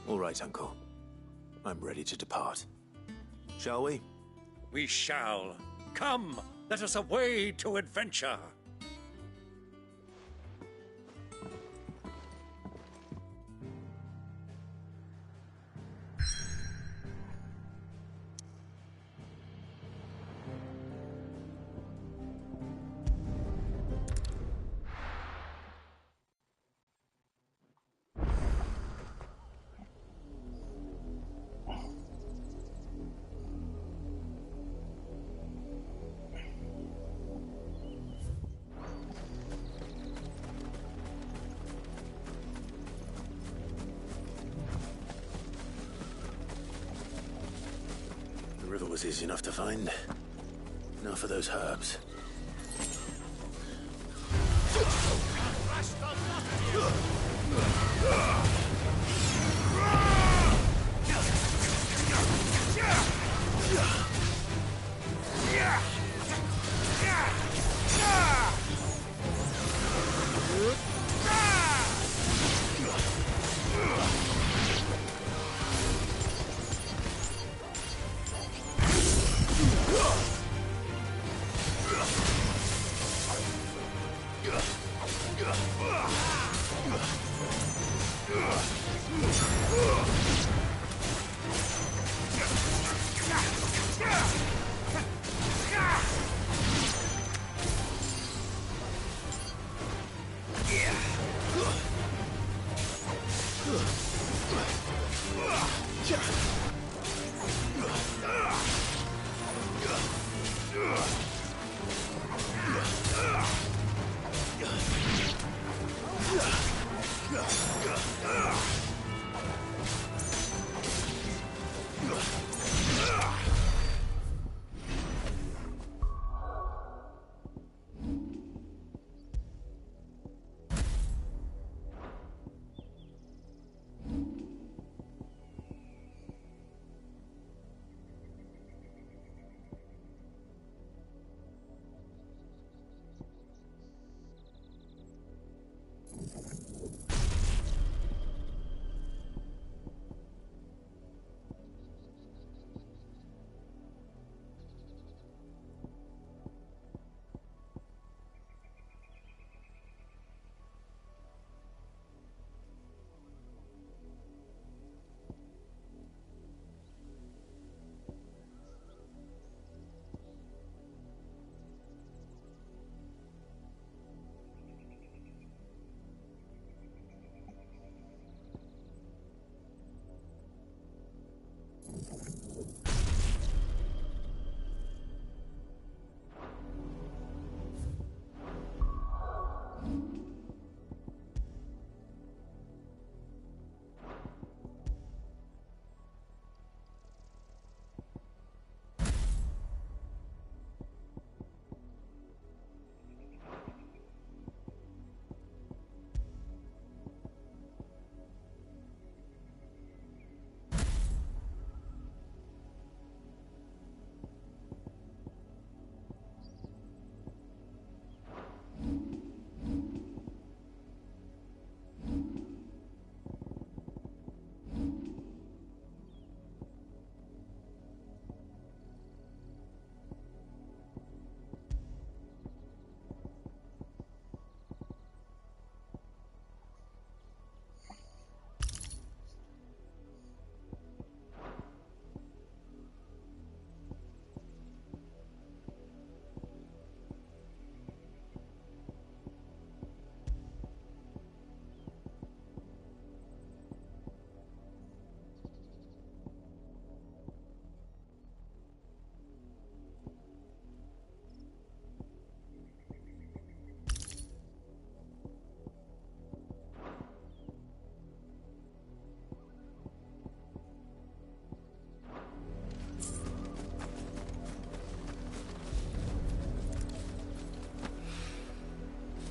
All right, Uncle. I'm ready to depart. Shall we? We shall. Come, let us away to adventure. The river was easy enough to find. Now for those herbs.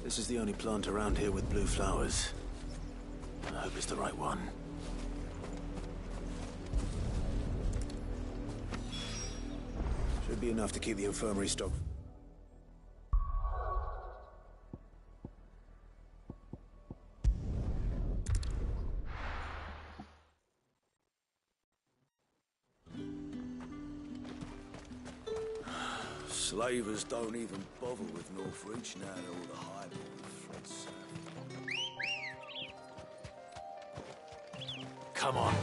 This is the only plant around here with blue flowers. I hope it's the right one. Should be enough to keep the infirmary stocked. Slavers don't even bother with Northreach now that all the highborn floods south. Come on.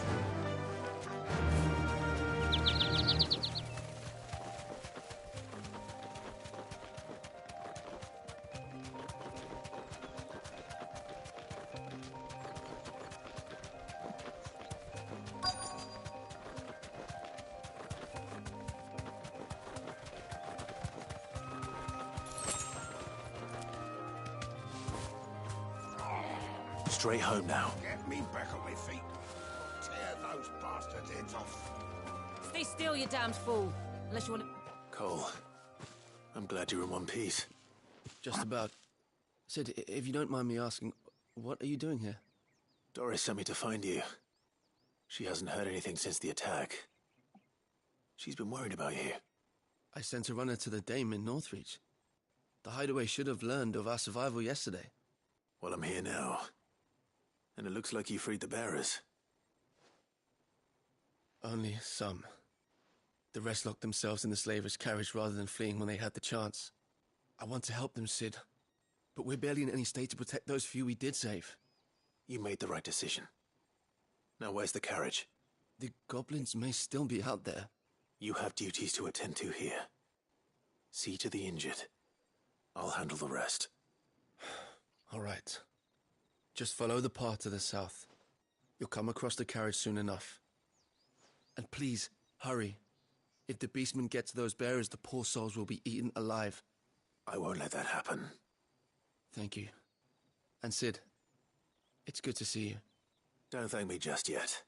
Straight home now. Get me back on my feet. Tear those bastards' heads off. Stay still, you damned fool. Unless you want to... Cole, I'm glad you're in one piece. Just about. Sid, if you don't mind me asking, what are you doing here? Doris sent me to find you. She hasn't heard anything since the attack. She's been worried about you. I sent a runner to the Dame in Northreach. The hideaway should have learned of our survival yesterday. Well, I'm here now. And it looks like you freed the bearers. Only some. The rest locked themselves in the slaver's carriage rather than fleeing when they had the chance. I want to help them, Sid. But we're barely in any state to protect those few we did save. You made the right decision. Now where's the carriage? The goblins may still be out there. You have duties to attend to here. See to the injured. I'll handle the rest. All right. Just follow the path to the south. You'll come across the carriage soon enough. And please, hurry. If the beastmen get to those bearers, the poor souls will be eaten alive. I won't let that happen. Thank you. And Sid, it's good to see you. Don't thank me just yet.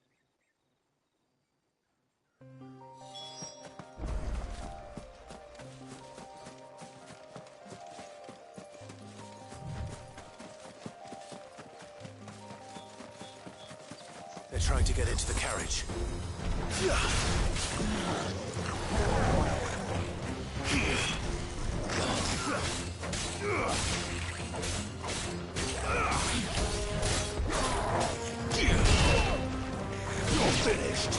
They're trying to get into the carriage. You're finished.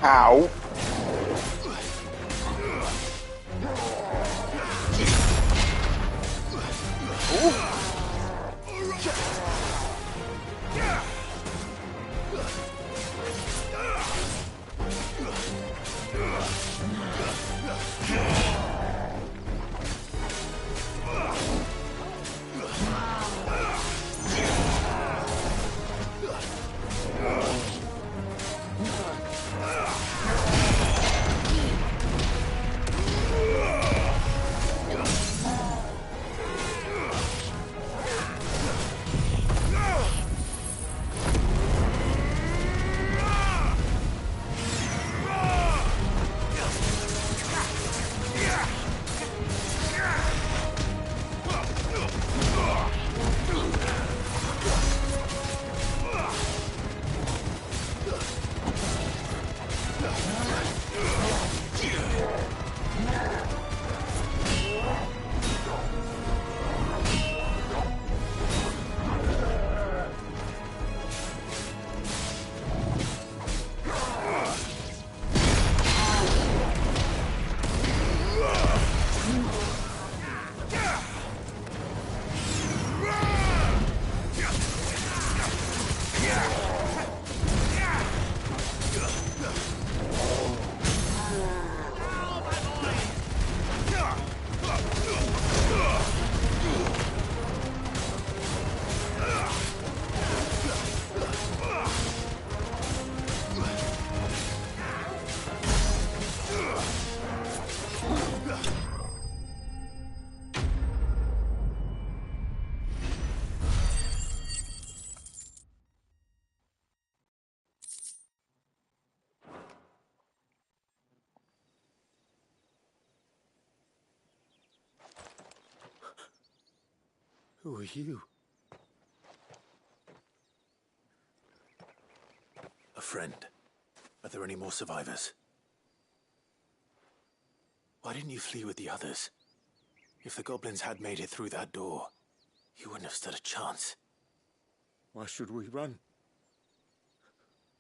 Ow. Who are you? A friend. Are there any more survivors? Why didn't you flee with the others? If the goblins had made it through that door, you wouldn't have stood a chance. Why should we run?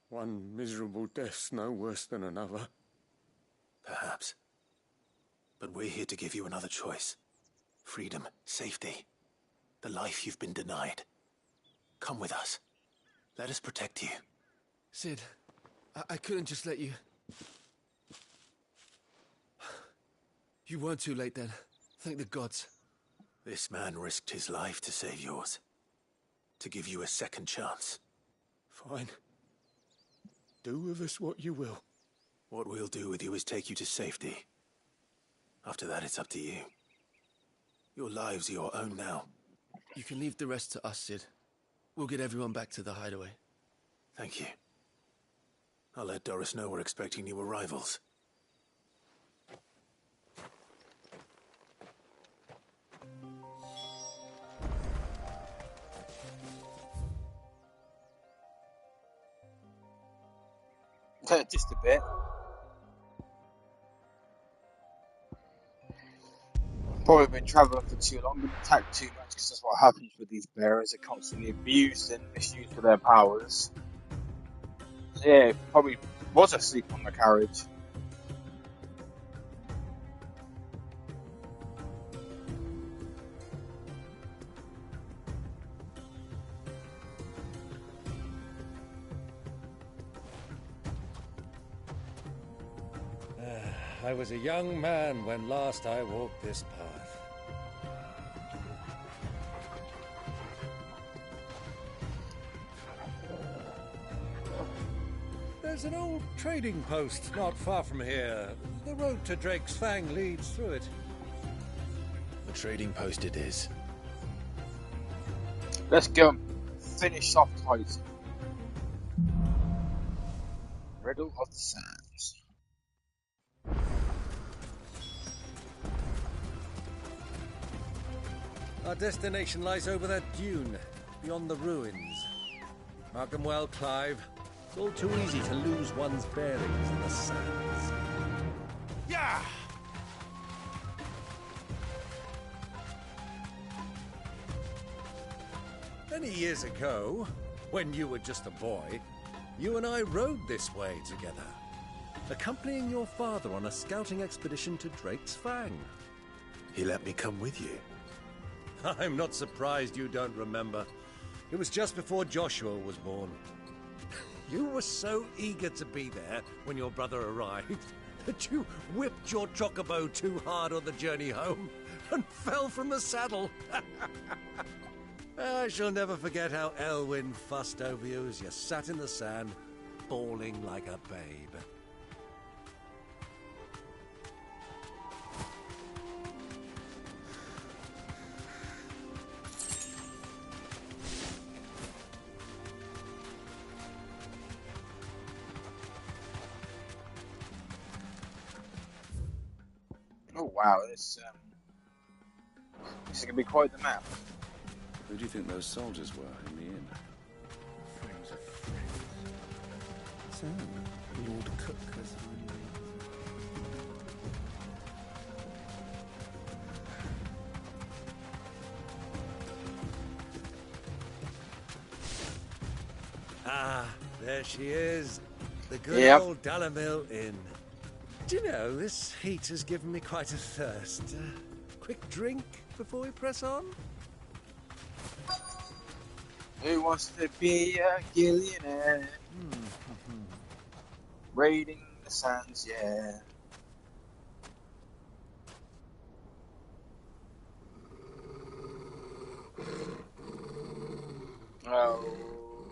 One miserable death's no worse than another. Perhaps. But we're here to give you another choice. Freedom, safety, the life you've been denied. Come with us. Let us protect you. Sid, I couldn't just let you... You weren't too late then. Thank the gods. This man risked his life to save yours. To give you a second chance. Fine. Do with us what you will. What we'll do with you is take you to safety. After that, it's up to you. Your lives are your own now. You can leave the rest to us, Sid. We'll get everyone back to the hideaway. Thank you. I'll let Doris know we're expecting new arrivals. Just a bit. Probably been travelling for too long, been attacked too much, because that's what happens with these bearers. They're constantly abused and misused for their powers. So yeah, probably was asleep on the carriage. I was a young man when last I walked this path. There's an old trading post not far from here. The road to Drake's Fang leads through it. The trading post it is. Let's go and finish off twice. Riddle of the Sands. Our destination lies over that dune, beyond the ruins. Mark 'em well, Clive. It's all too easy to lose one's bearings in the sands. Yeah! Many years ago, when you were just a boy, you and I rode this way together, accompanying your father on a scouting expedition to Drake's Fang. He let me come with you. I'm not surprised you don't remember. It was just before Joshua was born. You were so eager to be there when your brother arrived that you whipped your chocobo too hard on the journey home and fell from the saddle. I shall never forget how Elwyn fussed over you as you sat in the sand, bawling like a babe. Oh wow, this is gonna be quite the map. Who do you think those soldiers were in the inn? Friends of friends. So, Lord Cook has finally... Ah, there she is. The good Yep. old Dalamil Inn. Do you know, this heat has given me quite a thirst. Quick drink before we press on? Who wants to be a gillionaire? Raiding the sands, yeah. Oh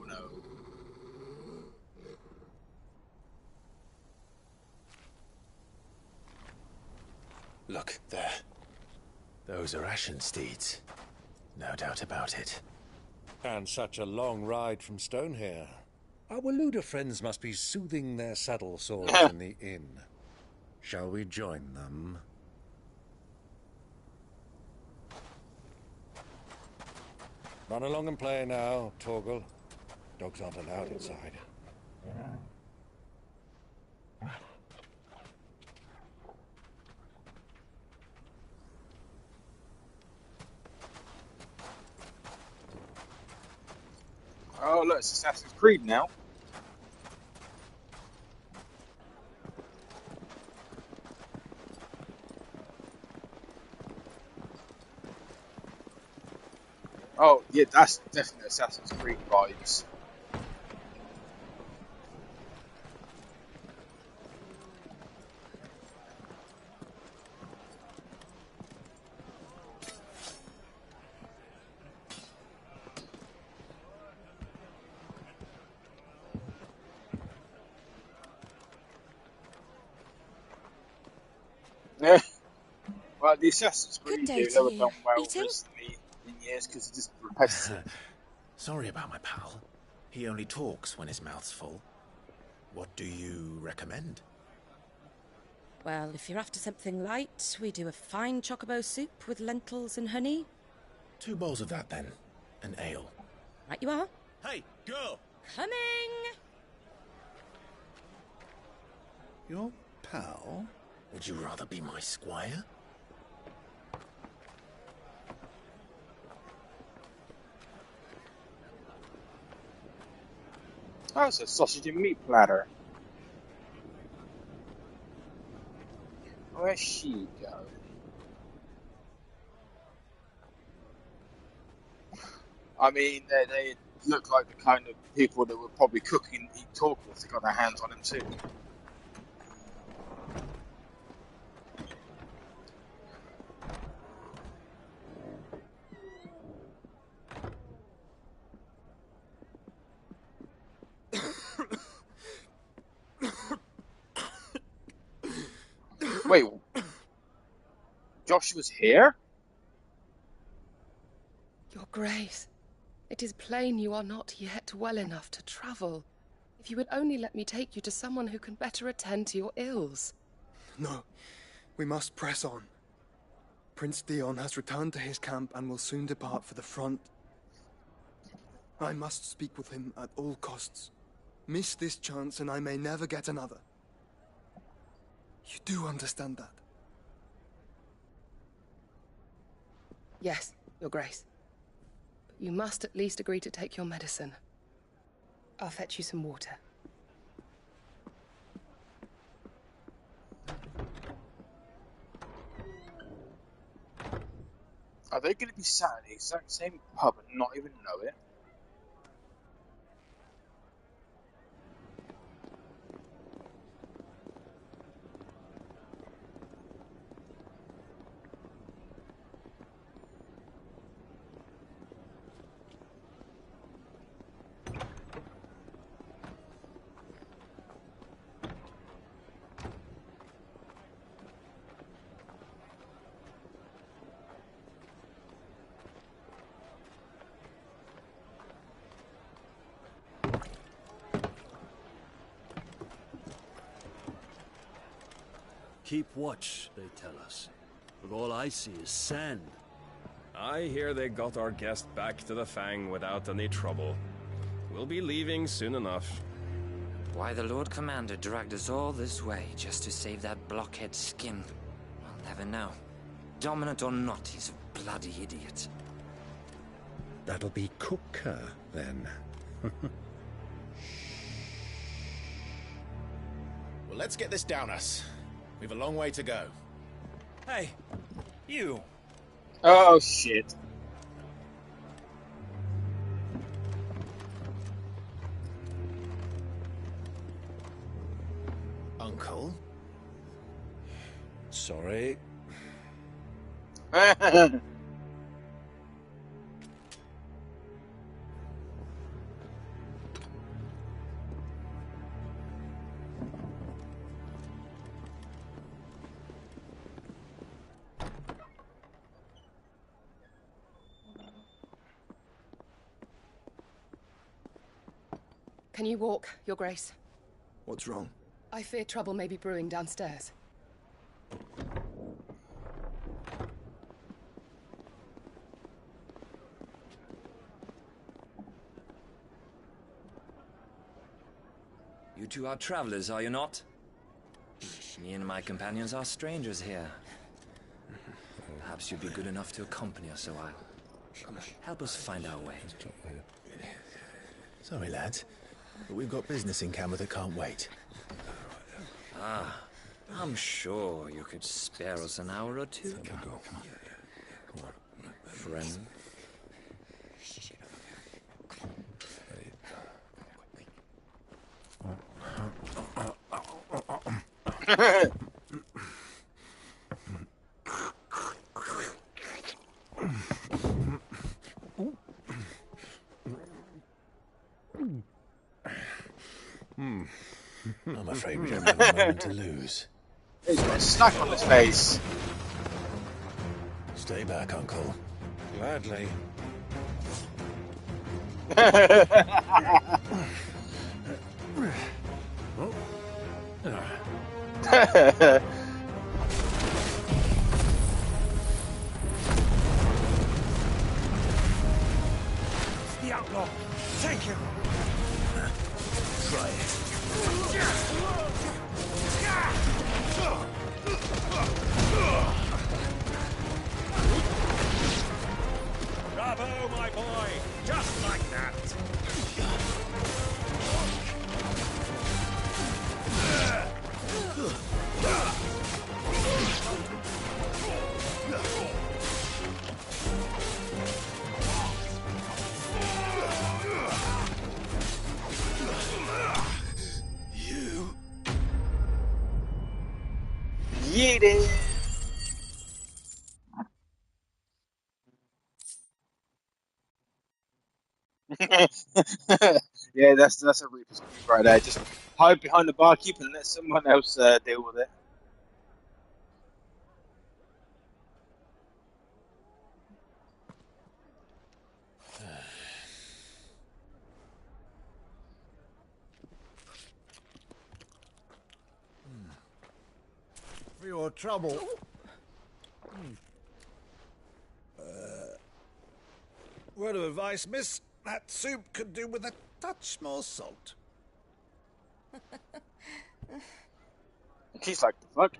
no. Look, there. Those are Ashen steeds. No doubt about it. And such a long ride from Stonehair. Our Waluda friends must be soothing their saddle sores in the inn. Shall we join them? Run along and play now, Torgal. Dogs aren't allowed inside. look, it's Assassin's Creed now. Oh, yeah, that's definitely Assassin's Creed vibes. Yeah. Well, the Assassin's Good Creed day games to haven't you. done well Eating? recently in years because it's just repetitive. Sorry about my pal. He only talks when his mouth's full. What do you recommend? Well, if you're after something light, we do a fine chocobo soup with lentils and honey. 2 bowls of that, then. An ale. Right you are. Hey, girl! Coming! Your pal? Would you rather be my squire? Oh, it's a sausage and meat platter. Where's she go? I mean, they look like the kind of people that would probably cook and eat talking if they got their hands on them too. Wait, Joshua's here? Your Grace, it is plain you are not yet well enough to travel. If you would only let me take you to someone who can better attend to your ills. No, we must press on. Prince Dion has returned to his camp and will soon depart for the front. I must speak with him at all costs. Miss this chance and I may never get another. You do understand that? Yes, Your Grace. But you must at least agree to take your medicine. I'll fetch you some water. Are they going to be sat in the exact same pub and not even know it? Keep watch, they tell us. But all I see is sand. I hear they got our guest back to the Fang without any trouble. We'll be leaving soon enough. Why the Lord Commander dragged us all this way just to save that blockhead skin, I'll never know. Dominant or not, he's a bloody idiot. That'll be Cooker, then. Well, let's get this down us. We've a long way to go. Hey, you. Oh, shit. Uncle? Sorry. Can you walk, Your Grace? What's wrong? I fear trouble may be brewing downstairs. You two are travelers, are you not? Me and my companions are strangers here. Perhaps you'd be good enough to accompany us a while. Help us find our way. Sorry, lads, but we've got business in camera that can't wait. Ah, I'm sure you could spare us an hour or two. Come on. Friend. I'm afraid we don't have a moment to lose. He's got a snack on his face. Stay back, Uncle. Gladly. The outlaw. Take him. Try it. Bravo, my boy! Just like that! Yeet it. Yeah, that's a Reaper's move right there. Just hide behind the barkeep and let someone else deal with it. For your trouble. Word of advice, miss. That soup could do with a touch more salt. He's like, the fuck?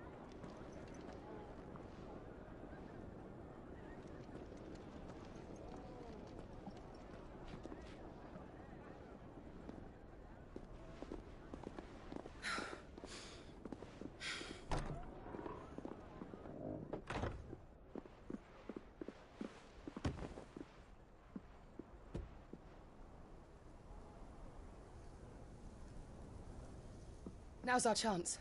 Now's our chance.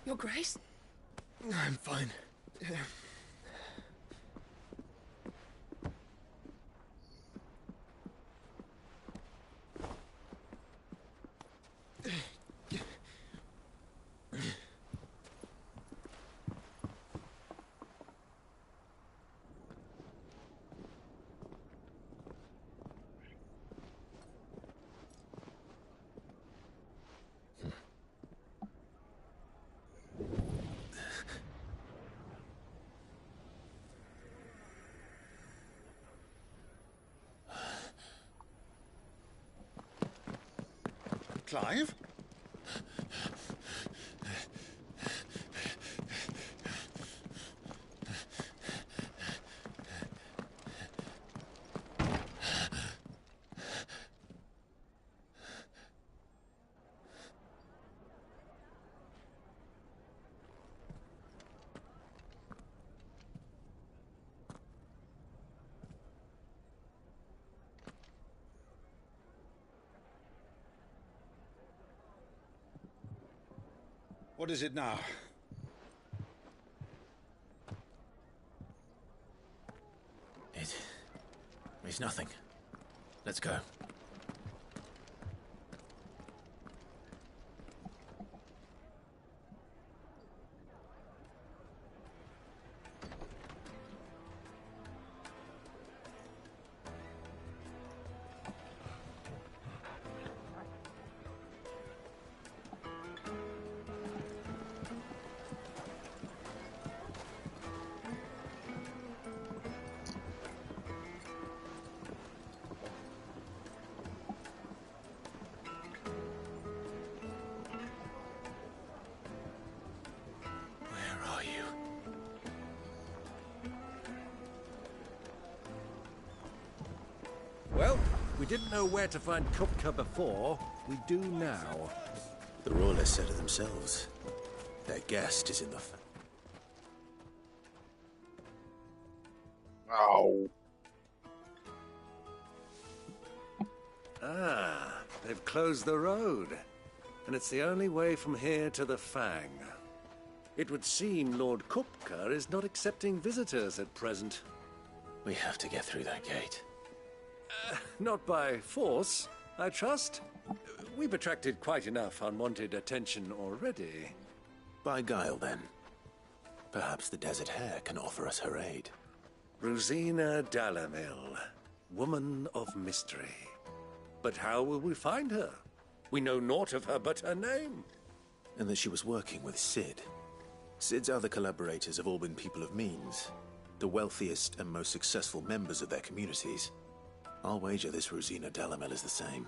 Your Grace? I'm fine. Clive? What is it now? It's nothing. Let's go. Well, we didn't know where to find Kupka before. We do now. The royalists said it themselves. Their guest is in the... Oh. Ah, they've closed the road. And it's the only way from here to the Fang. It would seem Lord Kupka is not accepting visitors at present. We have to get through that gate. Not by force, I trust. We've attracted quite enough unwanted attention already. By guile, then. Perhaps the Desert Hare can offer us her aid. Rosina Dalamil, woman of mystery. But how will we find her? We know naught of her but her name. And that she was working with Sid. Sid's other collaborators have all been people of means, the wealthiest and most successful members of their communities. I'll wager this Rosina Dalamel is the same.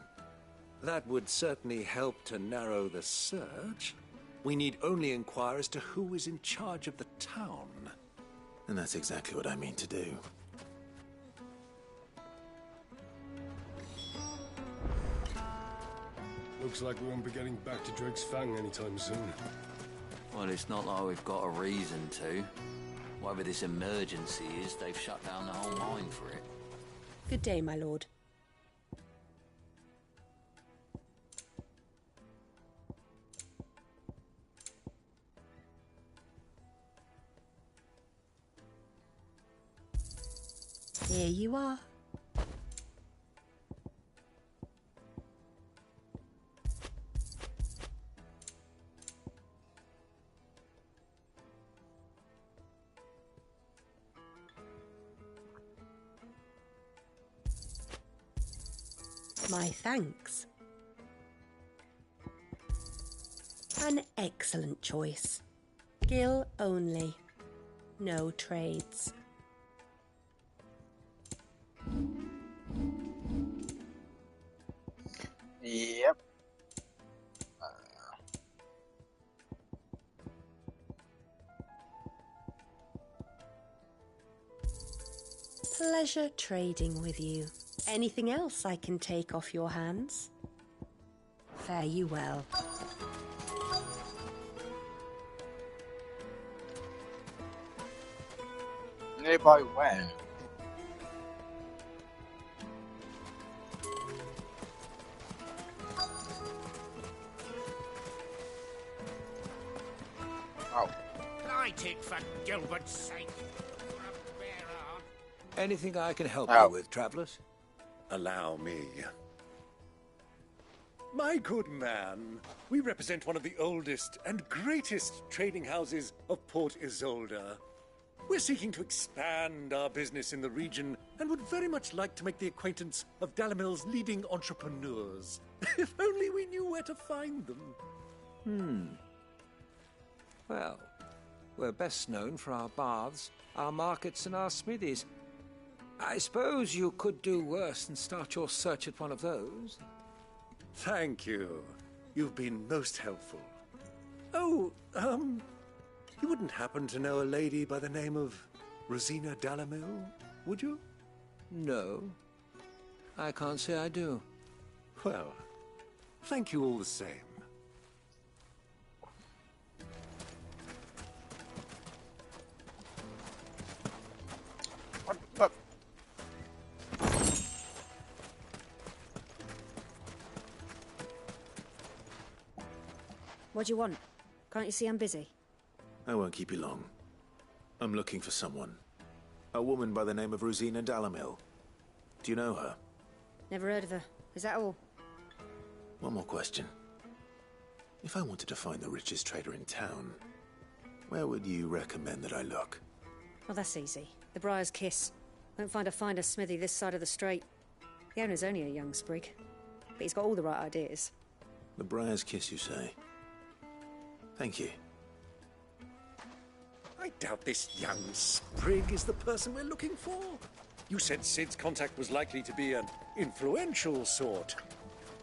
That would certainly help to narrow the search. We need only inquire as to who is in charge of the town. And that's exactly what I mean to do. Looks like we won't be getting back to Drake's Fang anytime soon. Well, it's not like we've got a reason to. Whatever this emergency is, they've shut down the whole mine for it. Good day, my lord. Here you are. My thanks. An excellent choice. Skill only. No trades. Yep. Pleasure trading with you. Anything else I can take off your hands? Fare you well. Nearby where? Oh. Light it for Gilbert's sake. Anything I can help Oh. you with, travelers? Allow me. My good man, we represent one of the oldest and greatest trading houses of Port Isolde. We're seeking to expand our business in the region and would very much like to make the acquaintance of Dalamil's leading entrepreneurs. If only we knew where to find them. Well, we're best known for our baths, our markets, and our smithies. I suppose you could do worse than start your search at one of those. Thank you. You've been most helpful. Oh, you wouldn't happen to know a lady by the name of Rosina Dalamil, would you? No, I can't say I do. Well, thank you all the same. What? What do you want? Can't you see I'm busy? I won't keep you long. I'm looking for someone. A woman by the name of Rosina Dalamil. Do you know her? Never heard of her. Is that all? One more question. If I wanted to find the richest trader in town, where would you recommend that I look? Well, that's easy. The Briar's Kiss. Won't find a finer smithy this side of the strait. The owner's only a young sprig, but he's got all the right ideas. The Briar's Kiss, you say? Thank you. I doubt this young sprig is the person we're looking for. You said Sid's contact was likely to be an influential sort.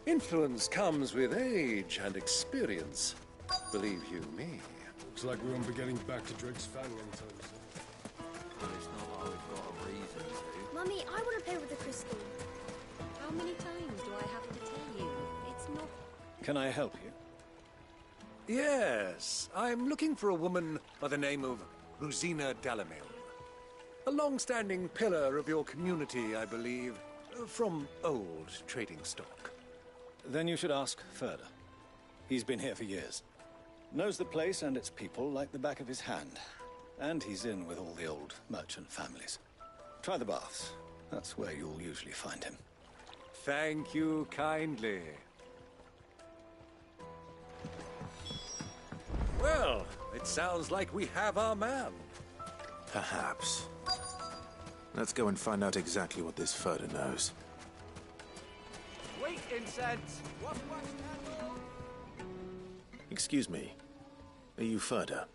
Influence comes with age and experience. Believe you me. Looks like we won't be getting back to Drake's Fang anytime soon. Well, it's not like we've got a reason to. Mummy, I want to play with the crystal. many times do I have to tell you? It's not... Can I help you? Yes, I'm looking for a woman by the name of Rosina Dalamil. A long-standing pillar of your community, I believe, from old trading stock. Then you should ask Furder. He's been here for years. Knows the place and its people like the back of his hand. And he's in with all the old merchant families. Try the baths. That's where you'll usually find him. Thank you kindly. Well, it sounds like we have our man. Perhaps. Let's go and find out exactly what this Furder knows. Wheat incense! What? Excuse me. Are you Furder?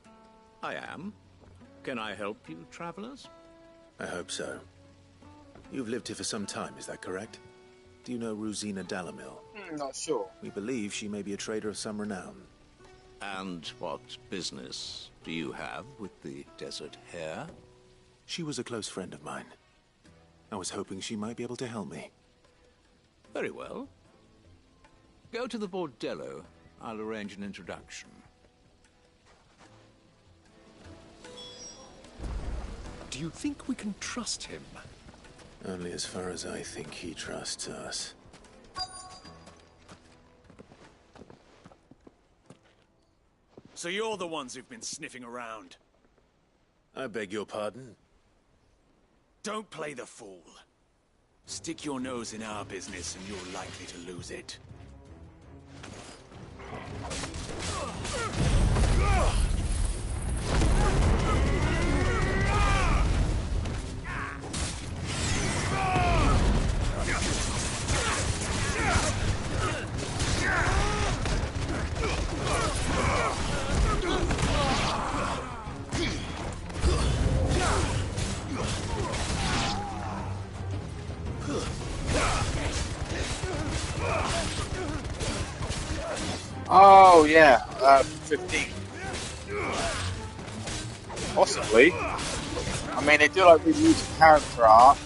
I am. Can I help you, travelers? I hope so. You've lived here for some time, is that correct? Do you know Rosina Dalamil? Not sure. We believe she may be a trader of some renown. And what business do you have with the desert hare? She was a close friend of mine. I was hoping she might be able to help me. Very well. Go to the bordello. I'll arrange an introduction. Do you think we can trust him? Only as far as I think he trusts us. So you're the ones who've been sniffing around. I beg your pardon? Don't play the fool. Stick your nose in our business and you're likely to lose it. Oh, yeah, 15. Possibly. I mean, they do like really use character art.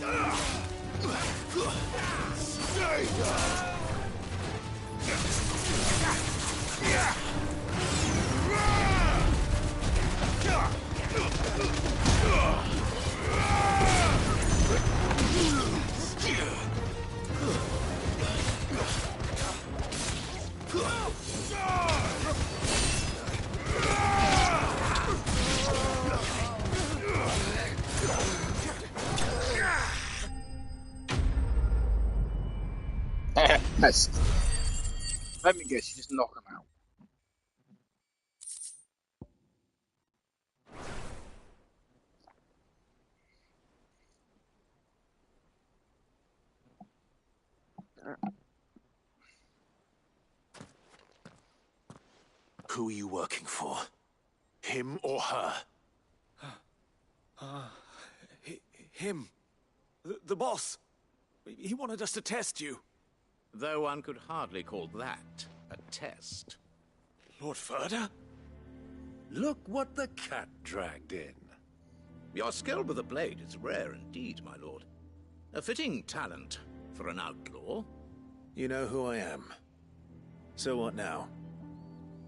Nice. Let me guess, you just knock him out. Who are you working for? Him or her? Him. The boss. He wanted us to test you. Though one could hardly call that a test. Lord Furder? Look what the cat dragged in. Your skill with the blade is rare indeed, my lord. A fitting talent for an outlaw. You know who I am. So what now?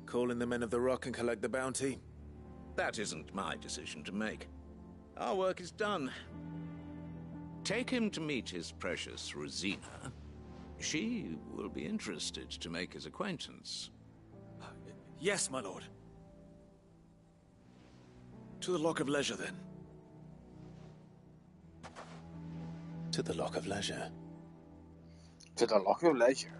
Call in the Men of the Rock and collect the bounty? That isn't my decision to make. Our work is done. Take him to meet his precious Rosina. She will be interested to make his acquaintance. Yes, my lord. To the Lock of Leisure, then. To the Lock of Leisure. To the Lock of Leisure.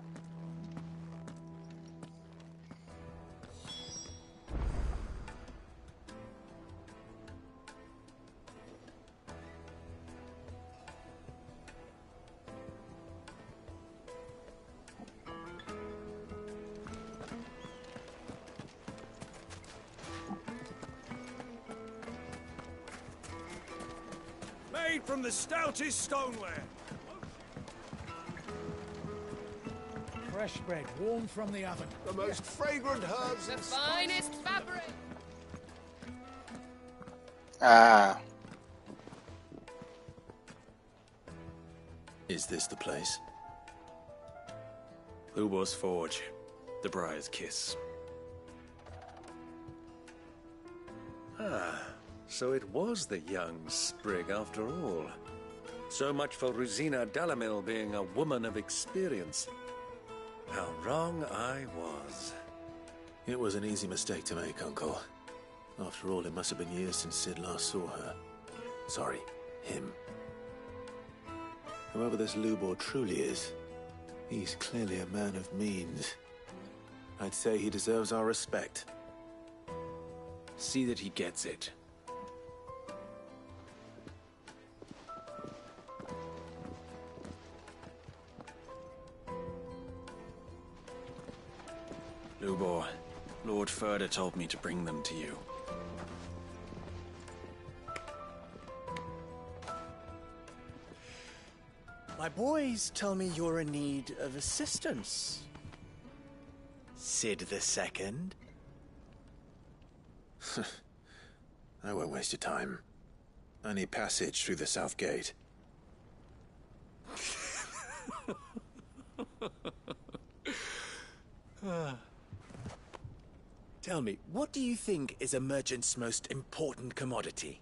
Made from the stoutest stoneware. Fresh bread, warm from the oven. The most fragrant herbs. The finest fabric. Ah. Is this the place? Lubor's Forge. The Briar's Kiss. Ah, so it was the young sprig after all. So much for Rosina Dalamil being a woman of experience. How wrong I was. It was an easy mistake to make, Uncle. After all, it must have been years since Sid last saw her. Sorry, him. Whoever this Lubor truly is, he's clearly a man of means. I'd say he deserves our respect. See that he gets it. Lubor, Lord Furder told me to bring them to you. My boys tell me you're in need of assistance. Sid the Second? I won't waste your time. I need passage through the south gate. Tell me, what do you think is a merchant's most important commodity?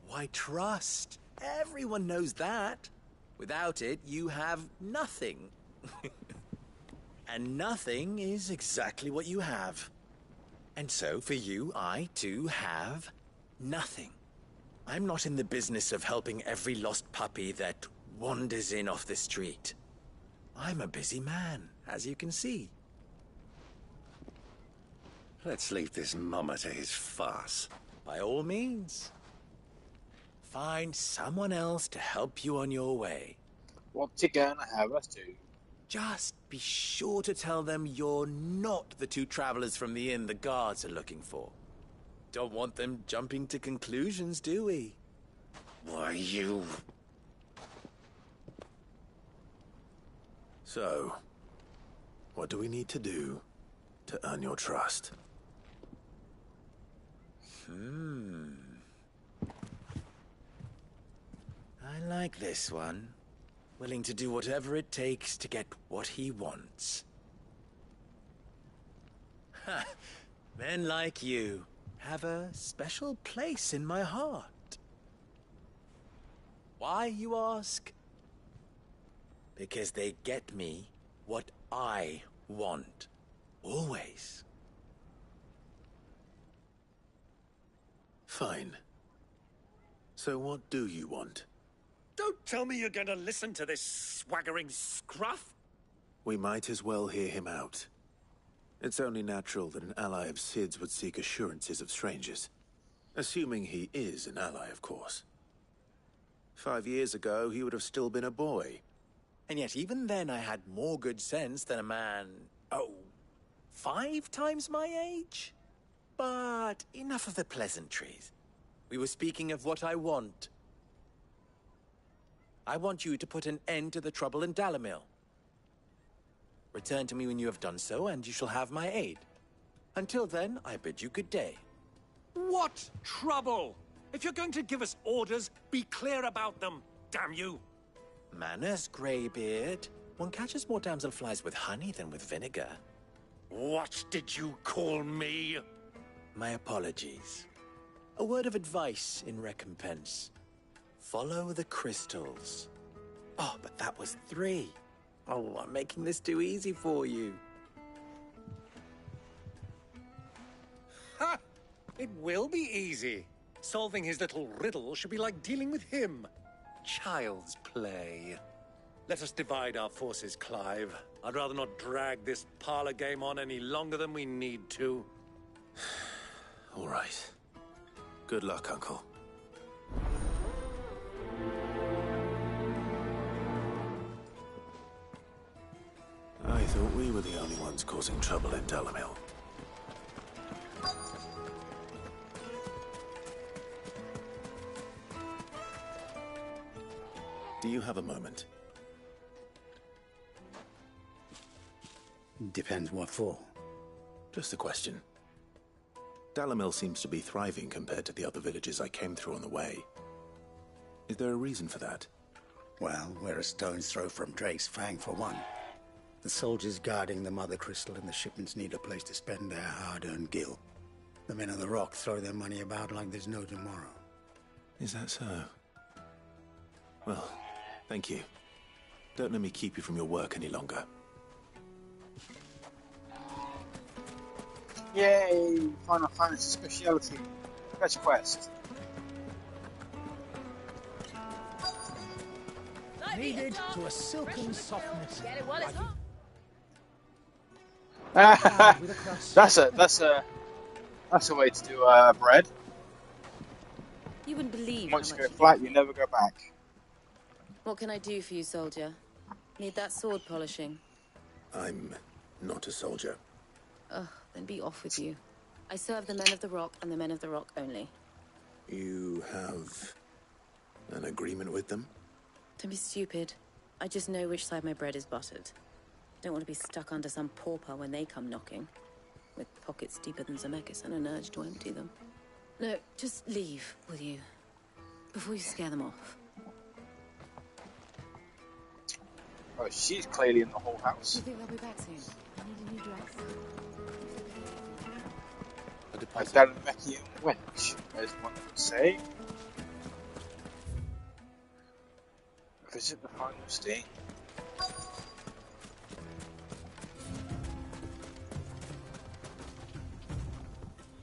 Why, trust. Everyone knows that. Without it, you have nothing. And nothing is exactly what you have. And so, for you, I, too, have nothing. I'm not in the business of helping every lost puppy that wanders in off the street. I'm a busy man, as you can see. Let's leave this mummer to his farce. By all means. Find someone else to help you on your way. What's it gonna have us do? Just be sure to tell them you're not the two travelers from the inn the guards are looking for. Don't want them jumping to conclusions, do we? Why, you... So, what do we need to do to earn your trust? I like this one. Willing to do whatever it takes to get what he wants. Ha! Men like you have a special place in my heart. Why, you ask? Because they get me what I want. Always. Fine. So what do you want? Don't tell me you're going to listen to this swaggering scruff! We might as well hear him out. It's only natural that an ally of Sid's would seek assurances of strangers. Assuming he is an ally, of course. 5 years ago, he would have still been a boy. And yet even then I had more good sense than a man, 5 times my age? But enough of the pleasantries. We were speaking of what I want. I want you to put an end to the trouble in Dalamil. Return to me when you have done so, and you shall have my aid. Until then, I bid you good day. What trouble? If you're going to give us orders, be clear about them, damn you! Manners, Greybeard. One catches more damselflies with honey than with vinegar. What did you call me? My apologies. A word of advice in recompense. Follow the crystals. Oh, but that was 3. Oh, I'm making this too easy for you. Ha! It will be easy. Solving his little riddle should be like dealing with him. Child's play. Let us divide our forces, Clive. I'd rather not drag this parlor game on any longer than we need to. All right. Good luck, Uncle. I thought we were the only ones causing trouble in Dalamil. Do you have a moment? Depends what for. Just a question. Dalamil seems to be thriving compared to the other villages I came through on the way. Is there a reason for that? Well, we're a stone's throw from Drake's Fang, for one. The soldiers guarding the Mother Crystal and the shipments need a place to spend their hard-earned gil. The men of the Rock throw their money about like there's no tomorrow. Is that so? Well, thank you. Don't let me keep you from your work any longer. Yay! Final Fantasy speciality. Fetch quest. Kneaded to a silken softness. That's a way to do bread. You wouldn't believe Once how you much go flat, you never go back. What can I do for you, soldier? Need that sword polishing? I'm not a soldier. Ugh, then be off with you. I serve the men of the Rock and the men of the Rock only. You have an agreement with them? Don't be stupid. I just know which side my bread is buttered. Don't want to be stuck under some pauper when they come knocking. With pockets deeper than Zemeckis and an urge to empty them. No, just leave, will you? Before you scare them off. Oh, she's clearly in the whole house. You think they'll be back soon? I need a new dress. A Dalmatian wench, as one would say. Visit the final state.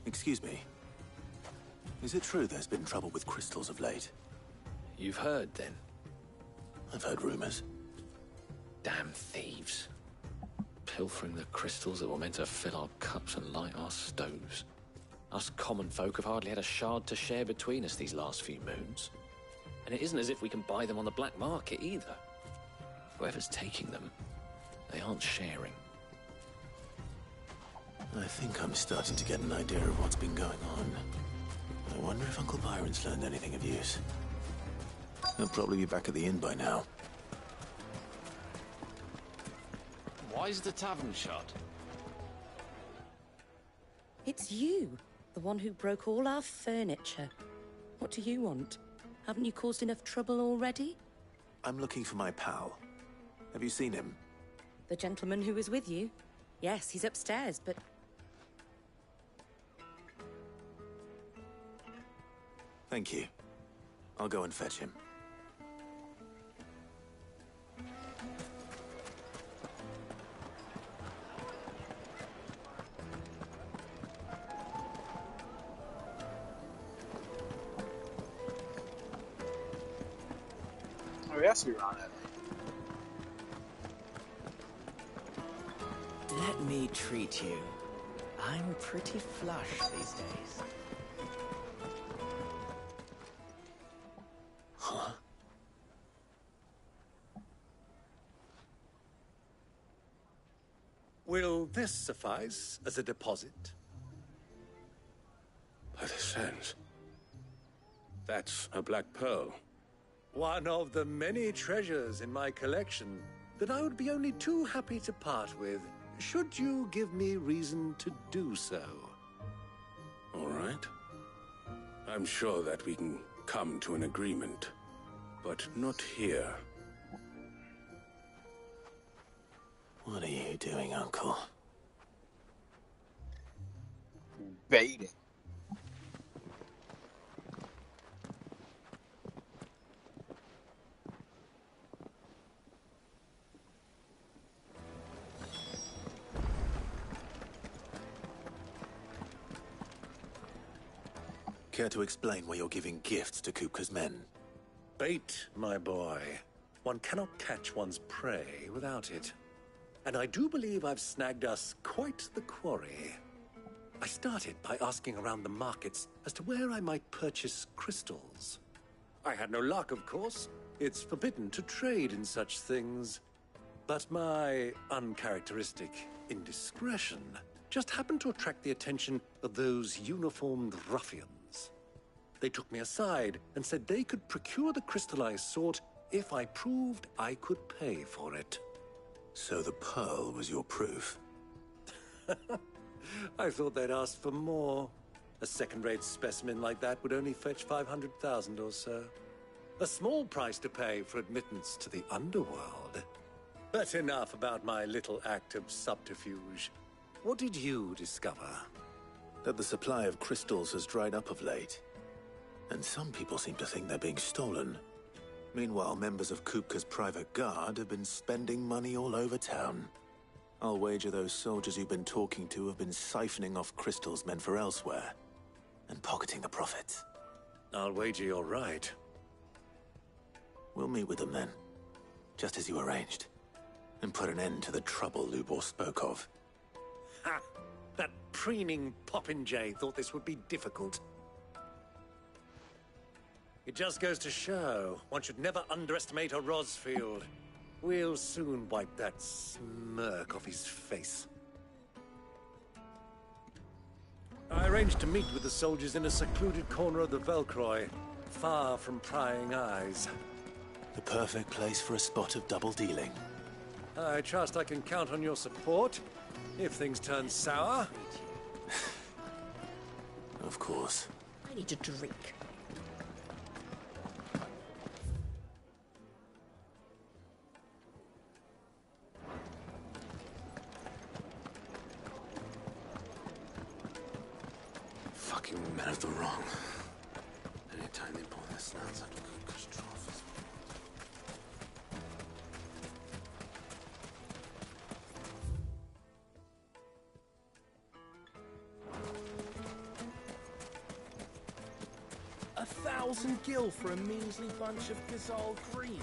Excuse me. Is it true there's been trouble with crystals of late? You've heard, then? I've heard rumors. Damn thieves. Pilfering the crystals that were meant to fill our cups and light our stoves. Us common folk have hardly had a shard to share between us these last few moons. And it isn't as if we can buy them on the black market either. Whoever's taking them, they aren't sharing. I think I'm starting to get an idea of what's been going on. I wonder if Uncle Byron's learned anything of use. He'll probably be back at the inn by now. Why is the tavern shut? It's you, the one who broke all our furniture. What do you want? Haven't you caused enough trouble already? I'm looking for my pal. Have you seen him? The gentleman who was with you? Yes, he's upstairs, but... Thank you. I'll go and fetch him. Oh, yes, we run it. Let me treat you. I'm pretty flush these days. Huh? Will this suffice as a deposit? By the sands. That's a black pearl. One of the many treasures in my collection that I would be only too happy to part with, should you give me reason to do so. All right. I'm sure that we can come to an agreement, but not here. What are you doing, Uncle? Baiting. Care to explain why you're giving gifts to Kupka's men? Bait, my boy. One cannot catch one's prey without it. And I do believe I've snagged us quite the quarry. I started by asking around the markets as to where I might purchase crystals. I had no luck, of course. It's forbidden to trade in such things. But my uncharacteristic indiscretion just happened to attract the attention of those uniformed ruffians. They took me aside and said they could procure the crystal I sought if I proved I could pay for it. So the pearl was your proof? I thought they'd ask for more. A second-rate specimen like that would only fetch 500,000 or so. A small price to pay for admittance to the underworld. But enough about my little act of subterfuge. What did you discover? That the supply of crystals has dried up of late. And some people seem to think they're being stolen. Meanwhile, members of Kupka's private guard have been spending money all over town. I'll wager those soldiers you've been talking to have been siphoning off crystals meant for elsewhere, and pocketing the profits. I'll wager you're right. We'll meet with them then, just as you arranged, and put an end to the trouble Lubor spoke of. Ha! That preening popinjay thought this would be difficult. It just goes to show, one should never underestimate a Rosfield. We'll soon wipe that smirk off his face. I arranged to meet with the soldiers in a secluded corner of the Velcroy, far from prying eyes. The perfect place for a spot of double dealing. I trust I can count on your support, if things turn sour. Of course. I need a drink. Fucking men of the wrong. Anytime they pull their snouts out of Kupka's trough. $1,000 gil for a measly bunch of Gazal greens.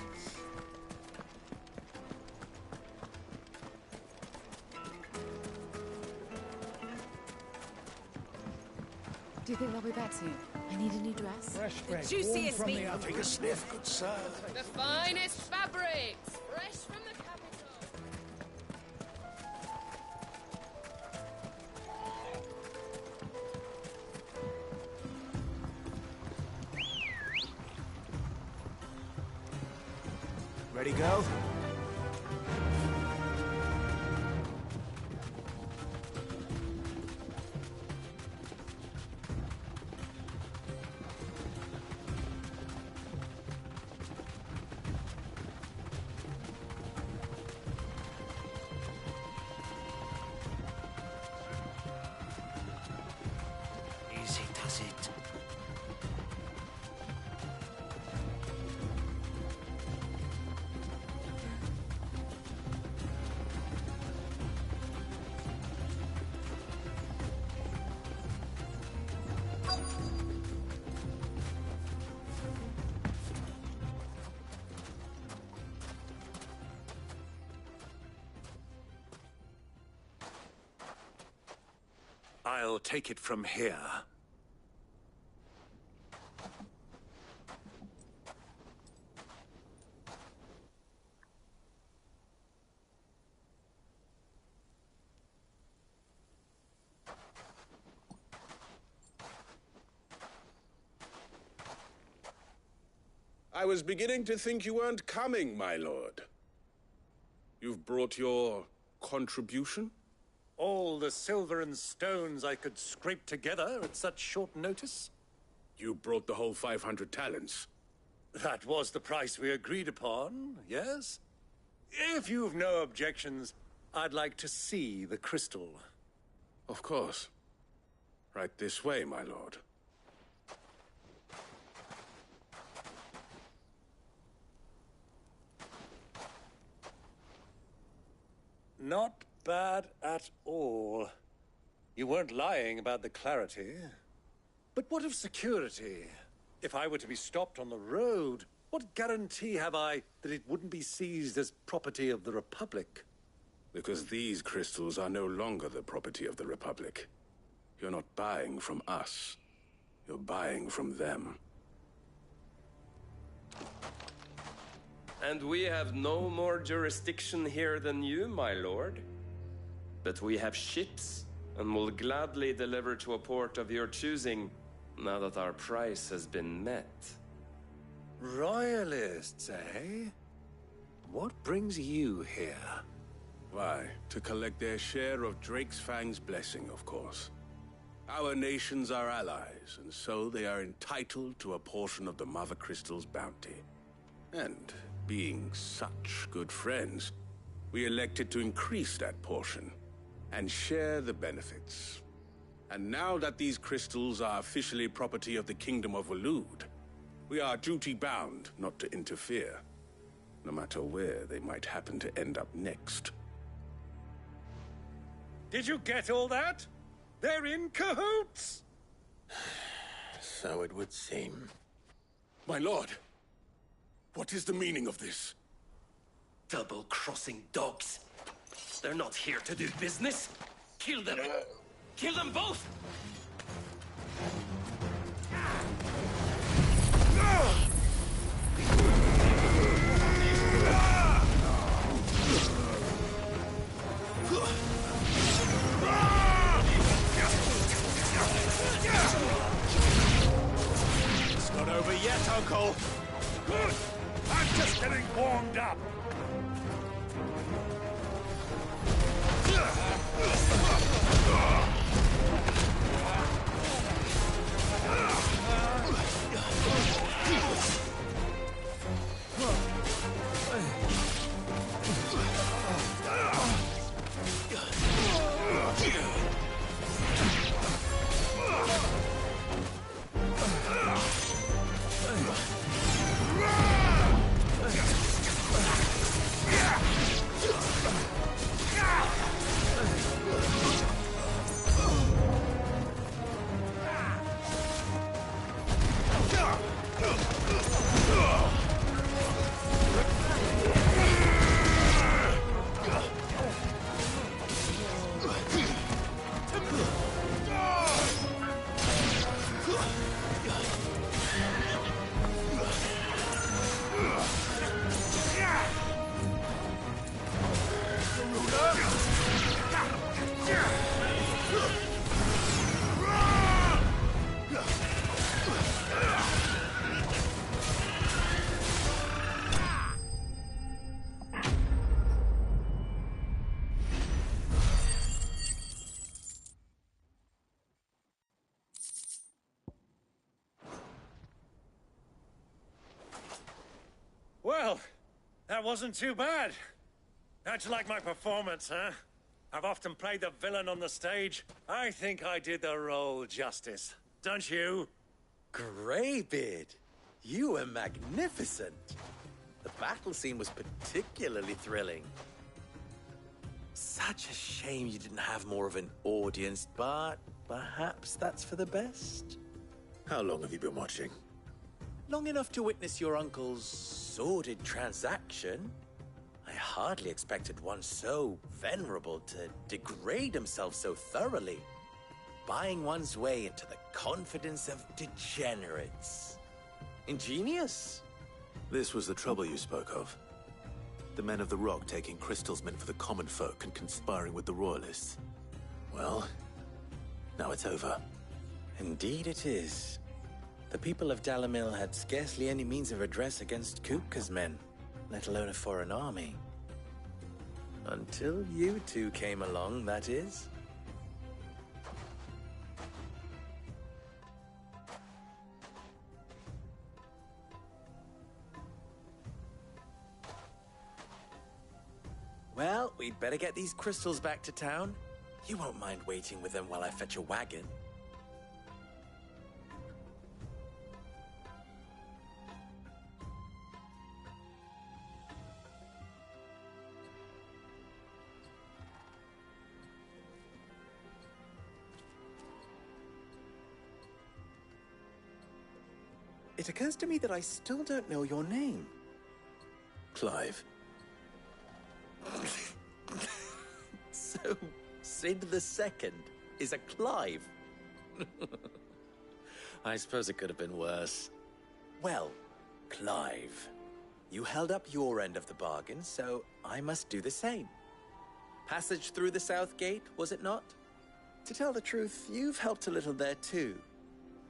Do you think they'll be back soon? I need a new dress. Fresh bread, juiciest warm from meat. the oven. Take a sniff, good sir. The finest fabrics, fresh from the capital. Ready, go? Easy does it. I'll take it from here. I was beginning to think you weren't coming, my lord. You've brought your contribution? All the silver and stones I could scrape together at such short notice? You brought the whole 500 talents. That was the price we agreed upon, yes? If you've no objections, I'd like to see the crystal. Of course. Right this way, my lord. Not bad at all. You weren't lying about the clarity. But what of security? If I were to be stopped on the road, what guarantee have I that it wouldn't be seized as property of the Republic? Because these crystals are no longer the property of the Republic. You're not buying from us. You're buying from them. And we have no more jurisdiction here than you, my lord. But we have ships, and will gladly deliver to a port of your choosing, now that our price has been met. Royalists, eh? What brings you here? Why, to collect their share of Drake's Fang's blessing, of course. Our nations are allies, and so they are entitled to a portion of the Mother Crystal's bounty. And being such good friends, we elected to increase that portion and share the benefits. And now that these crystals are officially property of the Kingdom of Waloed, we are duty-bound not to interfere, no matter where they might happen to end up next. Did you get all that? They're in cahoots! So it would seem. My lord, what is the meaning of this? Double-crossing dogs. They're not here to do business. Kill them. Kill them both! It's not over yet, Uncle. Good. I'm just getting warmed up. Well, that wasn't too bad. How'd you like my performance, huh? I've often played the villain on the stage. I think I did the role justice. Don't you? Greybeard, you were magnificent. The battle scene was particularly thrilling. Such a shame you didn't have more of an audience, but perhaps that's for the best. How long have you been watching? Long enough to witness your uncle's sordid transaction. I hardly expected one so venerable to degrade himself so thoroughly, buying one's way into the confidence of degenerates. Ingenious. This was the trouble you spoke of. The men of the Rock taking crystals meant for the common folk and conspiring with the Royalists. Well, now it's over. Indeed it is. The people of Dalamil had scarcely any means of redress against Kupka's men, let alone a foreign army. Until you two came along, that is. Well, we'd better get these crystals back to town. You won't mind waiting with them while I fetch a wagon. It occurs to me that I still don't know your name. Clive. So, Sid the Second is a Clive? I suppose it could have been worse. Well, Clive, you held up your end of the bargain, so I must do the same. Passage through the South Gate, was it not? To tell the truth, you've helped a little there too.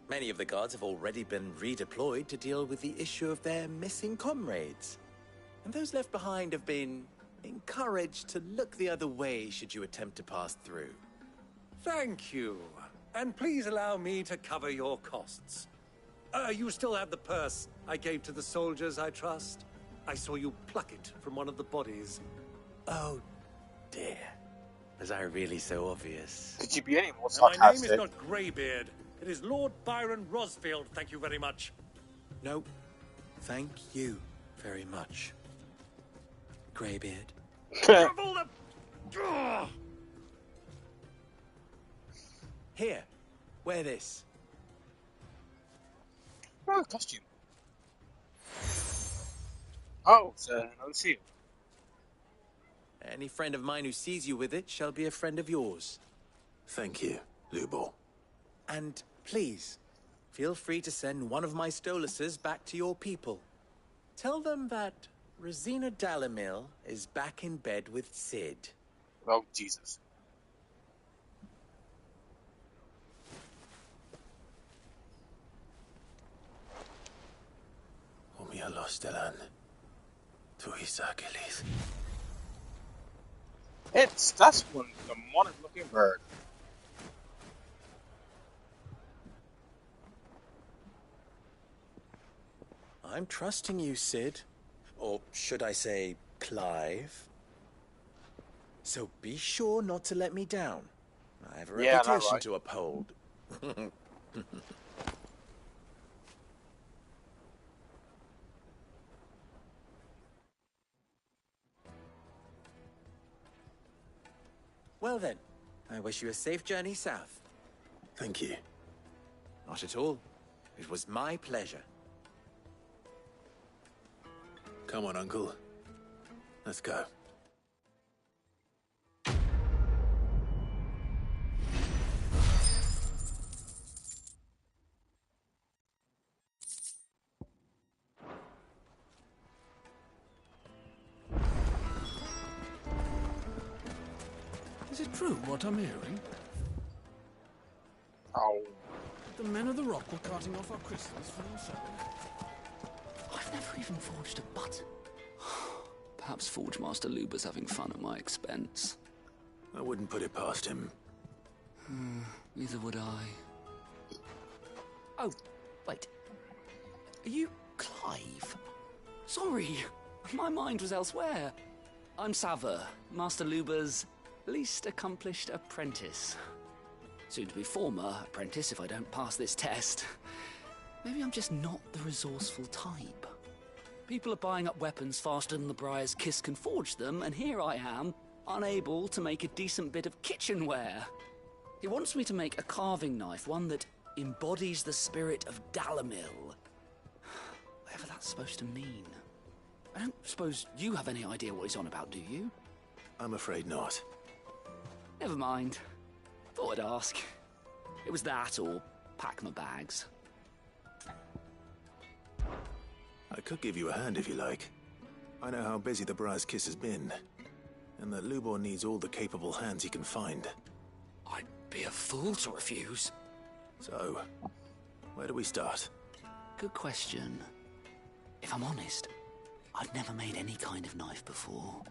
Many of the guards have already been redeployed to deal with the issue of their missing comrades. And those left behind have been encouraged to look the other way should you attempt to pass through. Thank you. And please allow me to cover your costs. You still have the purse I gave to the soldiers, I trust? I saw you pluck it from one of the bodies. Oh, dear. Was I really so obvious? Could you be any more My name is sarcastic? not Greybeard. It is Lord Byron Rosfield, thank you very much. No, thank you very much, Greybeard. Gravel the... Ugh! Here, wear this. Oh, costume. Oh, it's another shield. Any friend of mine who sees you with it shall be a friend of yours. Thank you, Lubor. And please, feel free to send one of my Stoluses back to your people. Tell them that Rosina Dalamil is back in bed with Sid. Oh, Jesus. Omia Lostelan. Tuis Achilles. That's one demonic looking bird. I'm trusting you, Sid. Or should I say, Clive? So be sure not to let me down. I have a reputation to uphold. Well then, I wish you a safe journey south. Thank you. Not at all. It was my pleasure. Come on, Uncle. Let's go. Is it true what I'm hearing? Oh. The men of the Rock were carting off our crystals for your selling? I've never even forged a button. Perhaps Forge Master Luber's having fun at my expense. I wouldn't put it past him. Neither would I. Oh, wait. Are you Clive? Sorry, my mind was elsewhere. I'm Saver, Master Luber's least accomplished apprentice. Soon to be former apprentice if I don't pass this test. Maybe I'm just not the resourceful type. People are buying up weapons faster than the Briar's Kiss can forge them, and here I am, unable to make a decent bit of kitchenware. He wants me to make a carving knife, one that embodies the spirit of Dalamil. Whatever that's supposed to mean. I don't suppose you have any idea what he's on about, do you? I'm afraid not. Never mind. Thought I'd ask. It was that or pack my bags. I could give you a hand if you like. I know how busy the Briar's Kiss has been, and that Lubor needs all the capable hands he can find. I'd be a fool to refuse. So, where do we start? Good question. If I'm honest, I've never made any kind of knife before.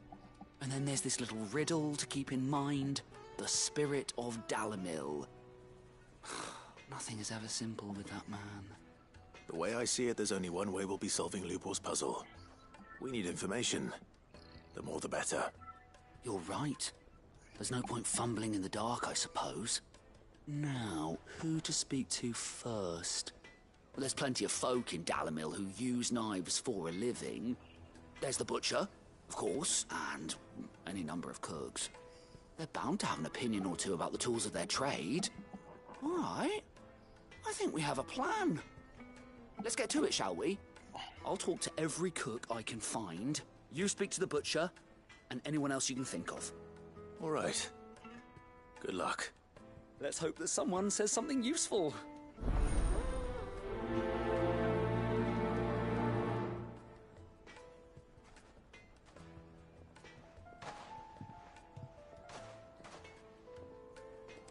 And then there's this little riddle to keep in mind. The spirit of Dalamil. Nothing is ever simple with that man. The way I see it, there's only one way we'll be solving Lubor's puzzle. We need information. The more the better. You're right. There's no point fumbling in the dark, I suppose. Now, who to speak to first? Well, there's plenty of folk in Dalamil who use knives for a living. There's the butcher, of course, and any number of cooks. They're bound to have an opinion or two about the tools of their trade. All right. I think we have a plan. Let's get to it, shall we? I'll talk to every cook I can find. You speak to the butcher, and anyone else you can think of. All right. Good luck. Let's hope that someone says something useful.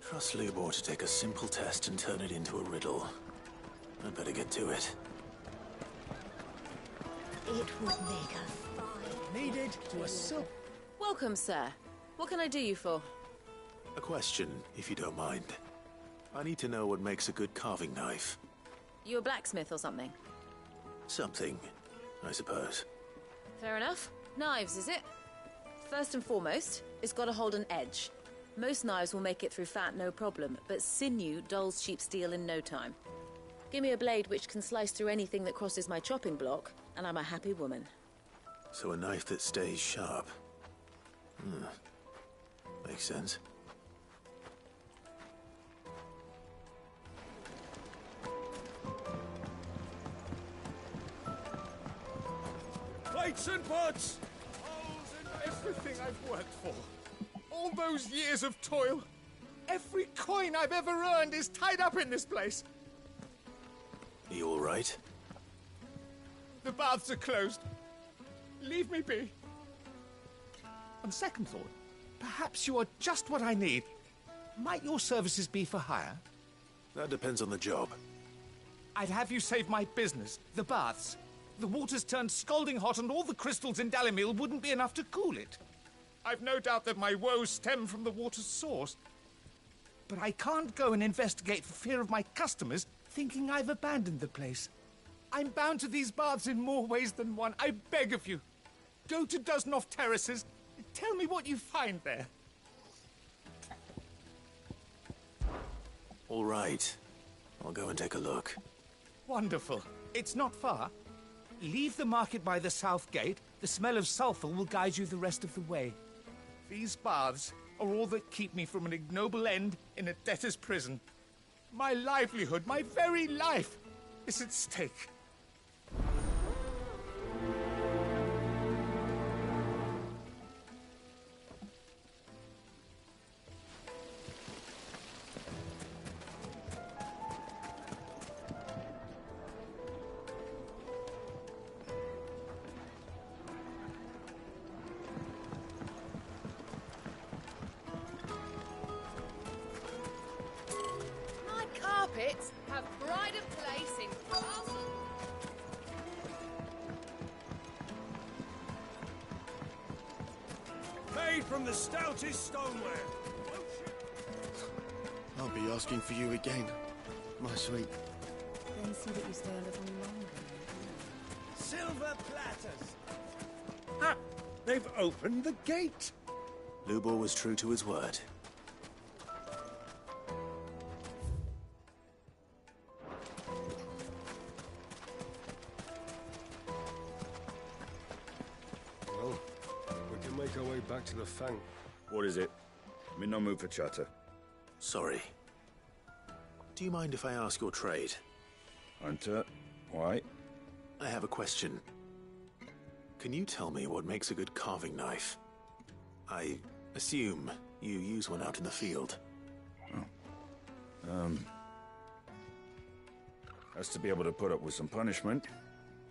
Trust Lubor to take a simple test and turn it into a riddle. I'd better get to it. It would make a fine... Needed to a silk... Welcome, sir. What can I do you for? A question, if you don't mind. I need to know what makes a good carving knife. You a blacksmith or something? Something, I suppose. Fair enough. Knives, is it? First and foremost, it's got to hold an edge. Most knives will make it through fat no problem, but sinew dulls cheap steel in no time. Give me a blade which can slice through anything that crosses my chopping block, and I'm a happy woman. So a knife that stays sharp. Makes sense. Plates and pots! Everything I've worked for. All those years of toil. Every coin I've ever earned is tied up in this place. Are you all right? The baths are closed. Leave me be. On second thought, perhaps you are just what I need. Might your services be for hire? That depends on the job. I'd have you save my business, the baths. The water's turned scalding hot and all the crystals in Dalimil wouldn't be enough to cool it. I've no doubt that my woes stem from the water's source. But I can't go and investigate for fear of my customers thinking I've abandoned the place. I'm bound to these baths in more ways than one. I beg of you. Go to Dusnoff Terraces. Tell me what you find there. All right. I'll go and take a look. Wonderful. It's not far. Leave the market by the south gate. The smell of sulfur will guide you the rest of the way. These baths are all that keep me from an ignoble end in a debtor's prison. My livelihood, my very life, is at stake. Have pride of place in castle. Made from the stoutest stoneware. I'll be asking for you again, my sweet. Then see that you stay a little longer. Silver platters! Ah! They've opened the gate! Lubor was true to his word. Well, we can make our way back to the Fang. What is it? I'm in no mood for chatter. Sorry. Do you mind if I ask your trade? Hunter, why? I have a question. Can you tell me what makes a good carving knife? I assume you use one out in the field. Has to be able to put up with some punishment.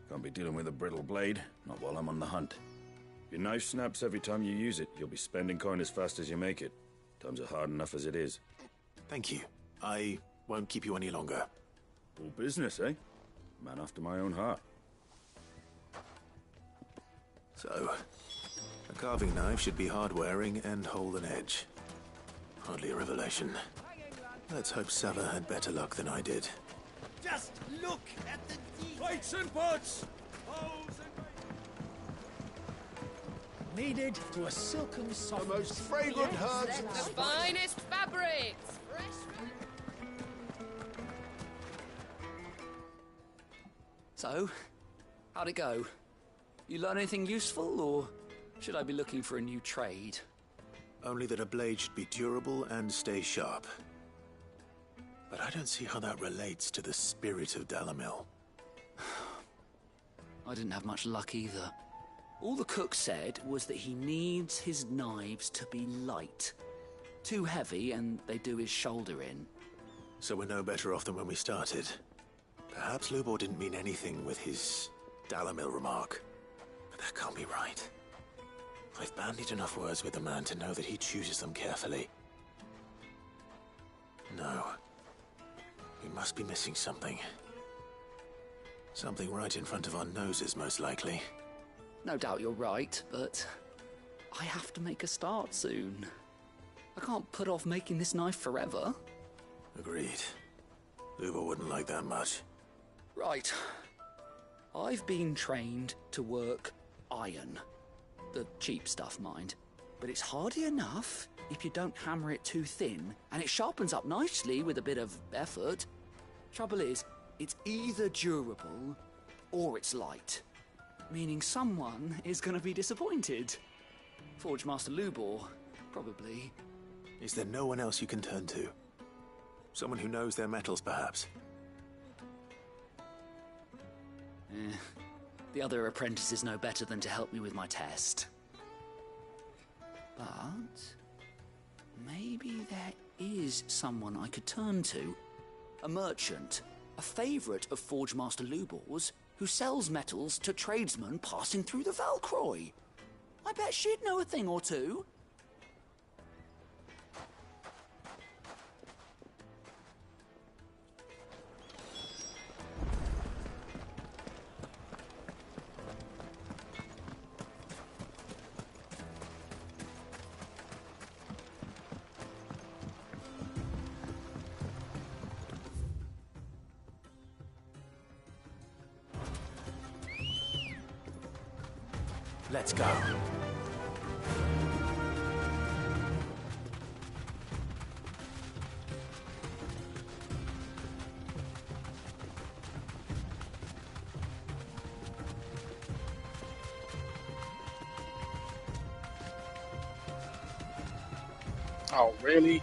Can't be dealing with a brittle blade, not while I'm on the hunt. If your knife snaps every time you use it, you'll be spending coin as fast as you make it. Times are hard enough as it is. Thank you. I won't keep you any longer. All business, eh? Man after my own heart. So, a carving knife should be hard-wearing and hold an edge. Hardly a revelation. Let's hope Sava had better luck than I did. Just look at the plates and pots! Kneaded to a silken soft. The most fragrant herbs. The finest fabrics. So, how'd it go? You learn anything useful, or should I be looking for a new trade? Only that a blade should be durable and stay sharp. But I don't see how that relates to the spirit of Dalimil. I didn't have much luck either. All the cook said was that he needs his knives to be light. Too heavy and they do his shoulder in. So we're no better off than when we started. Perhaps Lubor didn't mean anything with his Dalimil remark. But that can't be right. I've bandied enough words with the man to know that he chooses them carefully. No. We must be missing something. Something right in front of our noses, most likely. No doubt you're right, but I have to make a start soon. I can't put off making this knife forever. Agreed. Lubor wouldn't like that much. Right. I've been trained to work iron. The cheap stuff, mind. but it's hardy enough if you don't hammer it too thin, and it sharpens up nicely with a bit of effort. Trouble is, it's either durable or it's light, meaning someone is going to be disappointed. Forge Master Lubor, probably. Is there no one else you can turn to? Someone who knows their metals, perhaps? The other apprentices know better than to help me with my test. But maybe there is someone I could turn to. A merchant, a favourite of Forge Master Lubor's, who sells metals to tradesmen passing through the Valcroy. I bet she'd know a thing or two. Let's go. Oh, really?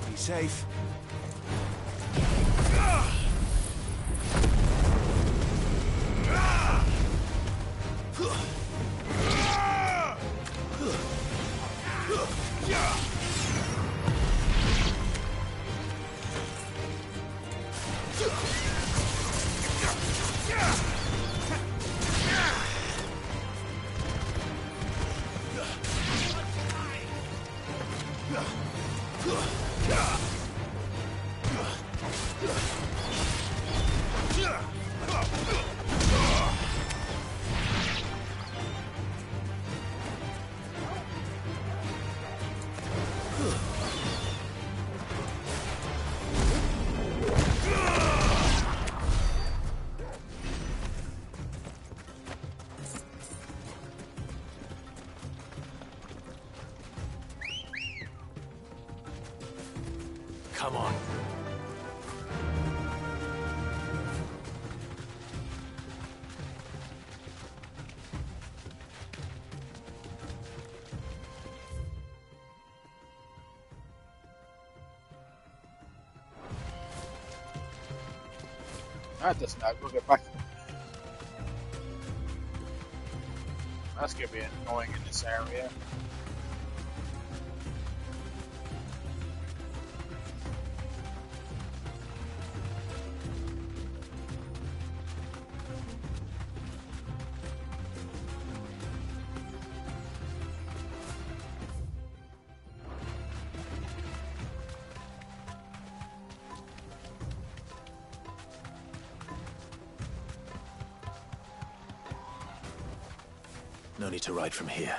Be safe. Come on. That doesn't matter. We'll get back. That's gonna be annoying in this area. No need to ride from here.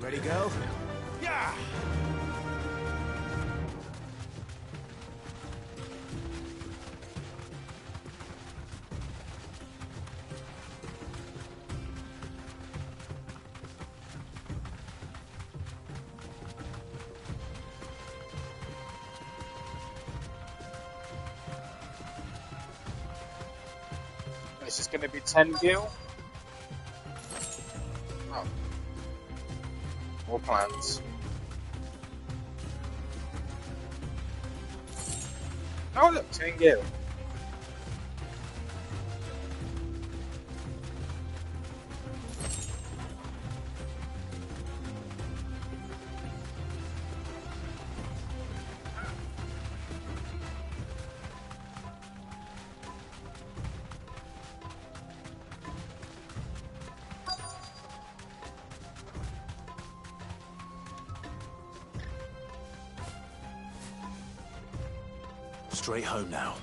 Ready, go? Yeah! This is going to be 10 gil. Oh. More plans. Oh look, 10 gil. straight home now.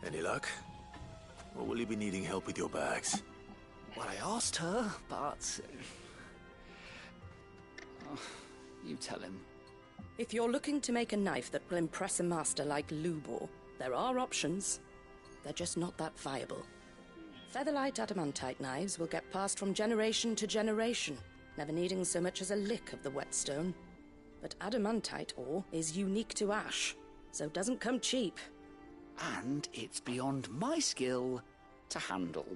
Any luck? Or will you be needing help with your bags? Well, I asked her, but... Oh, you tell him. If you're looking to make a knife that will impress a master like Lubor, there are options. They're just not that viable. Featherlight adamantite knives will get passed from generation to generation, never needing so much as a lick of the whetstone. But adamantite ore is unique to ash, so doesn't come cheap. And it's beyond my skill to handle.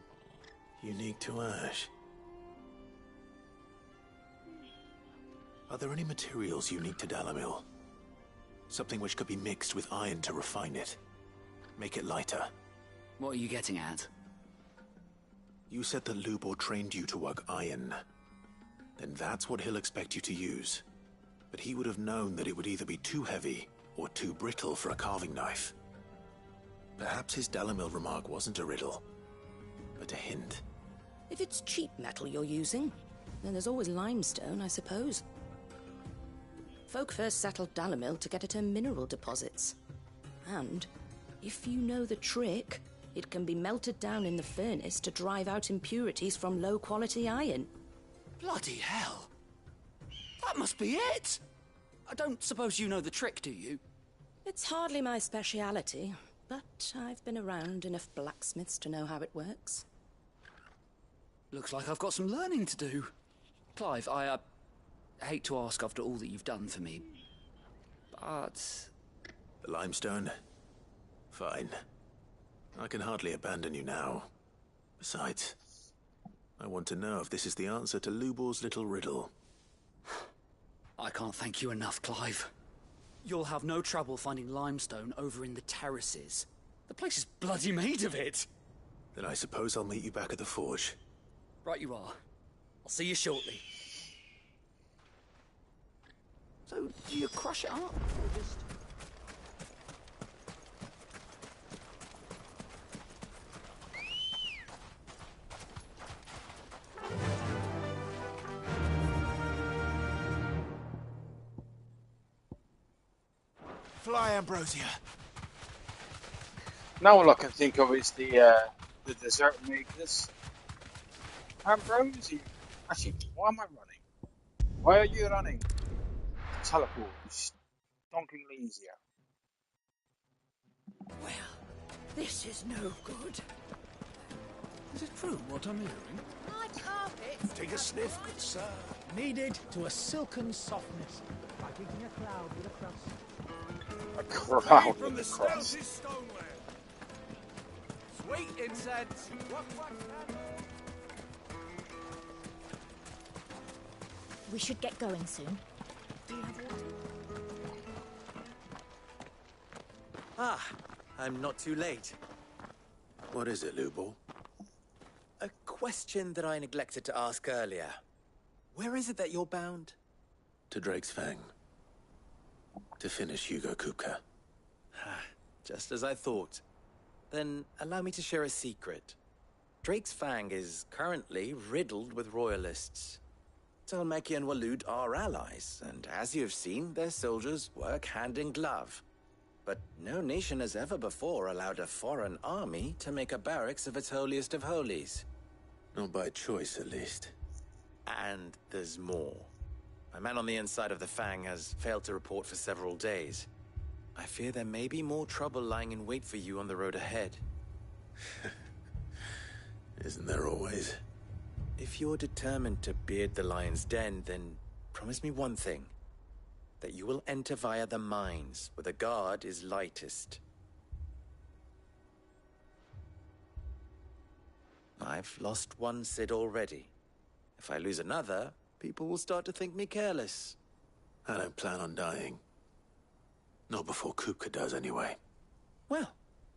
Unique to ash? Are there any materials unique to Dalimil? Something which could be mixed with iron to refine it. Make it lighter. What are you getting at? You said that Lubor trained you to work iron. Then that's what he'll expect you to use. But he would have known that it would either be too heavy or too brittle for a carving knife. Perhaps his Dalimil remark wasn't a riddle, but a hint. If it's cheap metal you're using, then there's always limestone, I suppose. Folk first settled Dalimil to get at her mineral deposits. And, if you know the trick, it can be melted down in the furnace to drive out impurities from low-quality iron. Bloody hell! That must be it! I don't suppose you know the trick, do you? It's hardly my speciality, but I've been around enough blacksmiths to know how it works. Looks like I've got some learning to do. Clive, I hate to ask after all that you've done for me, but... The limestone? Fine. I can hardly abandon you now. Besides, I want to know if this is the answer to Lubor's little riddle. I can't thank you enough, Clive. You'll have no trouble finding limestone over in the terraces. The place is bloody made of it. Then I suppose I'll meet you back at the forge. Right you are. I'll see you shortly. So, do you crush it up, or just... Fly, Ambrosia. Now all I can think of is the dessert makers. Ambrosia. Actually, why am I running? Why are you running? Teleport. Stonkingly easier. Well, this is no good. Is it true what I'm hearing? My carpet. Take a sniff, good sir. Kneaded to a silken softness, like eating a cloud with a crust. A crowd From the with a crust. stoutest stoneware. Sweet incense. We should get going soon. Do you have water? Ah, I'm not too late. What is it, Lubor? A question that I neglected to ask earlier. Where is it that you're bound? To Drake's Fang. To finish Hugo Kupka. Just as I thought. Then allow me to share a secret. Drake's Fang is currently riddled with royalists. Talmeki and Waloed are allies, and as you have seen, their soldiers work hand in glove. But no nation has ever before allowed a foreign army to make a barracks of its holiest of holies. Not by choice, at least. And there's more. My man on the inside of the Fang has failed to report for several days. I fear there may be more trouble lying in wait for you on the road ahead. Isn't there always? If you're determined to beard the lion's den, then promise me one thing. That you will enter via the mines, where the guard is lightest. I've lost one Cid already. If I lose another, people will start to think me careless. I don't plan on dying. Not before Kupka does, anyway. Well,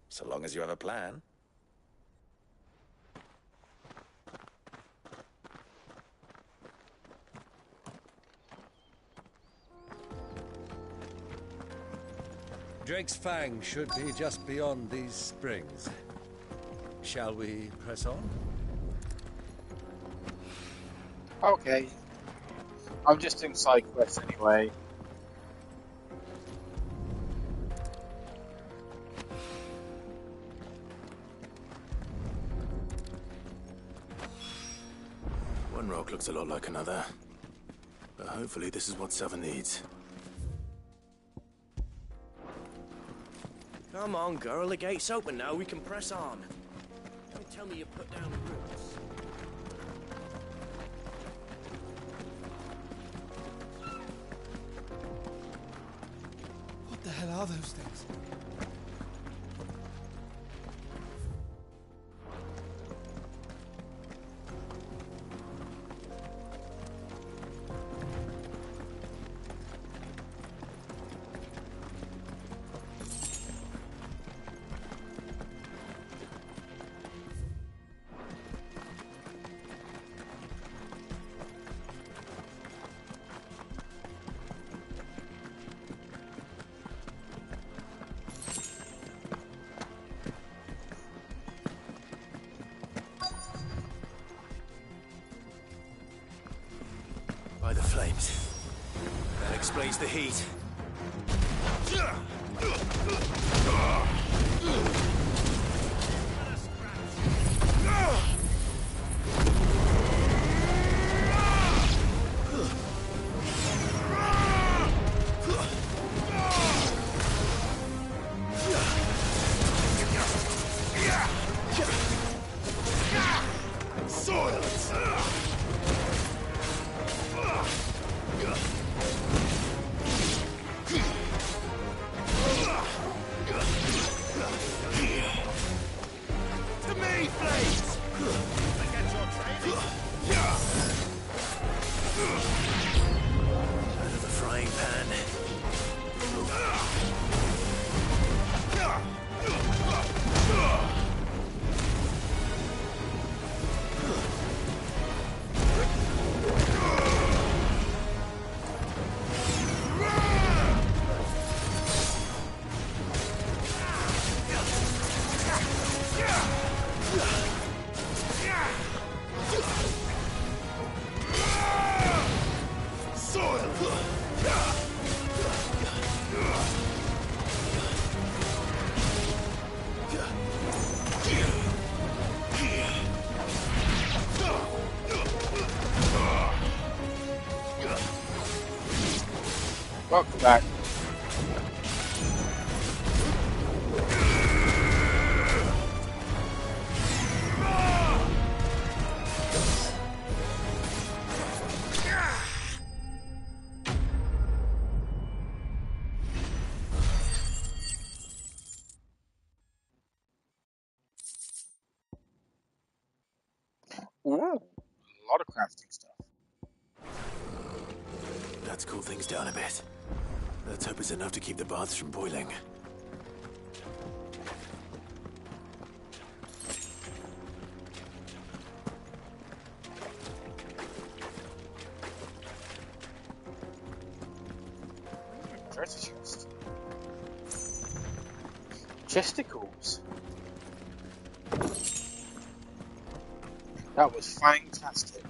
so long as you have a plan. Drake's Fang should be just beyond these springs. Shall we press on? Okay. I'm just doing side quests anyway. One rock looks a lot like another. But hopefully this is what Seven needs. Come on, girl, the gate's open now, we can press on. Don't tell me you put down the roots. What the hell are those things? By the flames. That explains the heat. Welcome back. Ooh, a lot of crafting stuff. Let's cool things down a bit. Let's hope it's enough to keep the baths from boiling. Treasure chest. Chesticles. That was fantastic.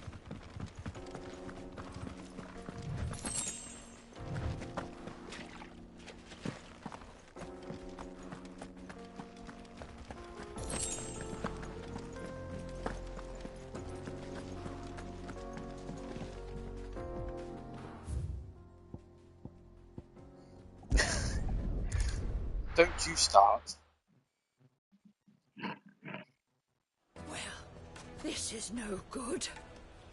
Don't you start. This is no good.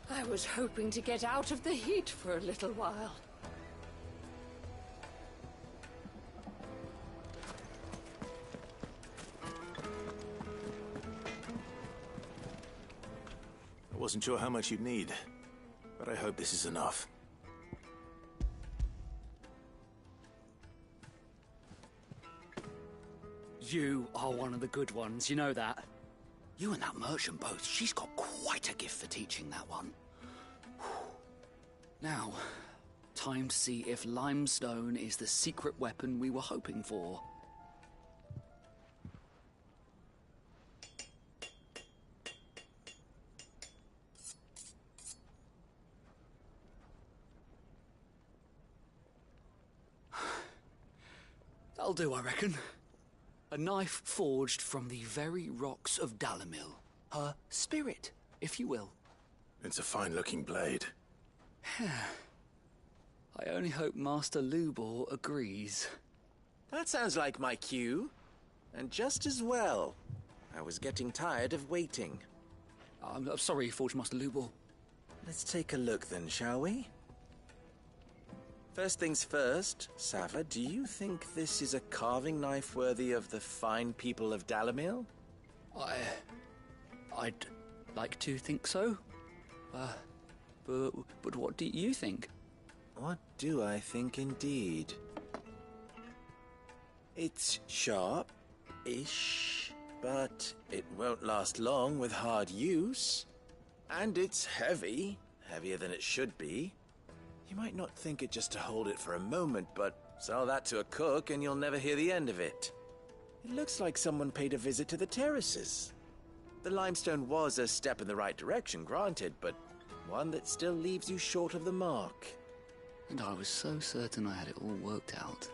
I was hoping to get out of the heat for a little while. I wasn't sure how much you'd need, but I hope this is enough. You are one of the good ones, you know that. You and that merchant both, she's got quite a gift for teaching that one. Now, time to see if limestone is the secret weapon we were hoping for. That'll do, I reckon. A knife forged from the very rocks of Dalimil. Her spirit, if you will. It's a fine-looking blade. I only hope Master Lubor agrees. That sounds like my cue. And just as well. I was getting tired of waiting. I'm sorry, Forge Master Lubor. Let's take a look then, shall we? First things first, Sava, do you think this is a carving knife worthy of the fine people of Dalamil? I'd like to think so. But what do you think? What do I think indeed? It's sharp-ish, but it won't last long with hard use. And it's heavy, heavier than it should be. You might not think it just to hold it for a moment, but sell that to a cook and you'll never hear the end of it. It looks like someone paid a visit to the terraces. The limestone was a step in the right direction, granted, but one that still leaves you short of the mark. And I was so certain I had it all worked out.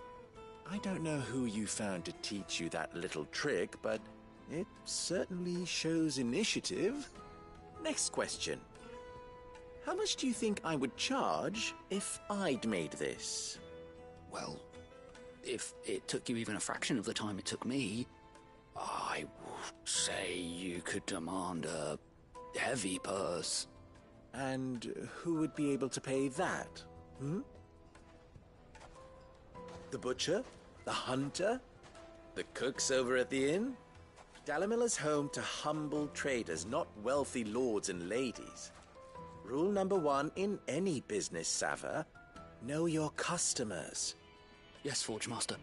I don't know who you found to teach you that little trick, but it certainly shows initiative. Next question. How much do you think I would charge if I'd made this? Well, if it took you even a fraction of the time it took me, I would say you could demand a heavy purse. And who would be able to pay that? The butcher? The hunter? The cooks over at the inn? Dalamil is home to humble traders, not wealthy lords and ladies. Rule number 1 in any business, Sava: know your customers. Yes, Forge Master.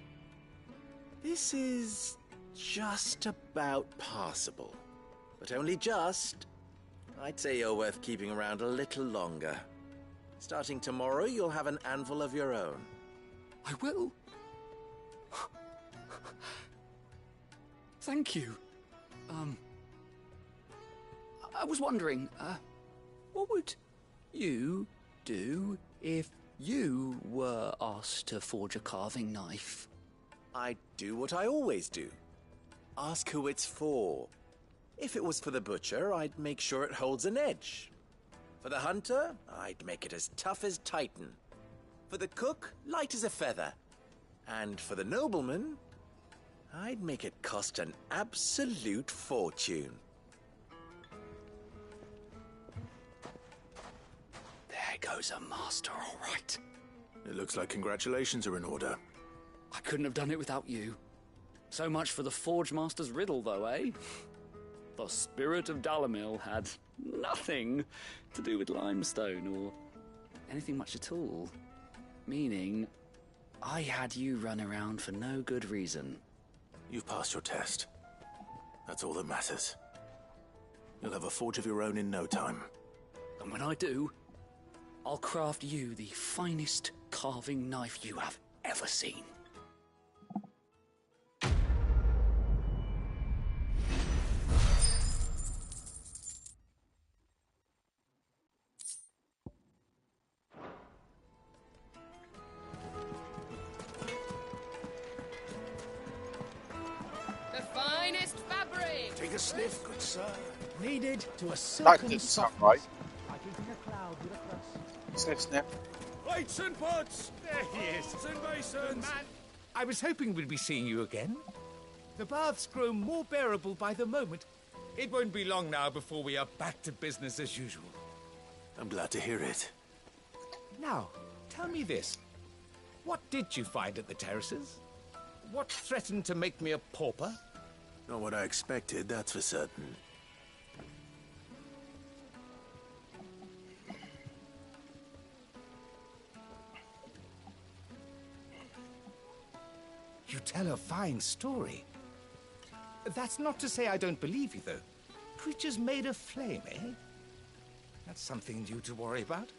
This is just about passable. But only just. I'd say you're worth keeping around a little longer. Starting tomorrow, you'll have an anvil of your own. I will. Thank you. I was wondering, what would you do if you were asked to forge a carving knife? I'd do what I always do. Ask who it's for. If it was for the butcher, I'd make sure it holds an edge. For the hunter, I'd make it as tough as Titan. For the cook, light as a feather. And for the nobleman, I'd make it cost an absolute fortune. There goes a master, all right. It looks like congratulations are in order. I couldn't have done it without you. So much for the Forge Master's riddle, though, eh? The spirit of Dalamil had nothing to do with limestone or anything much at all. Meaning, I had you run around for no good reason. You've passed your test. That's all that matters. You'll have a forge of your own in no time. And when I do, I'll craft you the finest carving knife you have ever seen. The finest fabric! Take a sniff, good sir. Kneaded to a That silken didn't sound softness. right. Like eating a cloud with a crust. Sniff, sniff. Plates and pots! There he is. Pots and basins! Man, I was hoping we'd be seeing you again. The baths grow more bearable by the moment. It won't be long now before we are back to business as usual. I'm glad to hear it. Now, tell me this. What did you find at the terraces? What threatened to make me a pauper? Not what I expected, that's for certain. You tell a fine story. That's not to say I don't believe you, though. Creatures made of flame, eh? That's something new to worry about.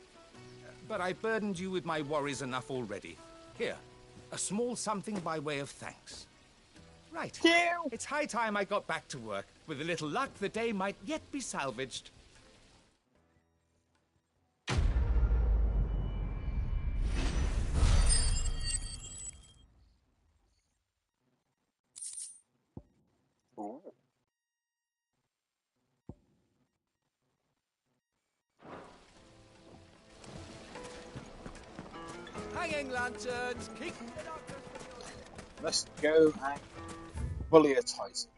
But I burdened you with my worries enough already. Here, a small something by way of thanks. Right. It's high time I got back to work. With a little luck, the day might yet be salvaged. Hanging lanterns! Keep... Let's go and bully a Tyson.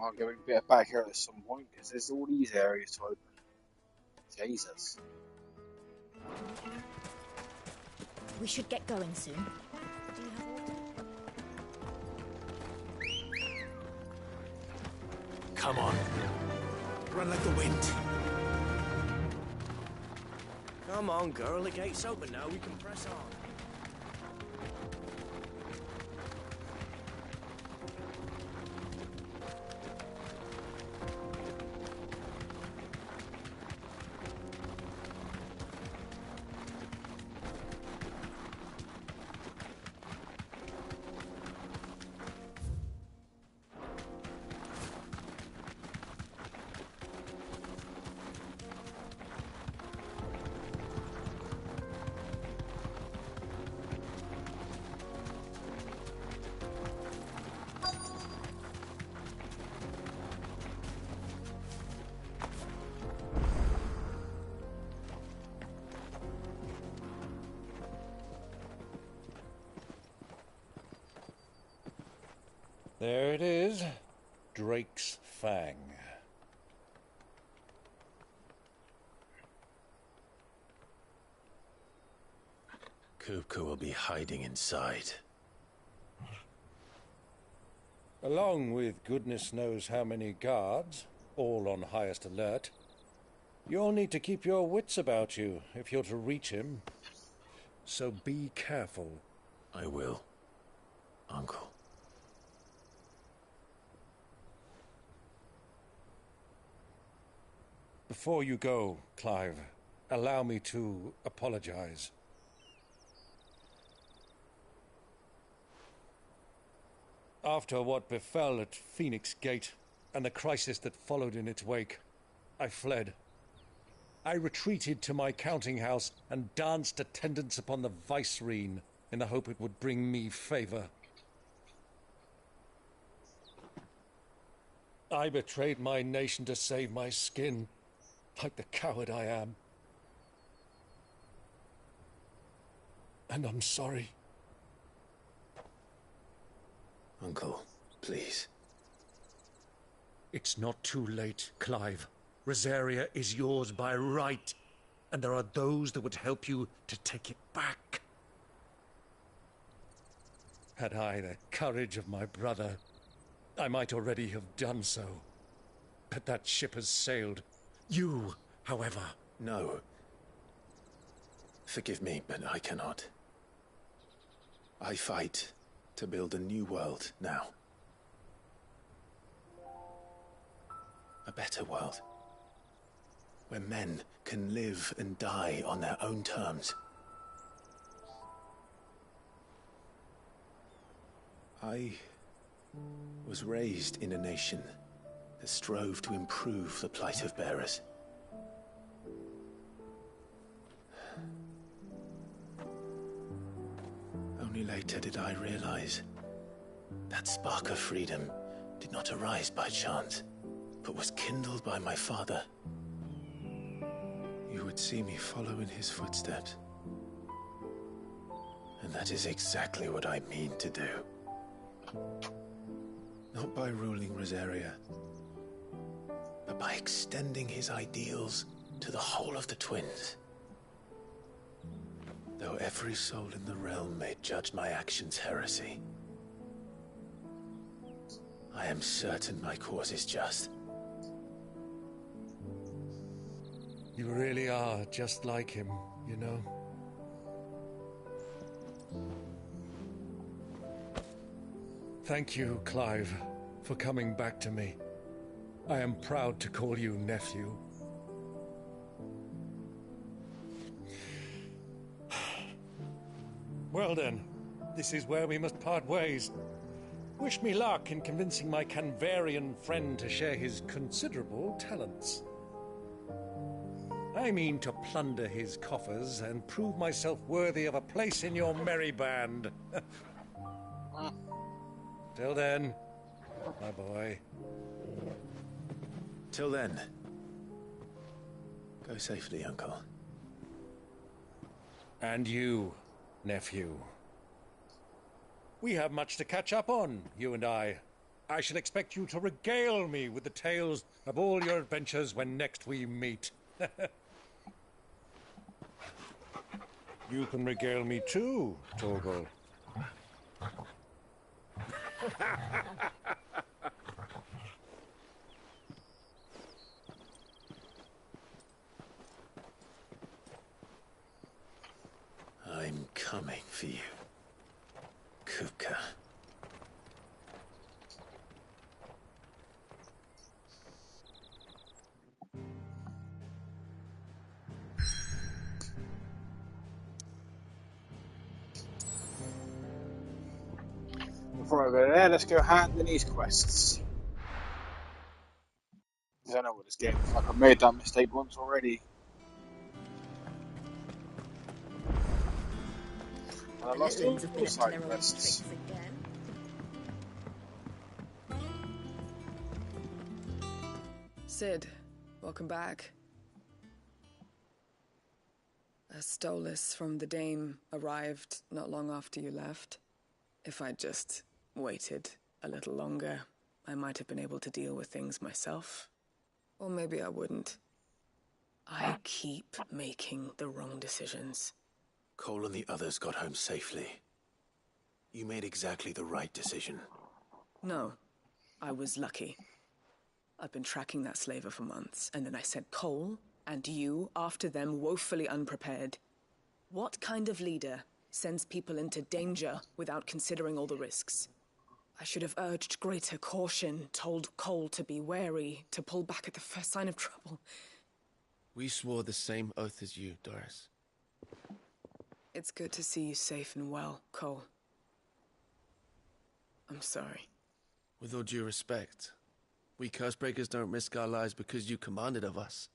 I'll go and get back here at some point because there's all these areas to open. Jesus. We should get going soon. Do you have Come on. Run like the wind. Come on, girl. The gate's open now. We can press on. There it is. Drake's Fang. Kupka will be hiding inside. Along with goodness knows how many guards, all on highest alert. You'll need to keep your wits about you if you're to reach him. So be careful. I will, Uncle. Before you go, Clive, allow me to apologize. After what befell at Phoenix Gate and the crisis that followed in its wake, I fled. I retreated to my counting house and danced attendance upon the vicereine in the hope it would bring me favor. I betrayed my nation to save my skin, like the coward I am. And I'm sorry. Uncle, please. It's not too late, Clive. Rosaria is yours by right, and there are those that would help you to take it back. Had I the courage of my brother, I might already have done so. But that ship has sailed. You, however... No. Forgive me, but I cannot. I fight to build a new world now. A better world. Where men can live and die on their own terms. I was raised in a nation that strove to improve the plight of bearers. Only later did I realize that spark of freedom did not arise by chance, but was kindled by my father. You would see me follow in his footsteps. And that is exactly what I mean to do. Not by ruling Rosaria, but by extending his ideals to the whole of the twins. Though every soul in the realm may judge my actions heresy, I am certain my cause is just. You really are just like him, you know. Thank you, Clive, for coming back to me. I am proud to call you nephew. Well then, this is where we must part ways. Wish me luck in convincing my Canvarian friend to share his considerable talents. I mean to plunder his coffers and prove myself worthy of a place in your merry band. Till then, my boy. Till then, go safely, Uncle. And you, nephew. We have much to catch up on, you and I. I shall expect you to regale me with the tales of all your adventures when next we meet. You can regale me too, Torgal. I'm coming for you, Kupka. Before I go there, let's go hand in these quests. Because I know what this game is like. I've made that mistake once already. And I lost all the side quests. Sid, welcome back. A Stolas from the Dame arrived not long after you left. If I'd just waited a little longer, I might have been able to deal with things myself. Or maybe I wouldn't. I keep making the wrong decisions. Cole and the others got home safely. You made exactly the right decision. No, I was lucky. I've been tracking that slaver for months, and then I sent Cole and you after them woefully unprepared. What kind of leader sends people into danger without considering all the risks? I should have urged greater caution, told Cole to be wary, to pull back at the first sign of trouble. We swore the same oath as you, Doris. It's good to see you safe and well, Cole. I'm sorry. With all due respect, we Cursebreakers don't risk our lives because you commanded of us.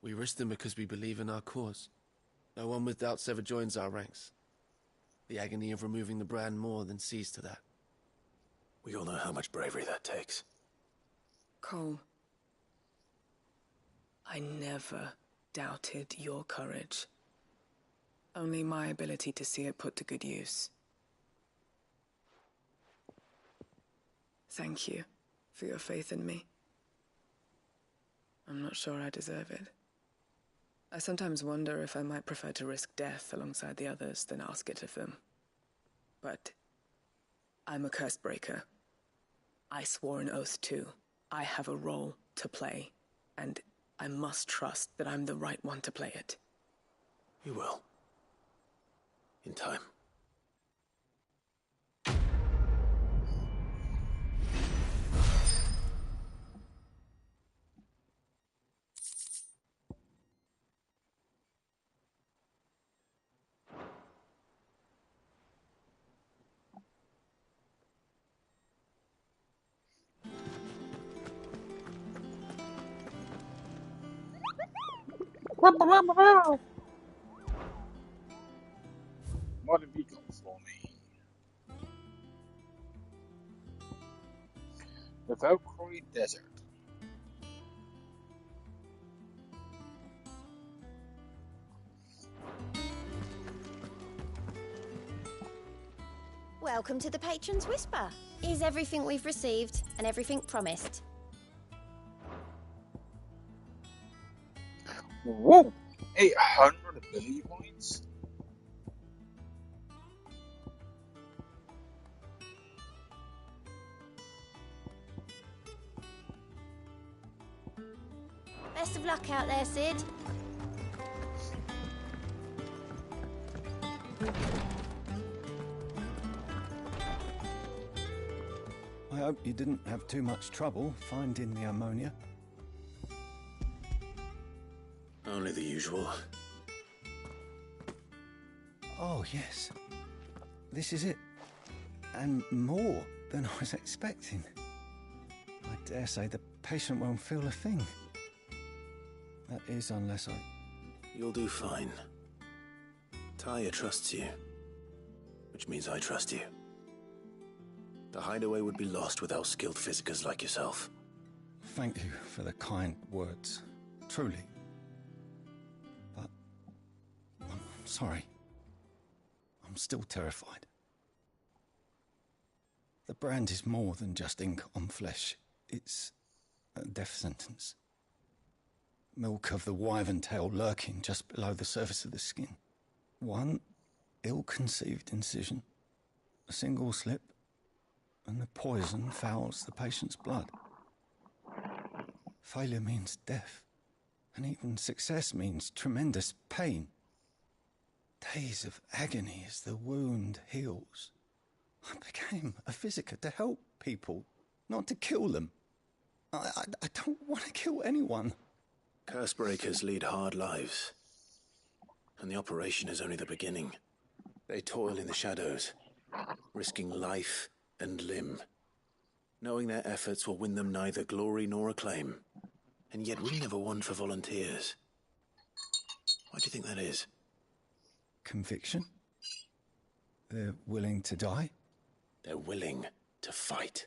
We risk them because we believe in our cause. No one with doubts ever joins our ranks. The agony of removing the brand more than sees to that. We all know how much bravery that takes. Cole, I never doubted your courage. Only my ability to see it put to good use. Thank you for your faith in me. I'm not sure I deserve it. I sometimes wonder if I might prefer to risk death alongside the others than ask it of them. But I'm a Cursebreaker. I swore an oath too. I have a role to play, and I must trust that I'm the right one to play it. You will. In time. What have you got for me? The Valkyrie Desert. Welcome to the Patron's Whisper. Is everything we've received and everything promised? Whoa! 800 ability points? Best of luck out there, Sid. I hope you didn't have too much trouble finding the ammonia. Only the usual. Oh, yes. This is it. And more than I was expecting. I dare say the patient won't feel a thing. That is, unless I... You'll do fine. Taya trusts you. Which means I trust you. The hideaway would be lost without skilled physicers like yourself. Thank you for the kind words. Truly. But sorry. I'm still terrified. The brand is more than just ink on flesh. It's a death sentence. Milk of the wyvern tail lurking just below the surface of the skin. One ill-conceived incision, a single slip, and the poison fouls the patient's blood. Failure means death, and even success means tremendous pain. Days of agony as the wound heals. I became a physiker to help people, not to kill them. I don't want to kill anyone. Cursebreakers lead hard lives, and the operation is only the beginning. They toil in the shadows, risking life and limb, knowing their efforts will win them neither glory nor acclaim. And yet we never won for volunteers. Why do you think that is? Conviction? They're willing to die? They're willing to fight.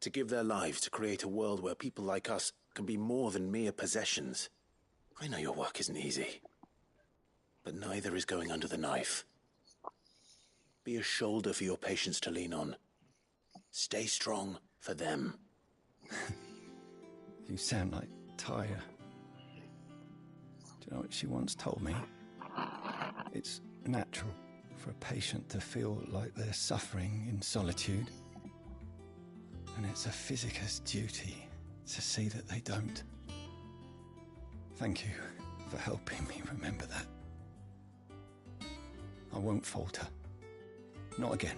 To give their lives to create a world where people like us can be more than mere possessions. I know your work isn't easy, but neither is going under the knife. Be a shoulder for your patients to lean on. Stay strong for them. You sound like Tyre. Do you know what she once told me? It's natural for a patient to feel like they're suffering in solitude. And it's a physiker's duty to see that they don't. Thank you for helping me remember that. I won't falter. Not again.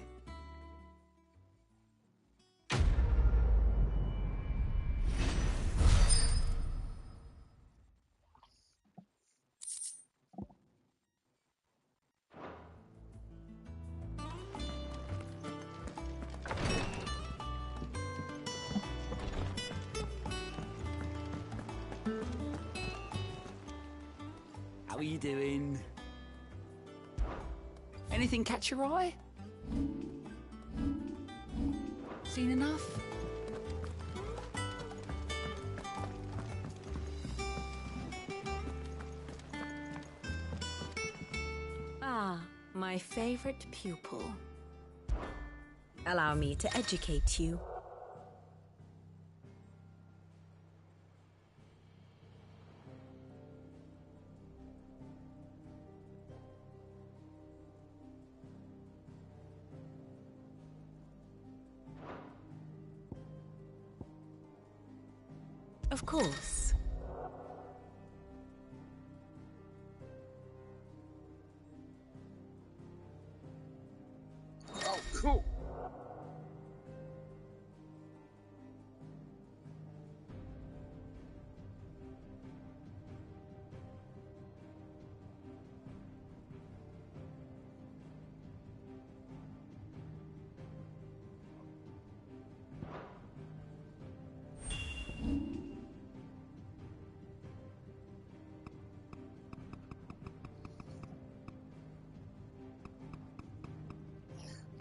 How are you doing? Anything catch your eye? Seen enough? Ah, my favorite pupil. Allow me to educate you. Of course. Oh, cool.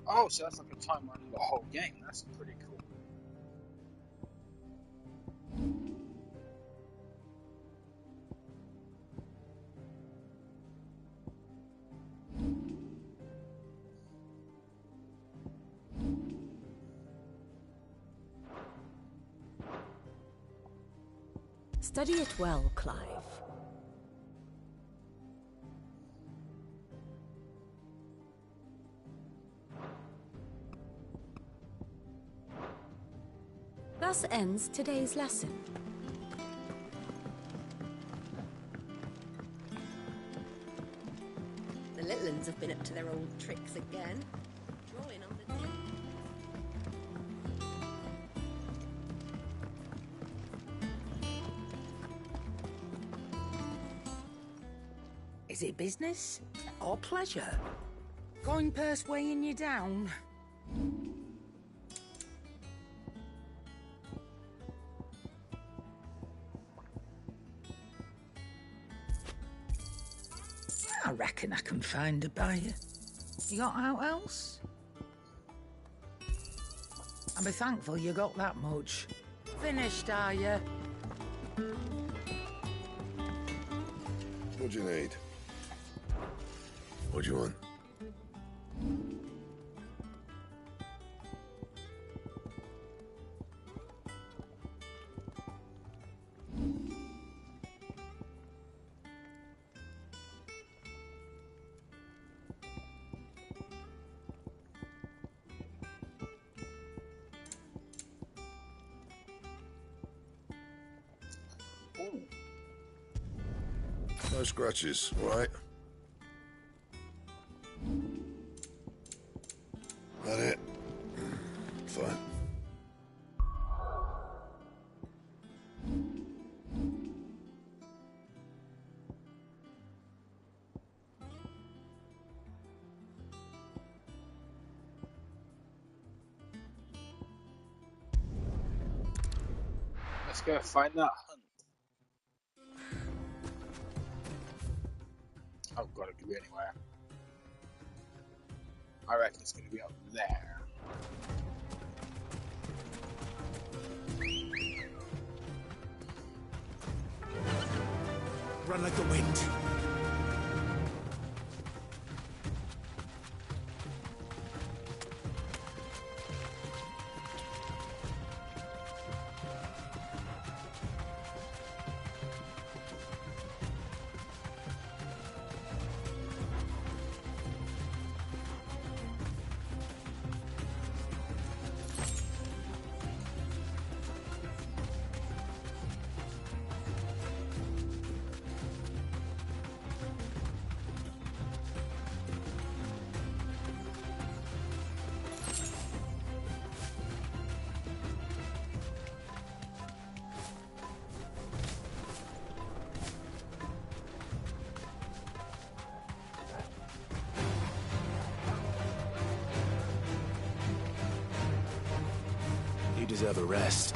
Oh, so that's like a timeline of the whole game. That's pretty cool. Study it well, Clive. Thus ends today's lesson. The little uns have been up to their old tricks again. Drawing on the Is it business or pleasure? Going purse weighing you down? I reckon I can find a buyer. You got out else? I'll be thankful you got that much. Finished, are you? What do you need? What do you want? No scratches, all right? That it? Fine. Let's go find that hunt. I've got to be anywhere. I reckon it's going to be up there. Run like the wind. You deserve a rest.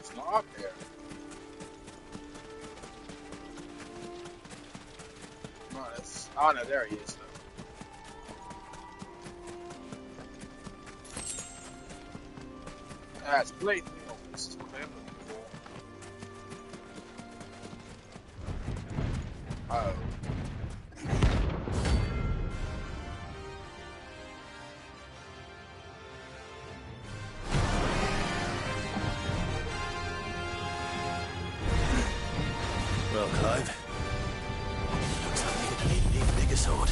It's not up there. No, it's... Oh no, there he is. It's blatantly obvious. It's what they're looking for. Oh. Well, Clive, looks like you're gonna need an even bigger sword.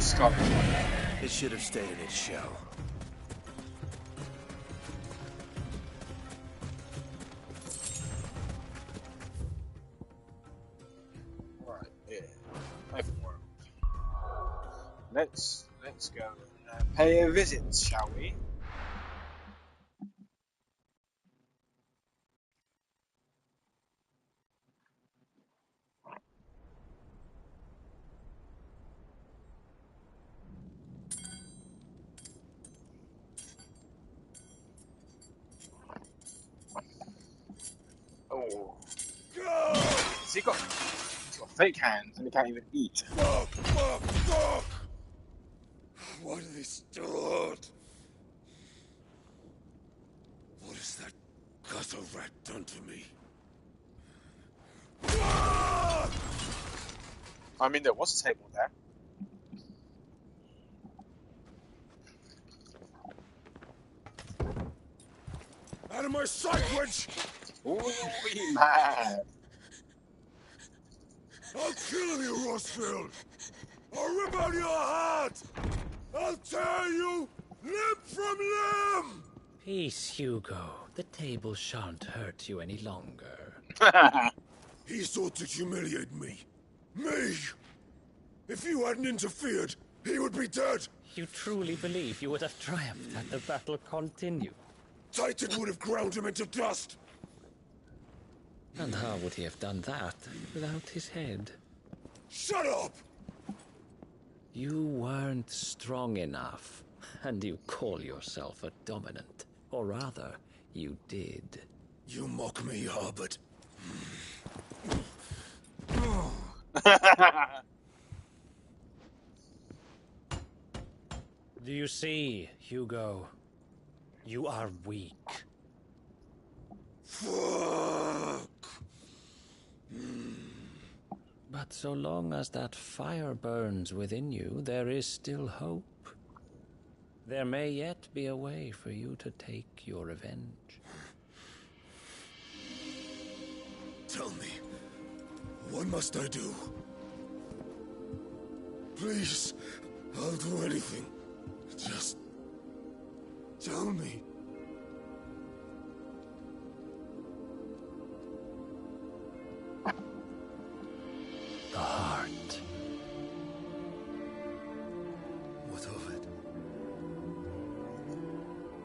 the skull. It should have stayed in its shell. Right, yeah. Open world. Let's go and pay a visit, shall we? Oh. He's got fake hands and he can't even eat. Fuck! Why do they start? What has that gutter rat done to me? I mean, there was a table there. Out of my sight, wench! Ooh, he mad. I'll kill you, Rossfield! I'll rip out your heart! I'll tear you limb from limb! Peace, Hugo. The table shan't hurt you any longer. He sought to humiliate me. Me! If you hadn't interfered, he would be dead! You truly believe you would have triumphed had the battle continued? Titan would have ground him into dust! And how would he have done that without his head? Shut up! You weren't strong enough, and you call yourself a dominant. Or rather, you did. You mock me, Harbert. Do you see, Hugo? You are weak. Fuck! But so long as that fire burns within you, there is still hope. There may yet be a way for you to take your revenge. Tell me, what must I do? Please, I'll do anything. Just tell me. The heart. What of it?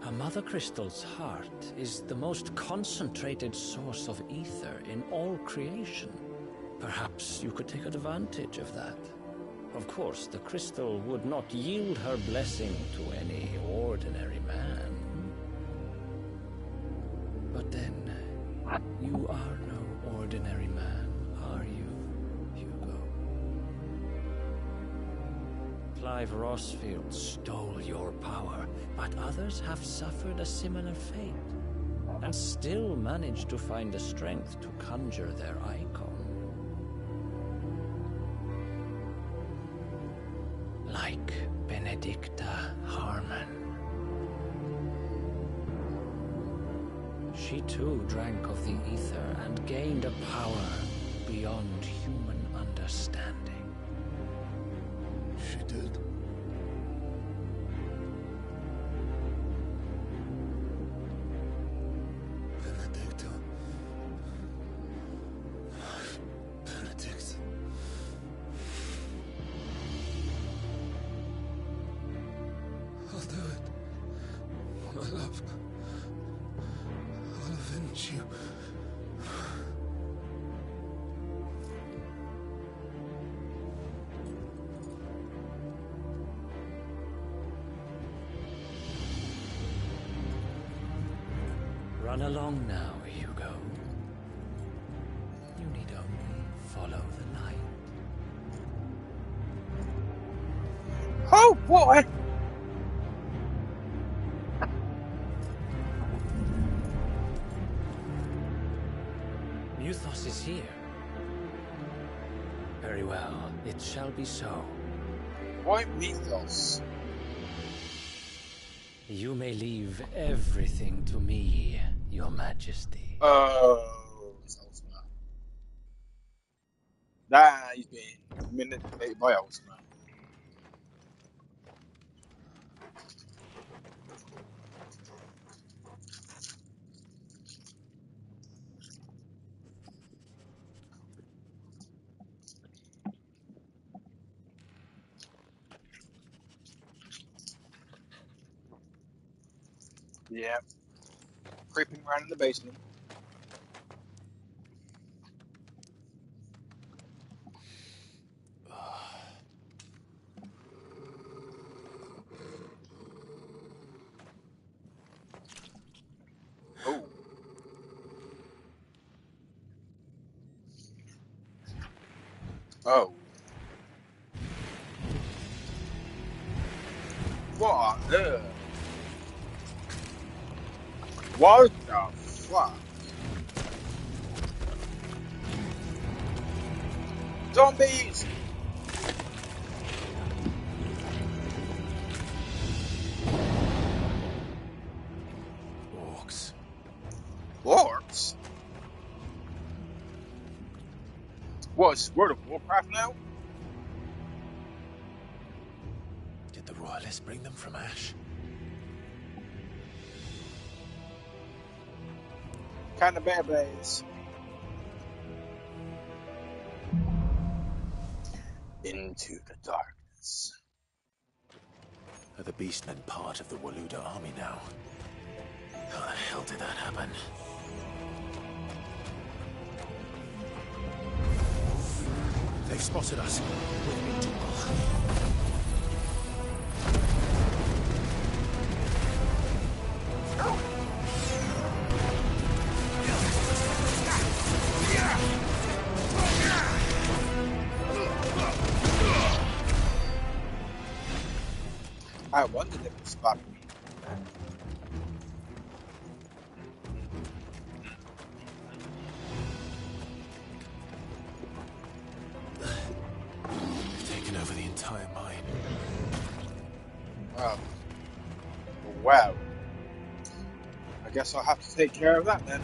A Mother Crystal's heart is the most concentrated source of ether in all creation. Perhaps you could take advantage of that. Of course, the crystal would not yield her blessing to any ordinary man. But then, you are no ordinary man, are you, Hugo? Clive Rossfield stole your power, but others have suffered a similar fate, and still managed to find the strength to conjure their icon. Like Benedicta Harmon. She too drank of the ether and gained a power beyond human understanding. She did. Benedicta. Benedict. I'll do it. My love. I'll avenge you. Run along now, Hugo. You need only follow the light. Oh boy! Muthos is here. Very well, it shall be so. Why Mythos? You may leave everything to me, Your Majesty. Oh, it's Ultima. Nah, he's being manipulated by Ultima. Yeah. Creeping around in the basement. Oh. Oh. What the? What the fuck? Zombies! Orcs. Orcs? What, is World of Warcraft now? Did the Royalists bring them from Ash? Kind of bad blaze. Into the darkness. Are the Beastmen part of the Waluda army now? How the hell did that happen? They've spotted us. With me, Tingle. I wondered if it spotted me. They've taken over the entire mine. Oh. Wow. I guess I'll have to take care of that then.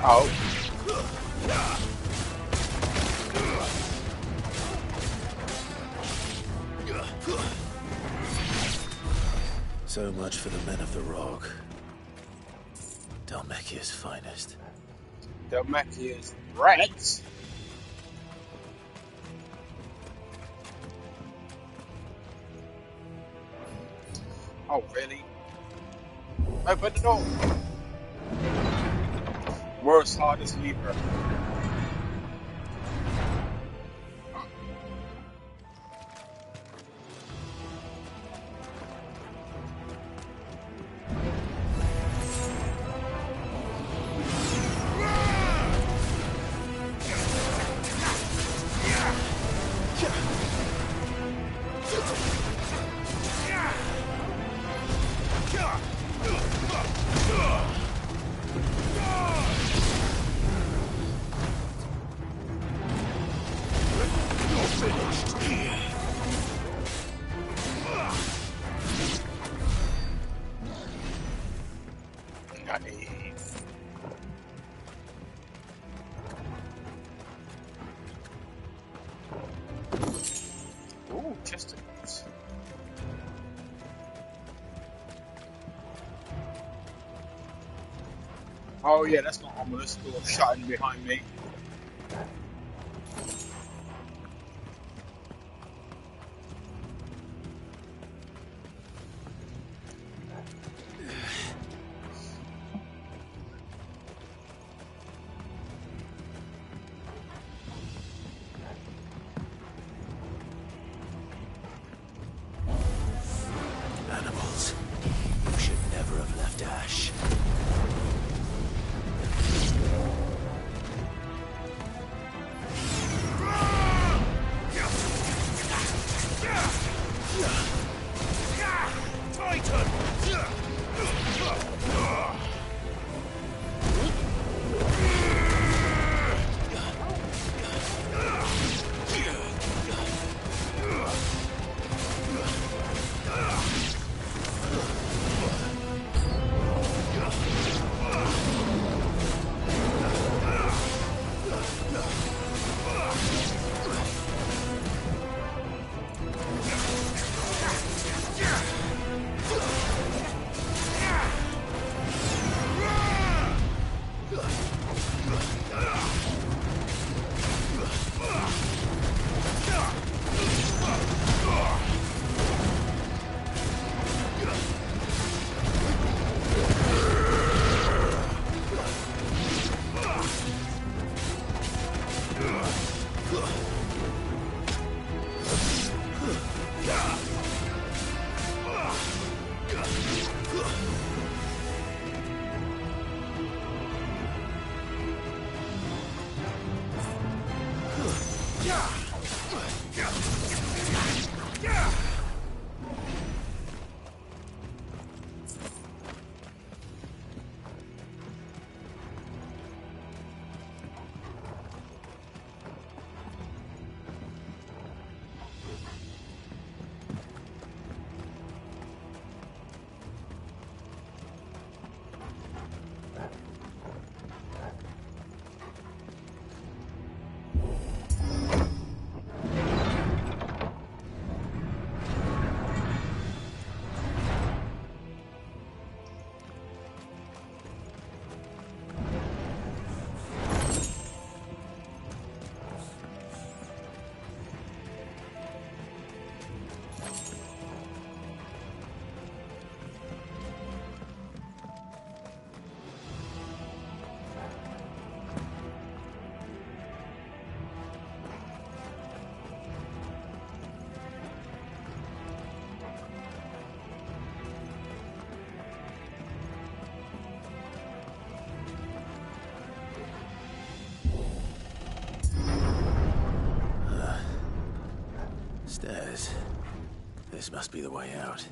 Oh. So much for the men of the Rock. Dhalmekia's finest. Dhalmekia's rats? Oh, really? Open the door! World's hardest lever. Ooh, testicles. Oh yeah, that's not ominous. Door shutting behind me. Animals. You should never have left Ash. Stairs. This must be the way out.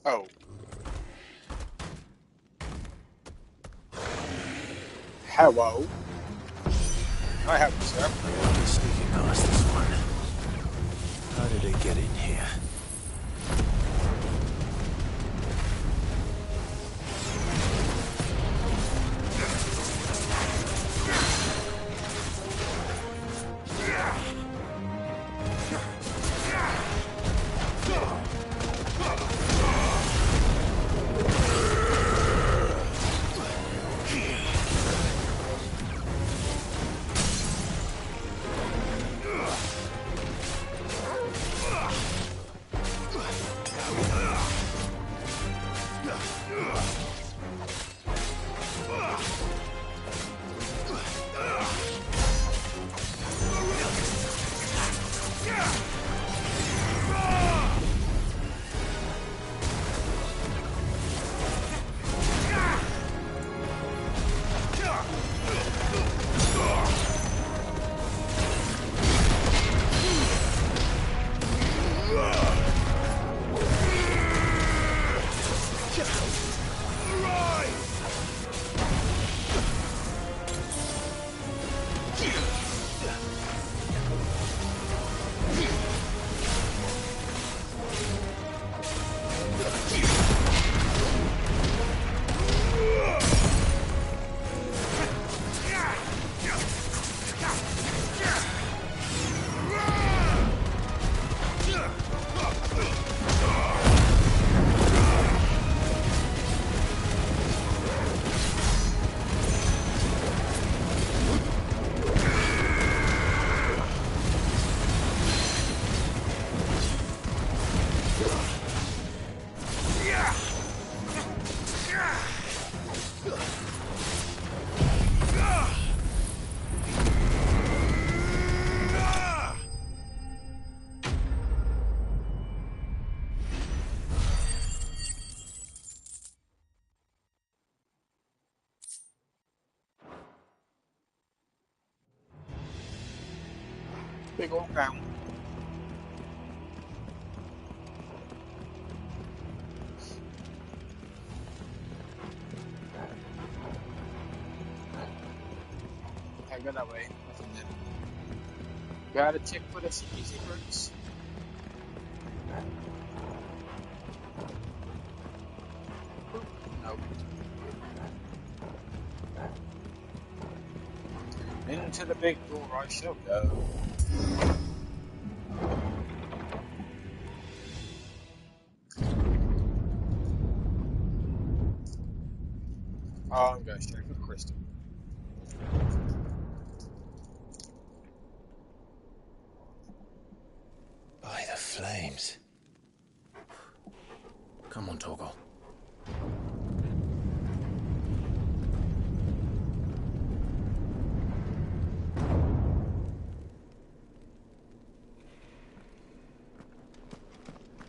Oh. Hello. Can I help you, sir? I'm sneaking past this one. How did it get in here? Big old gown. Okay, go that way. Nothing there. Got a tick for the sneaky secrets. No. Into the big door I shall go. Oh, I'm going straight for the crystal. By the flames. Come on, Torgal.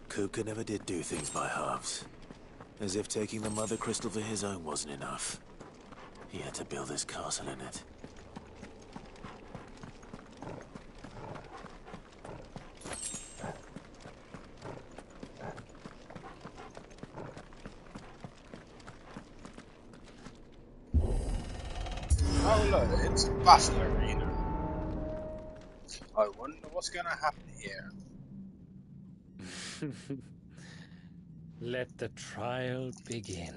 Kuka never did do things by halves. As if taking the Mother Crystal for his own wasn't enough. He had to build his castle in it. Oh look, it's a battle arena. I wonder what's going to happen here. Let the trial begin.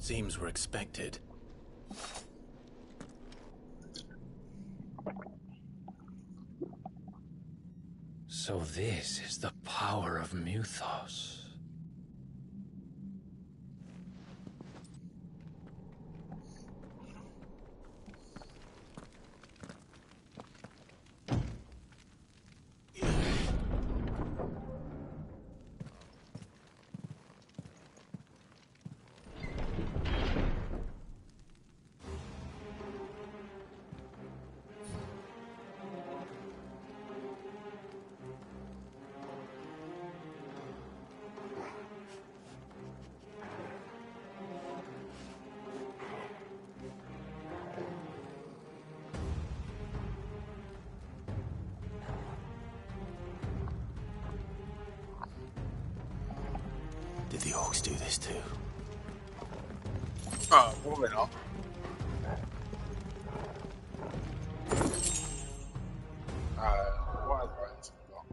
Seems we're expected. So this is the power of Muthos. Did the orcs do this too? Probably not. What other items have we got?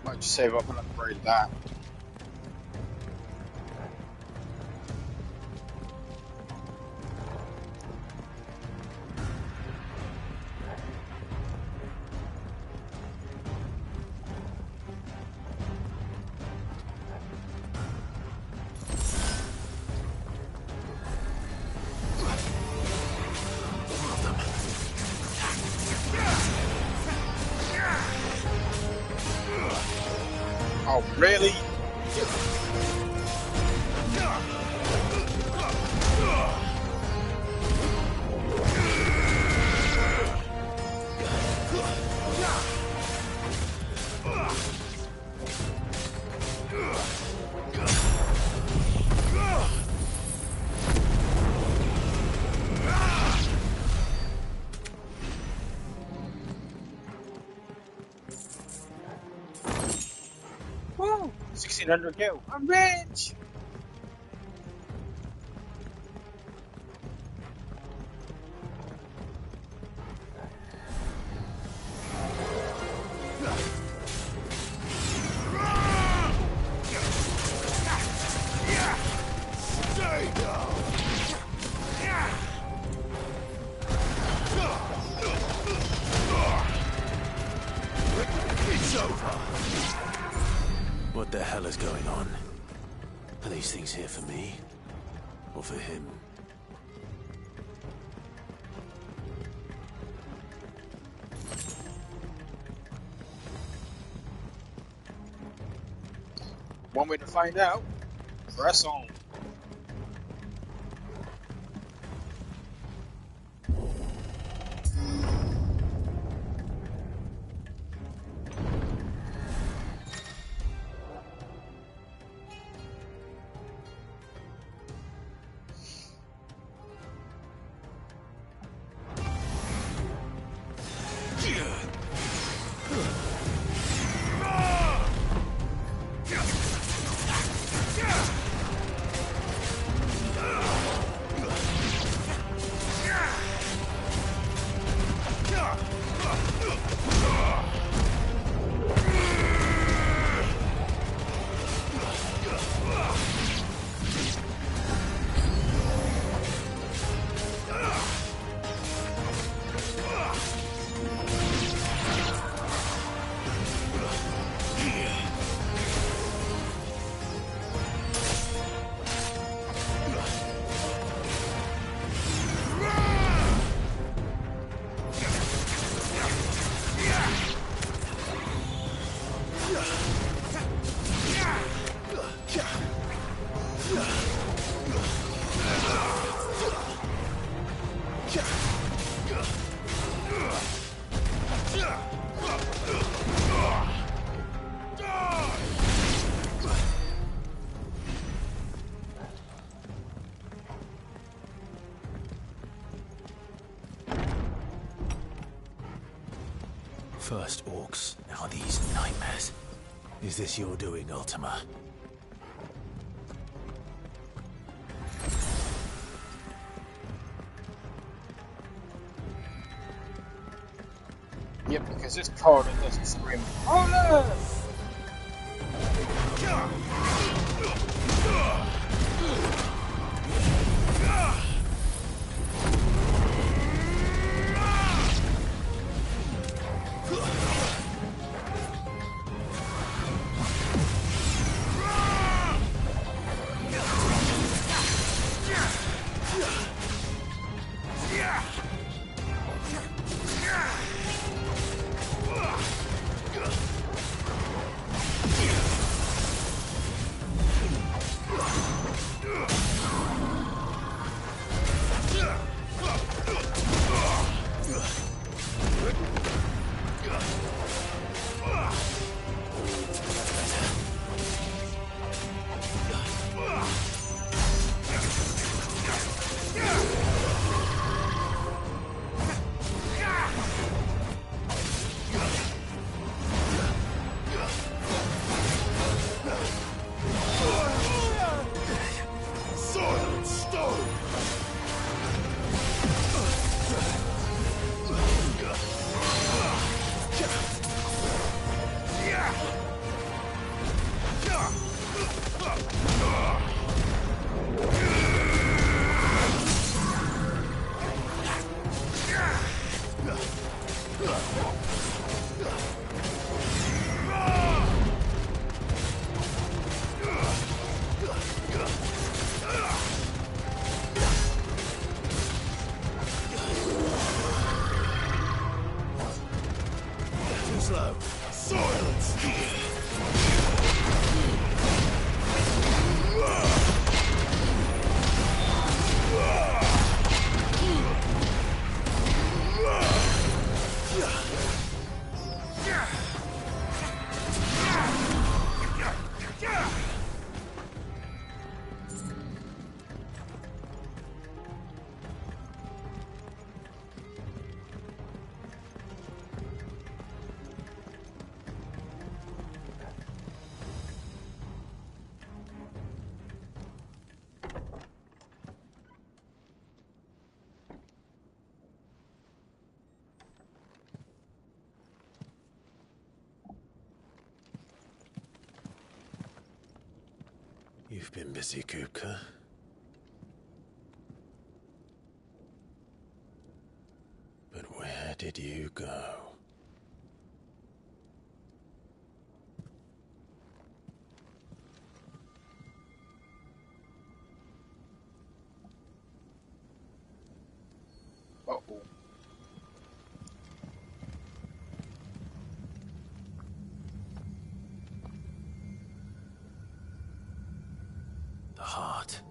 Might just save up and upgrade that. Oh, really? Woo! 1600 gil. I'm rich! It's over. What the hell is going on? Are these things here for me? Or for him? One way to find out. Press on. First orcs, now these nightmares. Is this your doing, Ultima? Yep, because this corridor doesn't scream. Oh no! Silence! You've been busy, Kupka. But where did you go? Uh-oh. The heart.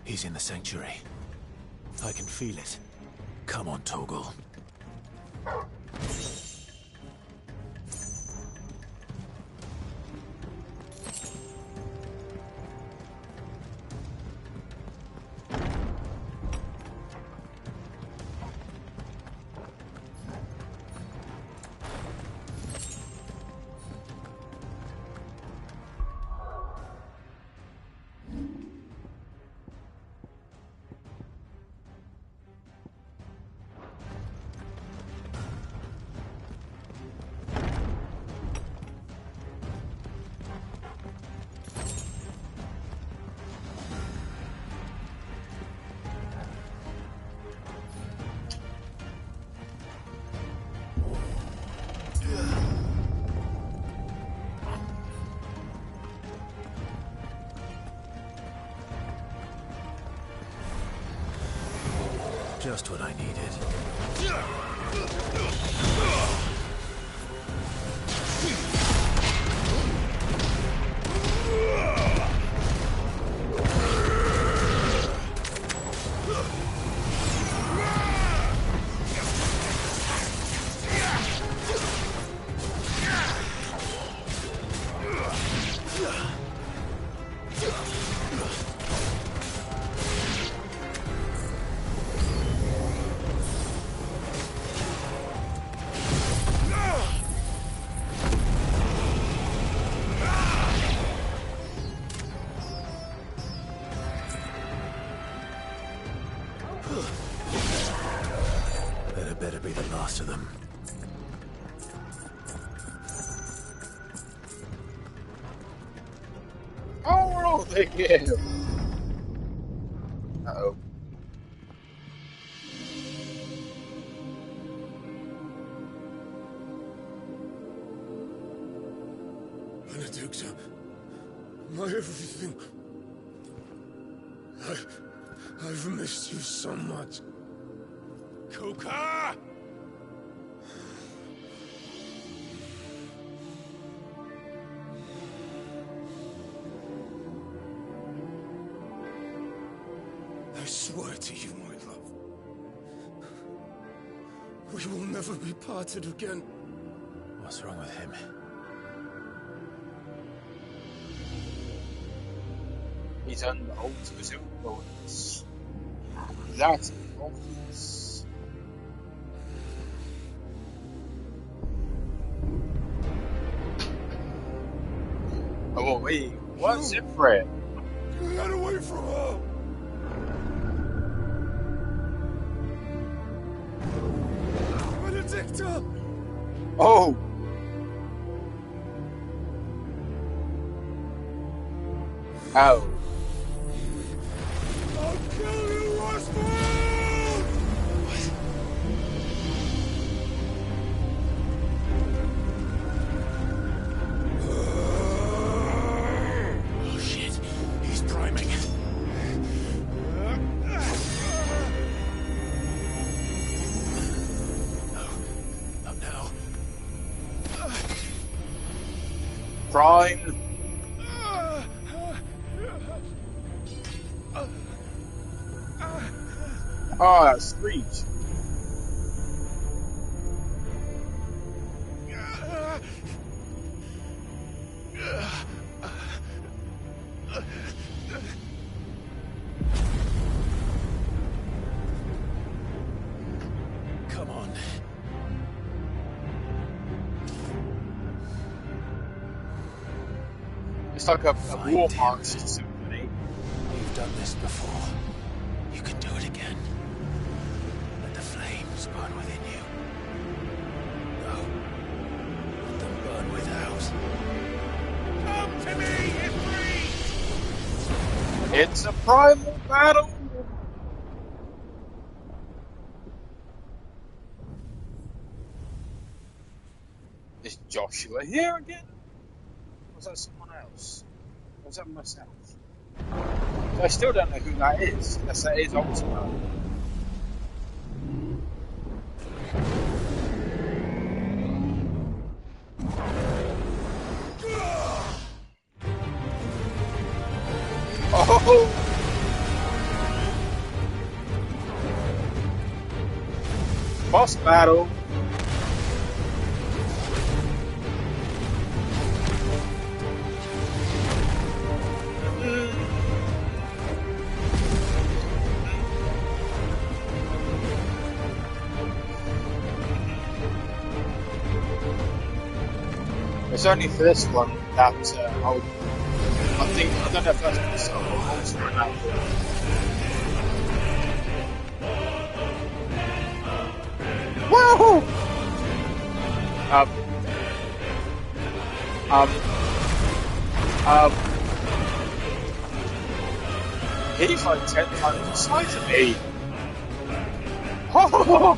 He's in the sanctuary. I can feel it. Come on, Torgal. Just what I needed. That better be the last of them. Oh, they get him. Uh-oh. Benedicta, my everything. I've missed you so much. Kuka! I swear to you, my love, we will never be parted again. What's wrong with him? He's under ultimate influence. That is obvious. Oh, wait, what's it, Fred? Get away from her! Benedicta! Oh! Ow. I'll kill you, Roswell! Oh shit, he's priming. Prime. Oh, that screech. Come on. It's like a war march symphony. You've done this before. You can do it again. Let the flames burn within you. No. Let them burn without. Come to me, Ifrit! It's a primal battle! Is Joshua here again? Or was that someone else? Or was that myself? So I still don't know who that is, unless that is Ultima. Oh! Boss battle. It's only for this one that I don't know if that's myself or Ultima now. Woohoo! He's like 10 times the size of me. Oh!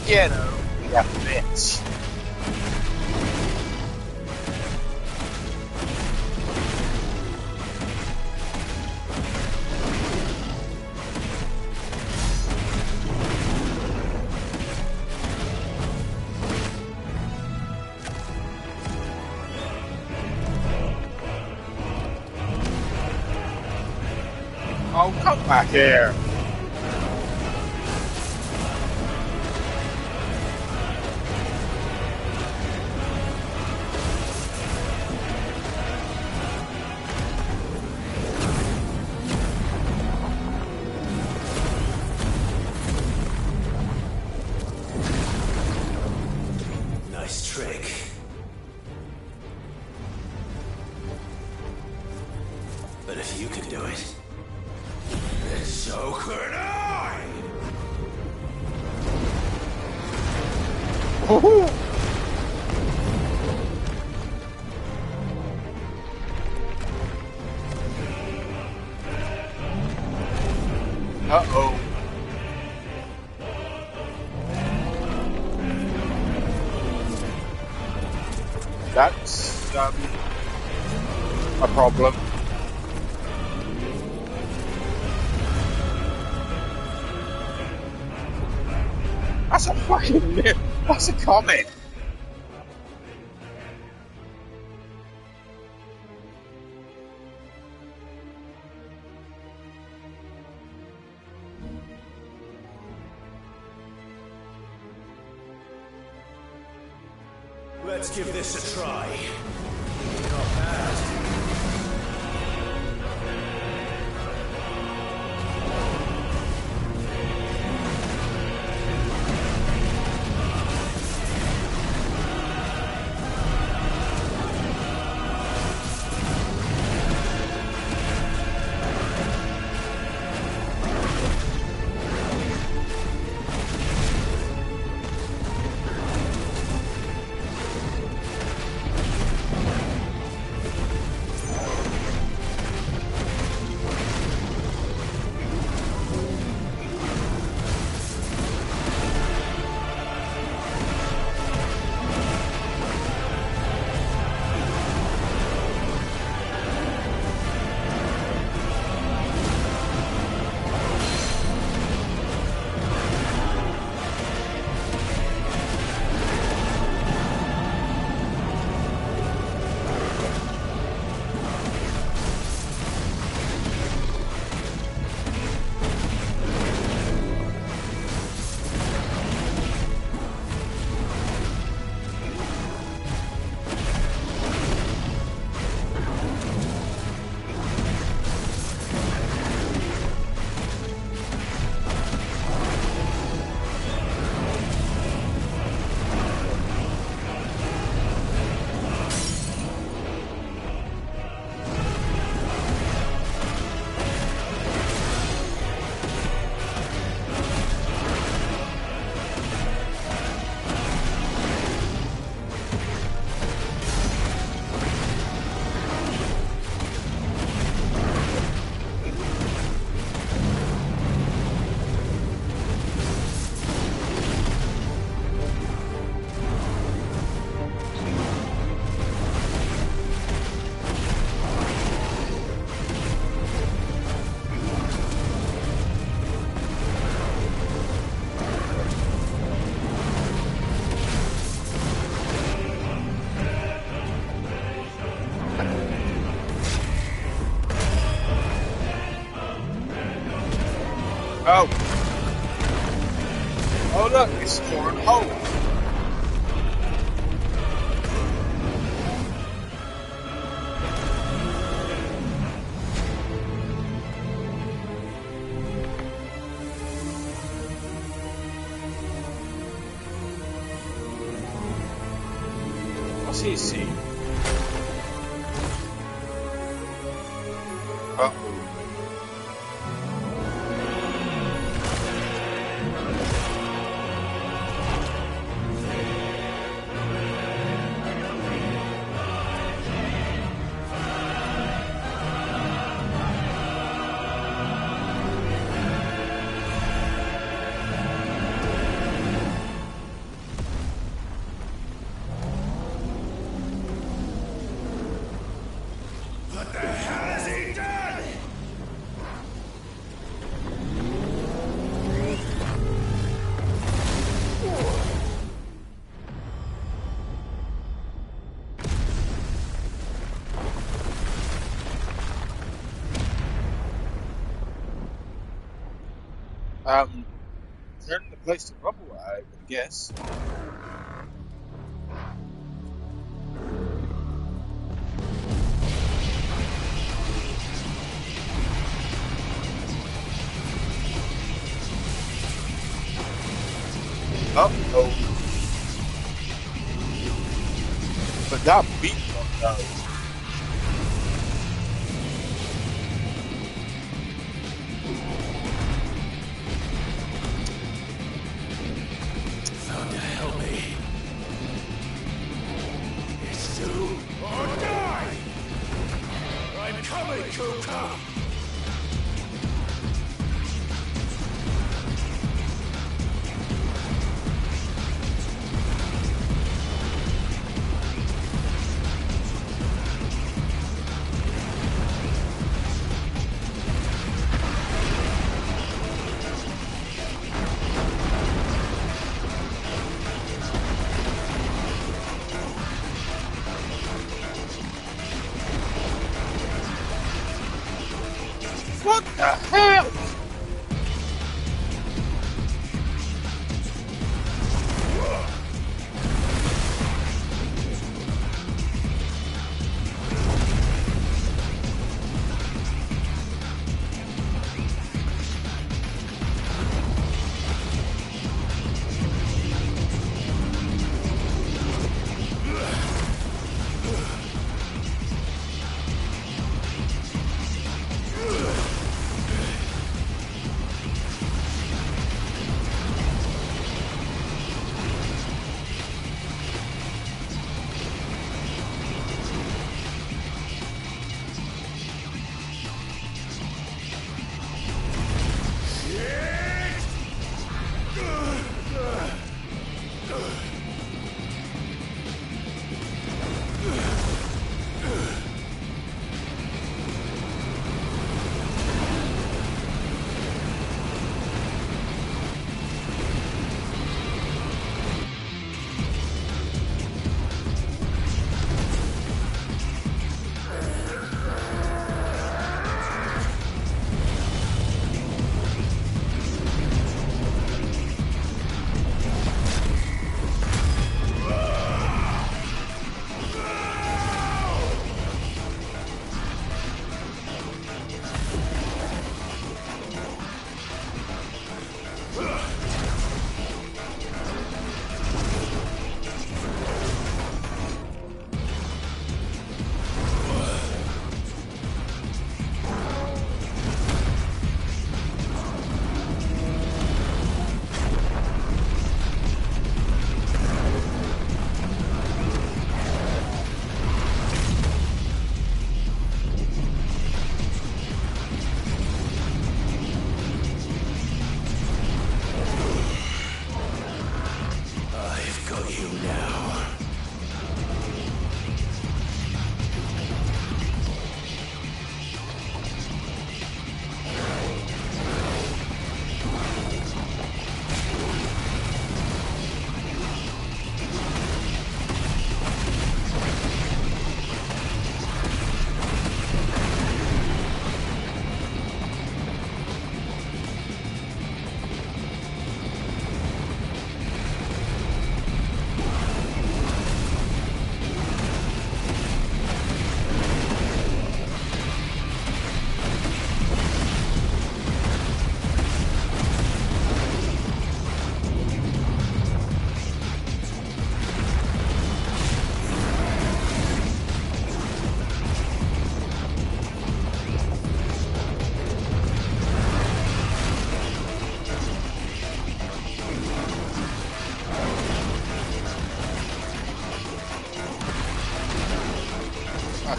You know, you bitch. Oh, come back here. Nice trick. But if you can do it, then so could I! Woohoo! Uh-oh. That's, a problem. That's a fucking myth. That's a comic. Let's give this a try. Not bad. Oh. Oh look, it's foreign hole. What's he see? Uh-oh. What the hell has he done? Turn the place to rubble, I would guess. Uh-oh. But that beat them though. Thunder, help me. It's do Or die! I'm coming, Kuka! What the hell?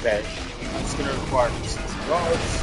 Okay, it's going to require 60 guards.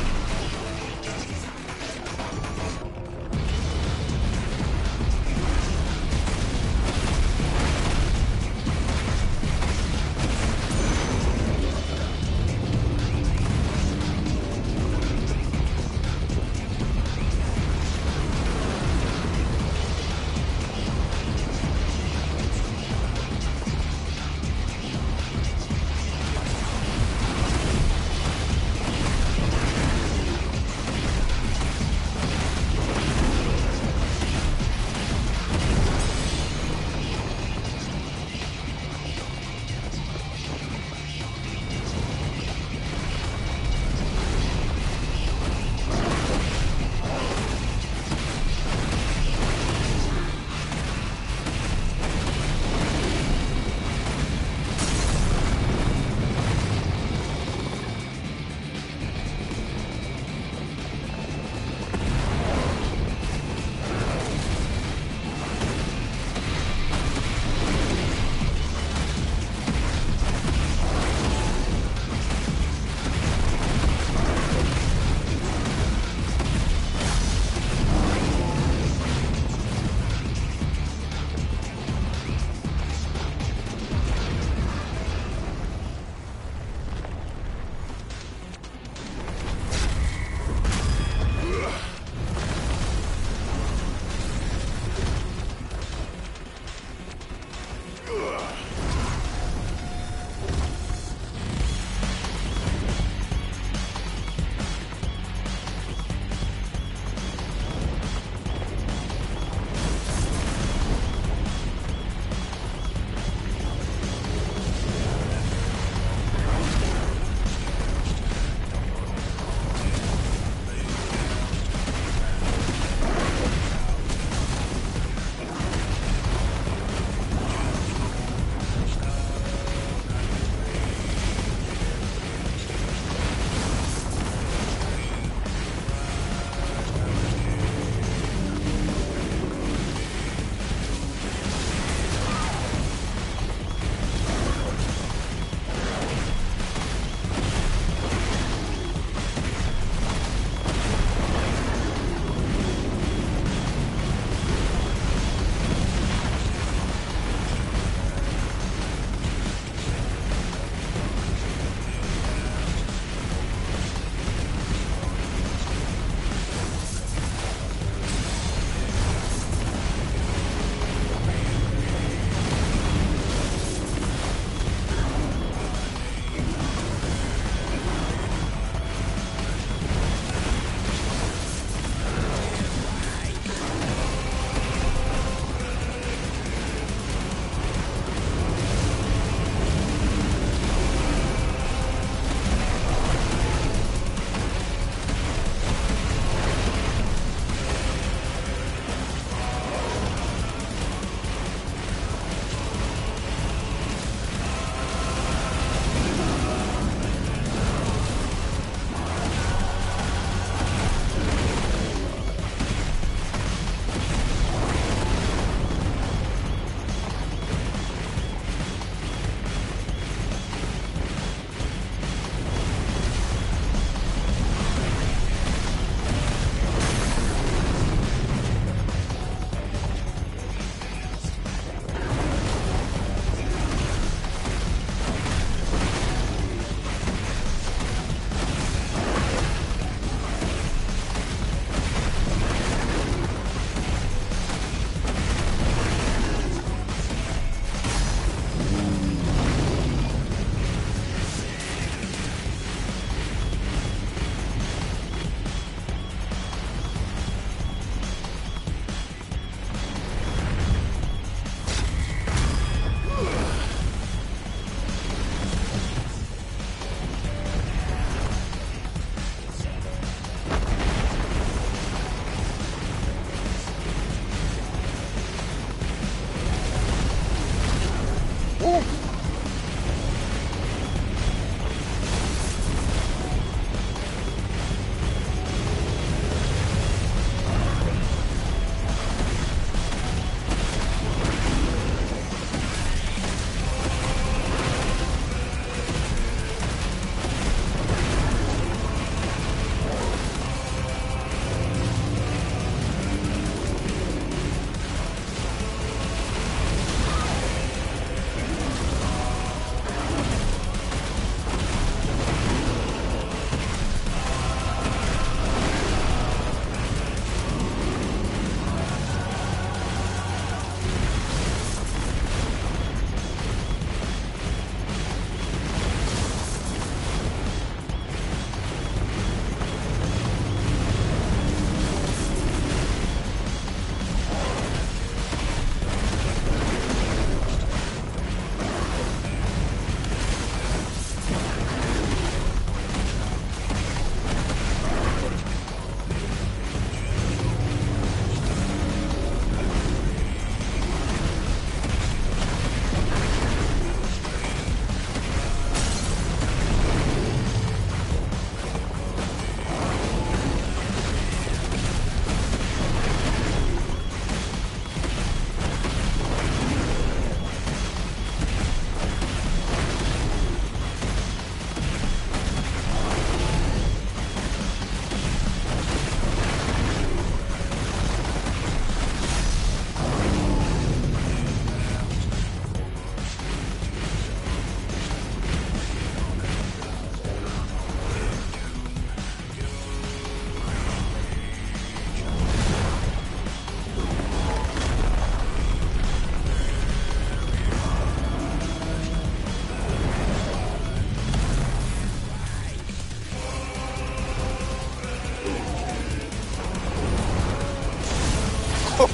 You're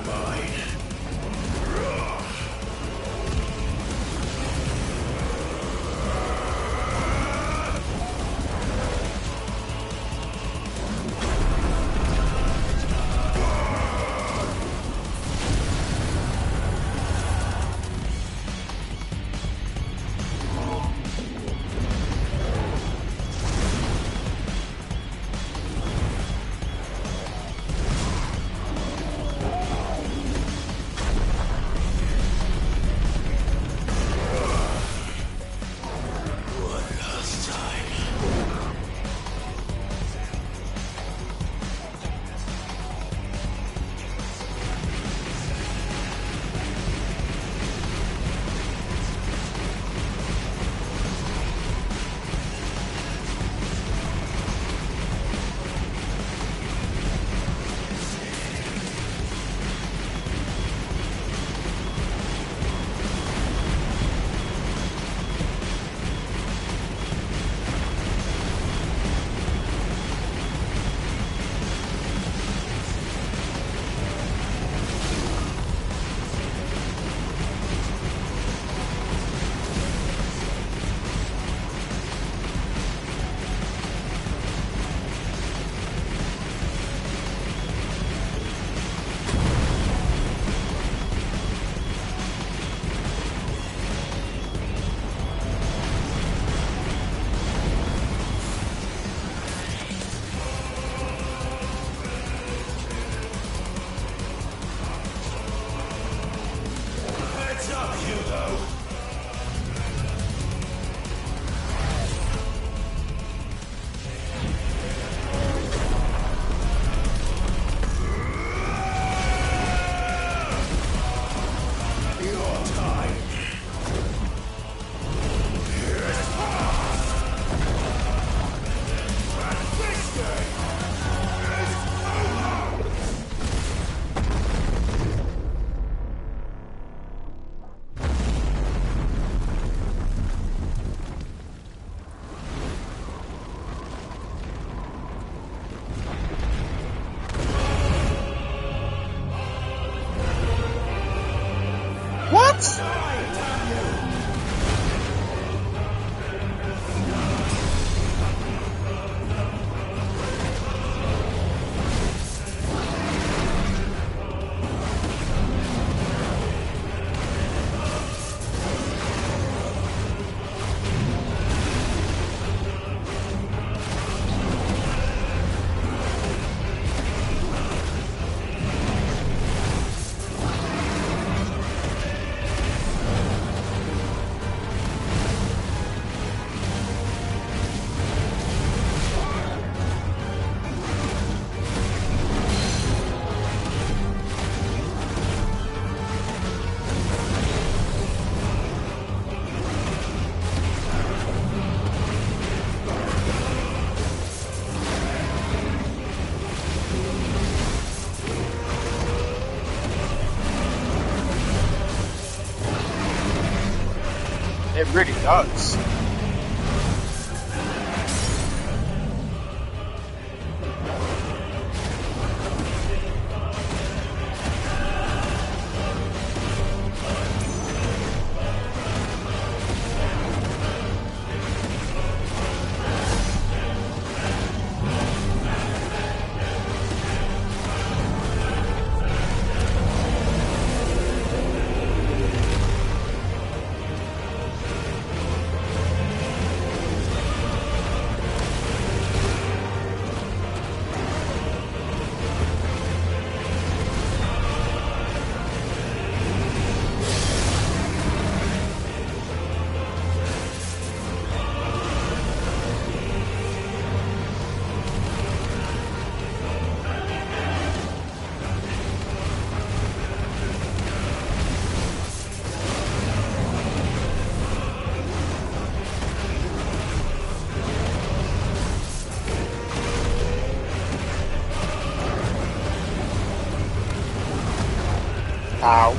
mine. What? It really does. Ow.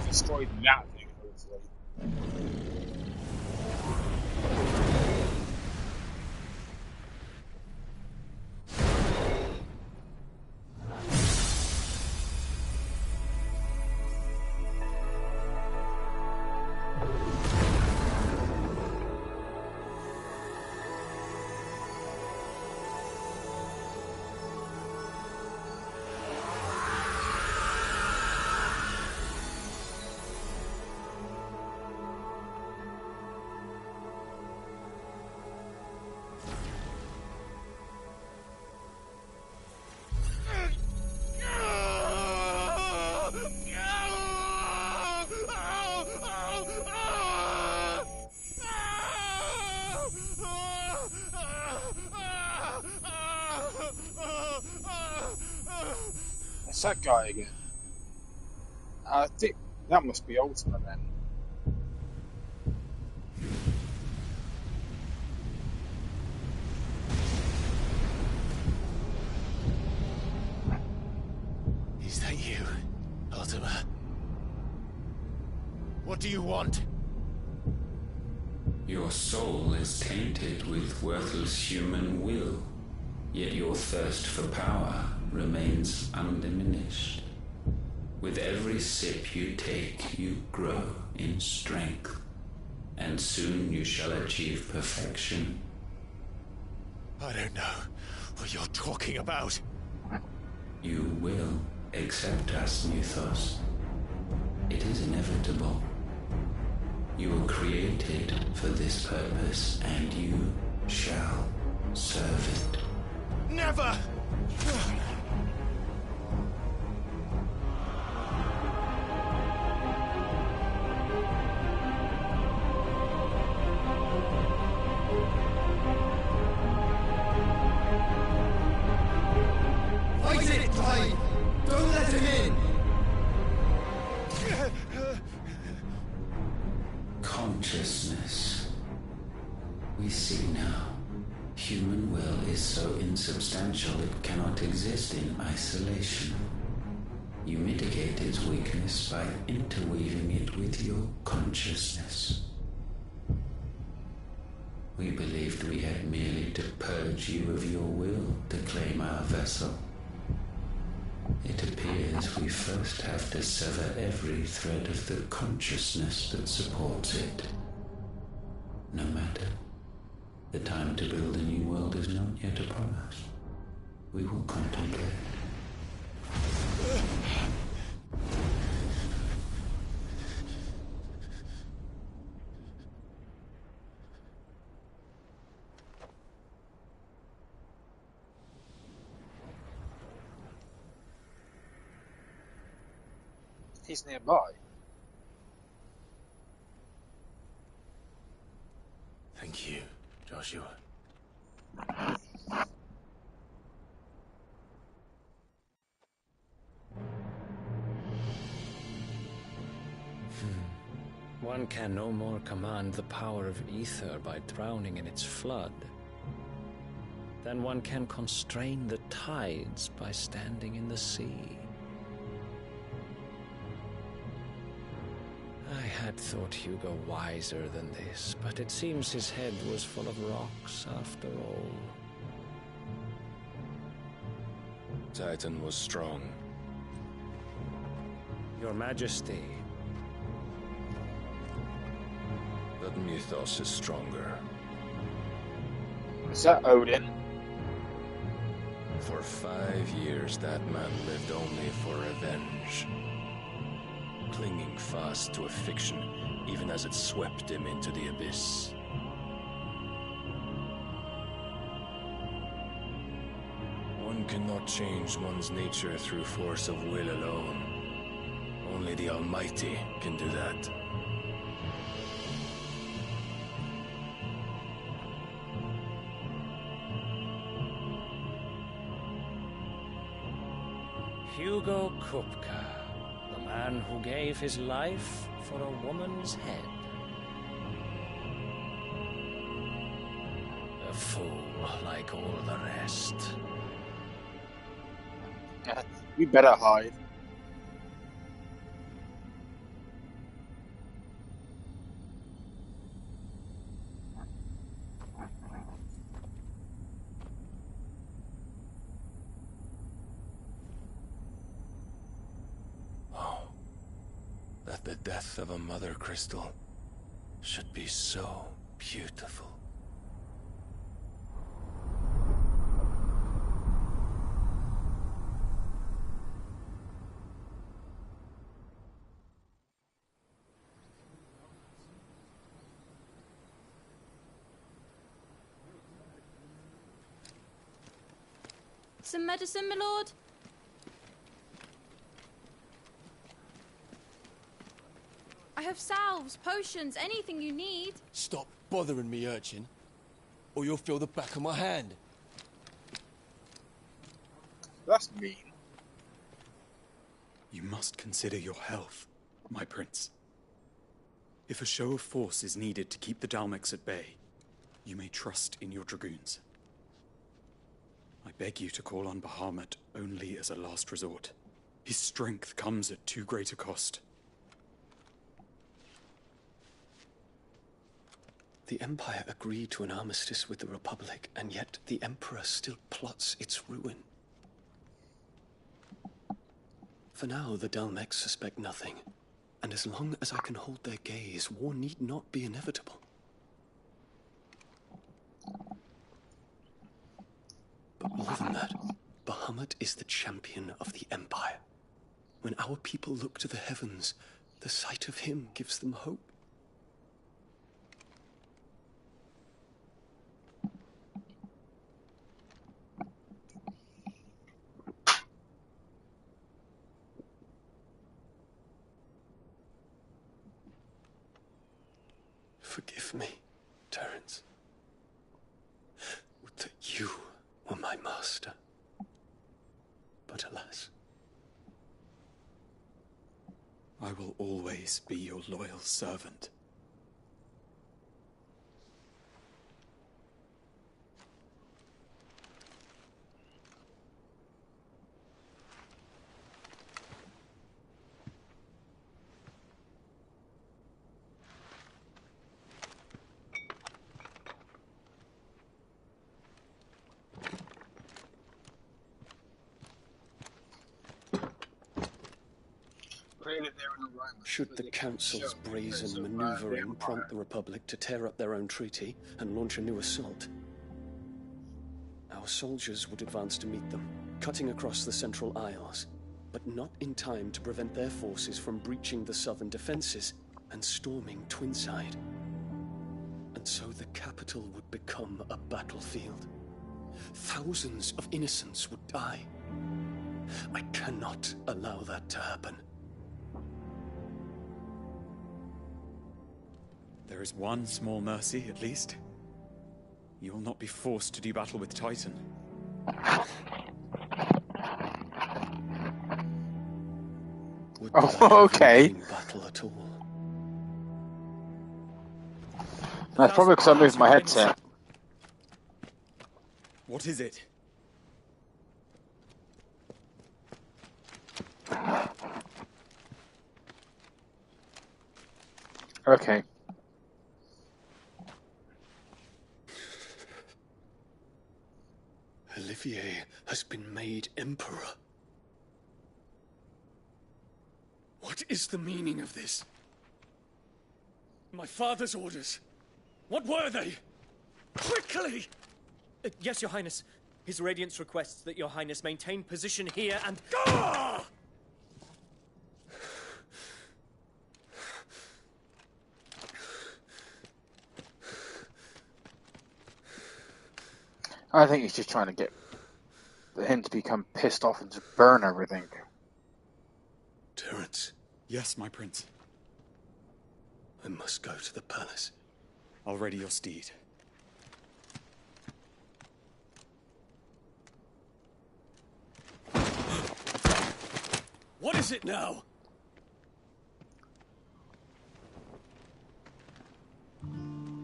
destroyed that thing, hopefully. It's that guy again. I think that must be Ultima then. Is that you, Ultima? What do you want? Your soul is tainted with worthless human will, yet your thirst for power remains undiminished. With every sip you take, you grow in strength, and soon you shall achieve perfection. I don't know what you're talking about. You will accept us, Mythos. It is inevitable. You were created for this purpose, and you shall serve it. Never! Fight it, Clyde! Don't let him in! Consciousness. We see now. Human will is so insubstantial it cannot exist in isolation. You mitigate its weakness by interweaving it with your consciousness. We believed we had merely to purge you of your will to claim our vessel. It appears we first have to sever every thread of the consciousness that supports it. No matter. The time to build a new world is not yet upon us. We will contemplate. He's nearby. Thank you, Joshua. One can no more command the power of ether by drowning in its flood than one can constrain the tides by standing in the sea. I had thought Hugo wiser than this, but it seems his head was full of rocks after all. Titan was strong. Your Majesty. But Mythos is stronger. Is that Odin? For 5 years, that man lived only for revenge. Clinging fast to a fiction, even as it swept him into the abyss. One cannot change one's nature through force of will alone. Only the Almighty can do that. Hugo Kupka, the man who gave his life for a woman's head. A fool like all the rest. We better hide. that the death of a mother crystal should be so beautiful. Some medicine, my lord? I have salves, potions, anything you need. Stop bothering me, urchin, or you'll feel the back of my hand. That's mean. You must consider your health, my prince. If a show of force is needed to keep the Dalmex at bay, you may trust in your dragoons. I beg you to call on Bahamut only as a last resort. His strength comes at too great a cost. The Empire agreed to an armistice with the Republic, and yet the Emperor still plots its ruin. For now, the Dalmex suspect nothing, and as long as I can hold their gaze, war need not be inevitable. But more than that, Bahamut is the champion of the Empire. When our people look to the heavens, the sight of him gives them hope. Forgive me, Terence. Would that you were my master. But alas. I will always be your loyal servant. Should the Council's brazen maneuvering prompt the Republic to tear up their own treaty and launch a new assault, our soldiers would advance to meet them, cutting across the Central Isles, but not in time to prevent their forces from breaching the southern defenses and storming Twinside. And so the capital would become a battlefield. Thousands of innocents would die. I cannot allow that to happen. There is one small mercy, at least. You will not be forced to do battle with Titan. Oh, okay. Battle at all. That's probably because I moved my headset. What is it? Okay. Olivier has been made Emperor. What is the meaning of this? My father's orders. What were they? Quickly! Yes, Your Highness. His Radiance requests that Your Highness maintain position here and... Ah! I think he's just trying to get him to become pissed off and to burn everything. Terence. Yes, my prince. I must go to the palace. I'll ready your steed. What is it now?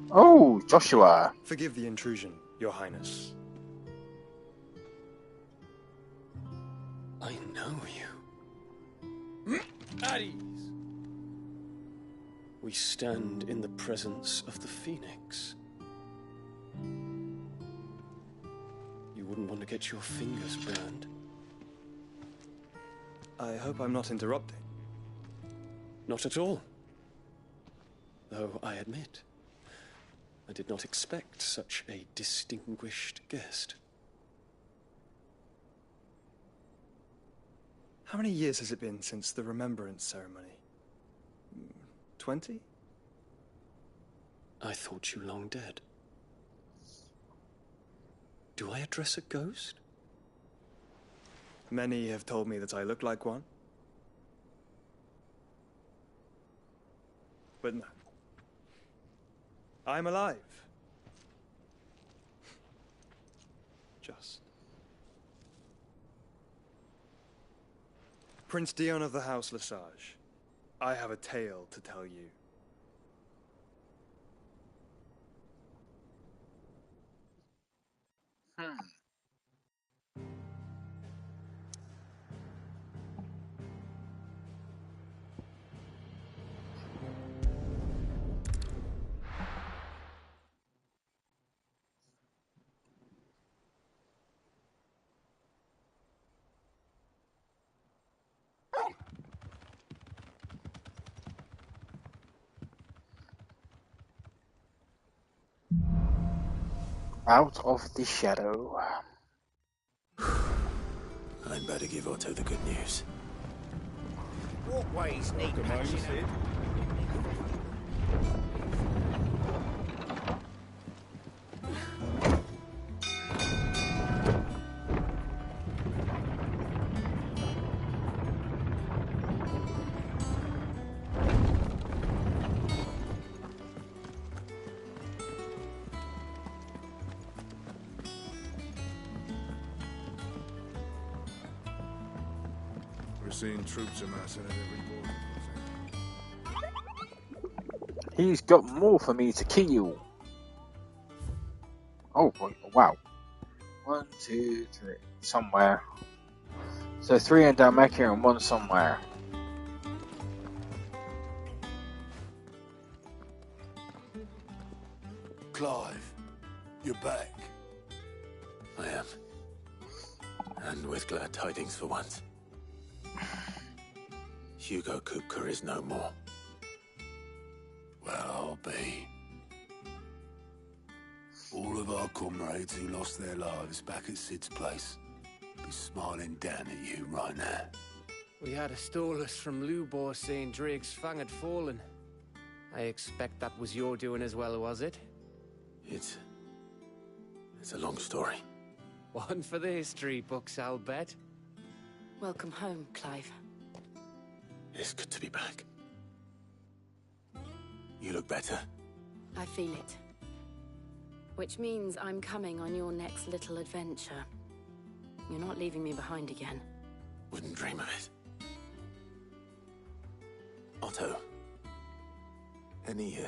Oh, Joshua. Forgive the intrusion, Your Highness. I know you. At ease. We stand in the presence of the Phoenix. You wouldn't want to get your fingers burned. I hope I'm not interrupting. Not at all. Though I admit, I did not expect such a distinguished guest. How many years has it been since the remembrance ceremony? 20? I thought you long dead. Do I address a ghost? Many have told me that I look like one. But no. I'm alive. Just. Prince Dion of the House Lesage, I have a tale to tell you. Out of the shadow. I'd better give Otto the good news. Walkways need patching up. We're seeing troops amassing at every border. He's got more for me to kill. Oh, wow. 1, 2, 3. Somewhere. So 3 in Dalmatia and 1 somewhere. Clive, you're back. I am. And with glad tidings for once. Hugo Kupka is no more. Well, I'll be. All of our comrades who lost their lives back at Sid's place be smiling down at you right now. We had a stolus from Lubor saying Drake's fang had fallen. I expect that was your doing as well, was it? It's a long story. One for the history books, I'll bet. Welcome home, Clive. It's good to be back. You look better. I feel it. Which means I'm coming on your next little adventure. You're not leaving me behind again. Wouldn't dream of it. Otto, any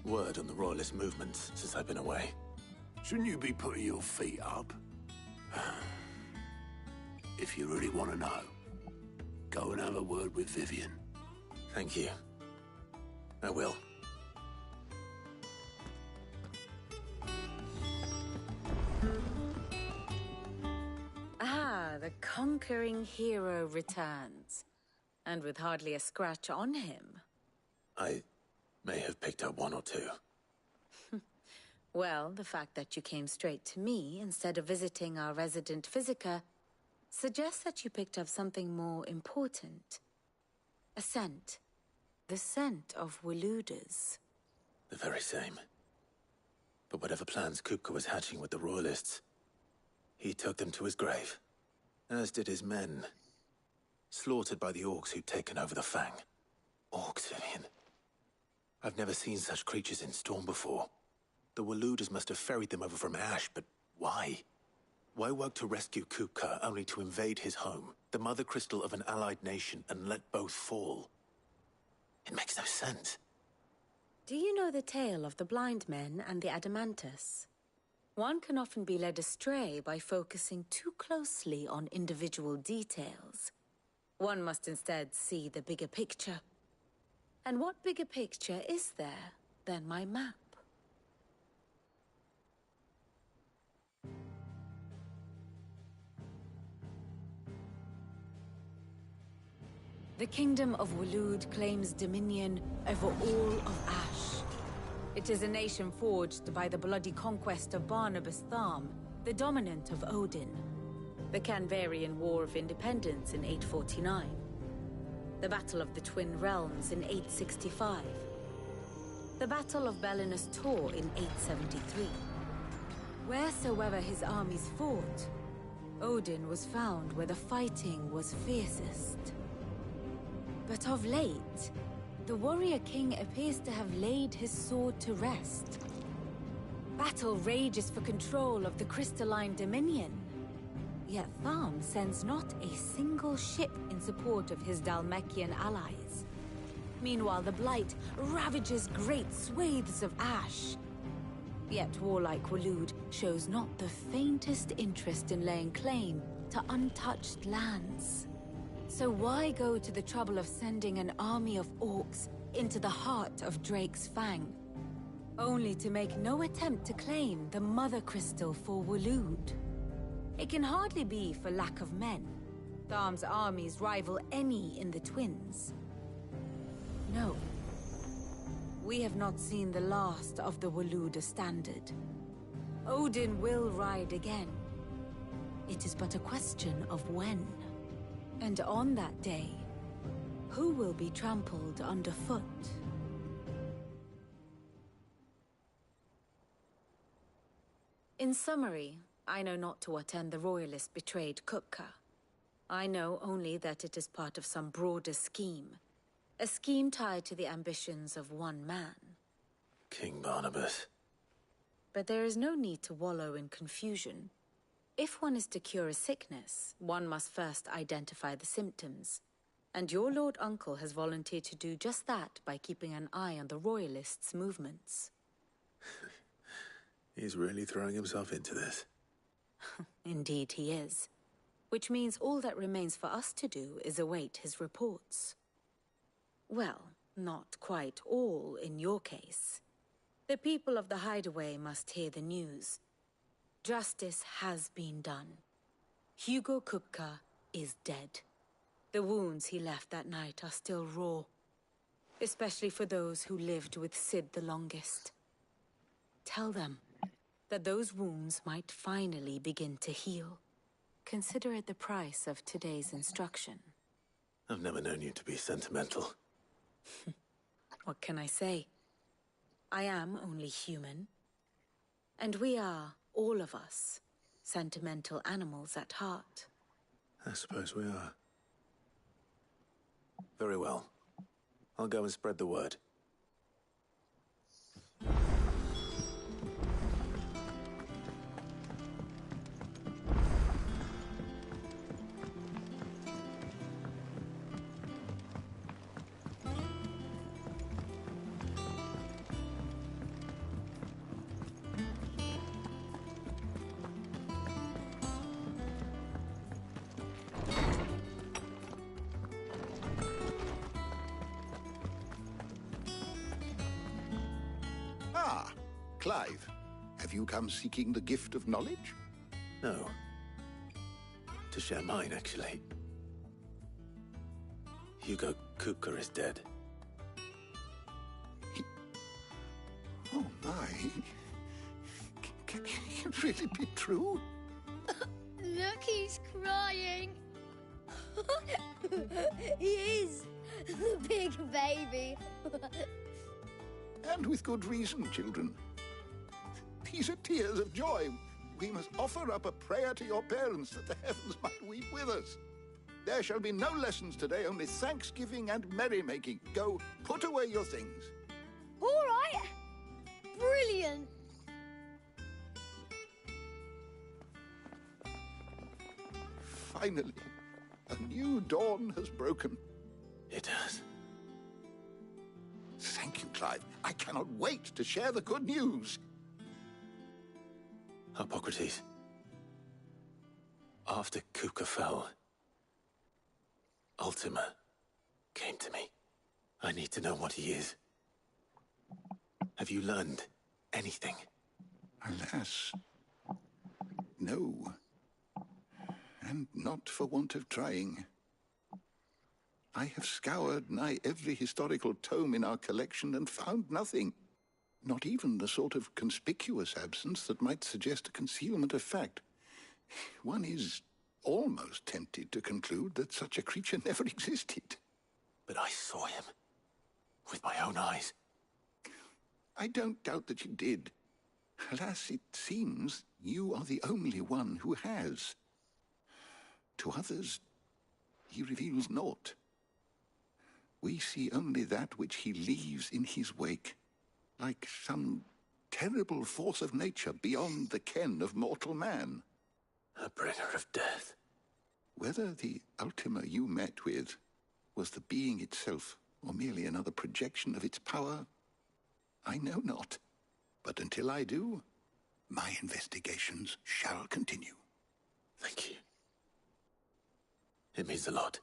word on the Royalist movements since I've been away? Shouldn't you be putting your feet up? If you really want to know, go and have a word with Vivian. Thank you. I will. Ah, the conquering hero returns. And with hardly a scratch on him. I may have picked up 1 or 2. Well, the fact that you came straight to me instead of visiting our resident physiker suggests that you picked up something more important. A scent. The scent of Waludas. The very same. But whatever plans Kupka was hatching with the Royalists, he took them to his grave. As did his men. Slaughtered by the orcs who'd taken over the Fang. Orcs, Vivian. I've never seen such creatures in Storm before. The Waludas must have ferried them over from Ash, but why? Why work to rescue Kupka only to invade his home, the mother crystal of an allied nation, and let both fall? It makes no sense. Do you know the tale of the blind men and the Adamantus? One can often be led astray by focusing too closely on individual details. One must instead see the bigger picture. And what bigger picture is there than my map? The kingdom of Waloed claims dominion over all of Ash. It is a nation forged by the bloody conquest of Barnabas Tharm, the dominant of Odin. The Canvarian War of Independence in 849. The Battle of the Twin Realms in 865. The Battle of Belinus Tor in 873. Wheresoever his armies fought, Odin was found where the fighting was fiercest. But of late, the warrior king appears to have laid his sword to rest. Battle rages for control of the crystalline dominion. Yet Tharm sends not a single ship in support of his Dhalmekian allies. Meanwhile, the Blight ravages great swathes of Ash. Yet warlike Waloed shows not the faintest interest in laying claim to untouched lands. So why go to the trouble of sending an army of orcs into the heart of Drake's Fang, only to make no attempt to claim the Mother Crystal for Waloed? It can hardly be for lack of men. Tharm's armies rival any in the Twins. No. We have not seen the last of the Waloed standard. Odin will ride again. It is but a question of when. And on that day, who will be trampled underfoot? In summary, I know not to what end the Royalists betrayed Kupka. I know only that it is part of some broader scheme. A scheme tied to the ambitions of one man. King Barnabas. But there is no need to wallow in confusion. If one is to cure a sickness, one must first identify the symptoms. And your Lord Uncle has volunteered to do just that by keeping an eye on the Royalists' movements. He's really throwing himself into this. Indeed he is. Which means all that remains for us to do is await his reports. Well, not quite all in your case. The people of the Hideaway must hear the news. Justice has been done. Hugo Kupka is dead. The wounds he left that night are still raw, especially for those who lived with Sid the longest. Tell them that those wounds might finally begin to heal. Consider it the price of today's instruction. I've never known you to be sentimental. What can I say? I am only human. And we are, all of us, sentimental animals at heart. I suppose we are. Very well. I'll go and spread the word. Clive, have you come seeking the gift of knowledge? No. To share mine, actually. Hugo Kupka is dead. Oh my. Can it really be true? Look, he's crying. He is. The big baby. And with good reason, children. These are tears of joy. We must offer up a prayer to your parents that the heavens might weep with us. There shall be no lessons today, only thanksgiving and merrymaking. Go, put away your things. All right. Brilliant. Finally, a new dawn has broken. It has. Thank you, Clive. I cannot wait to share the good news. Hippocrates. After Kupka fell, Ultima came to me. I need to know what he is. Have you learned anything? Alas, no. And not for want of trying. I have scoured nigh every historical tome in our collection and found nothing. Not even the sort of conspicuous absence that might suggest a concealment of fact. One is almost tempted to conclude that such a creature never existed. But I saw him. With my own eyes. I don't doubt that you did. Alas, it seems you are the only one who has. To others, he reveals naught. We see only that which he leaves in his wake, like some terrible force of nature beyond the ken of mortal man. A bringer of death. Whether the Ultima you met with was the being itself, or merely another projection of its power, I know not. But until I do, my investigations shall continue. Thank you. It means a lot.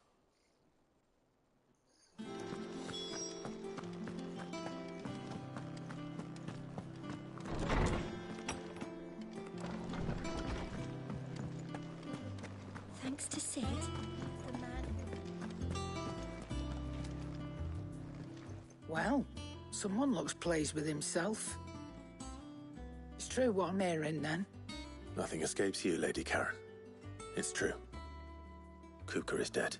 Thanks to Sid, the man. Well, someone looks pleased with himself. It's true what I'm hearing, then. Nothing escapes you, Lady Karen. It's true. Kupka is dead.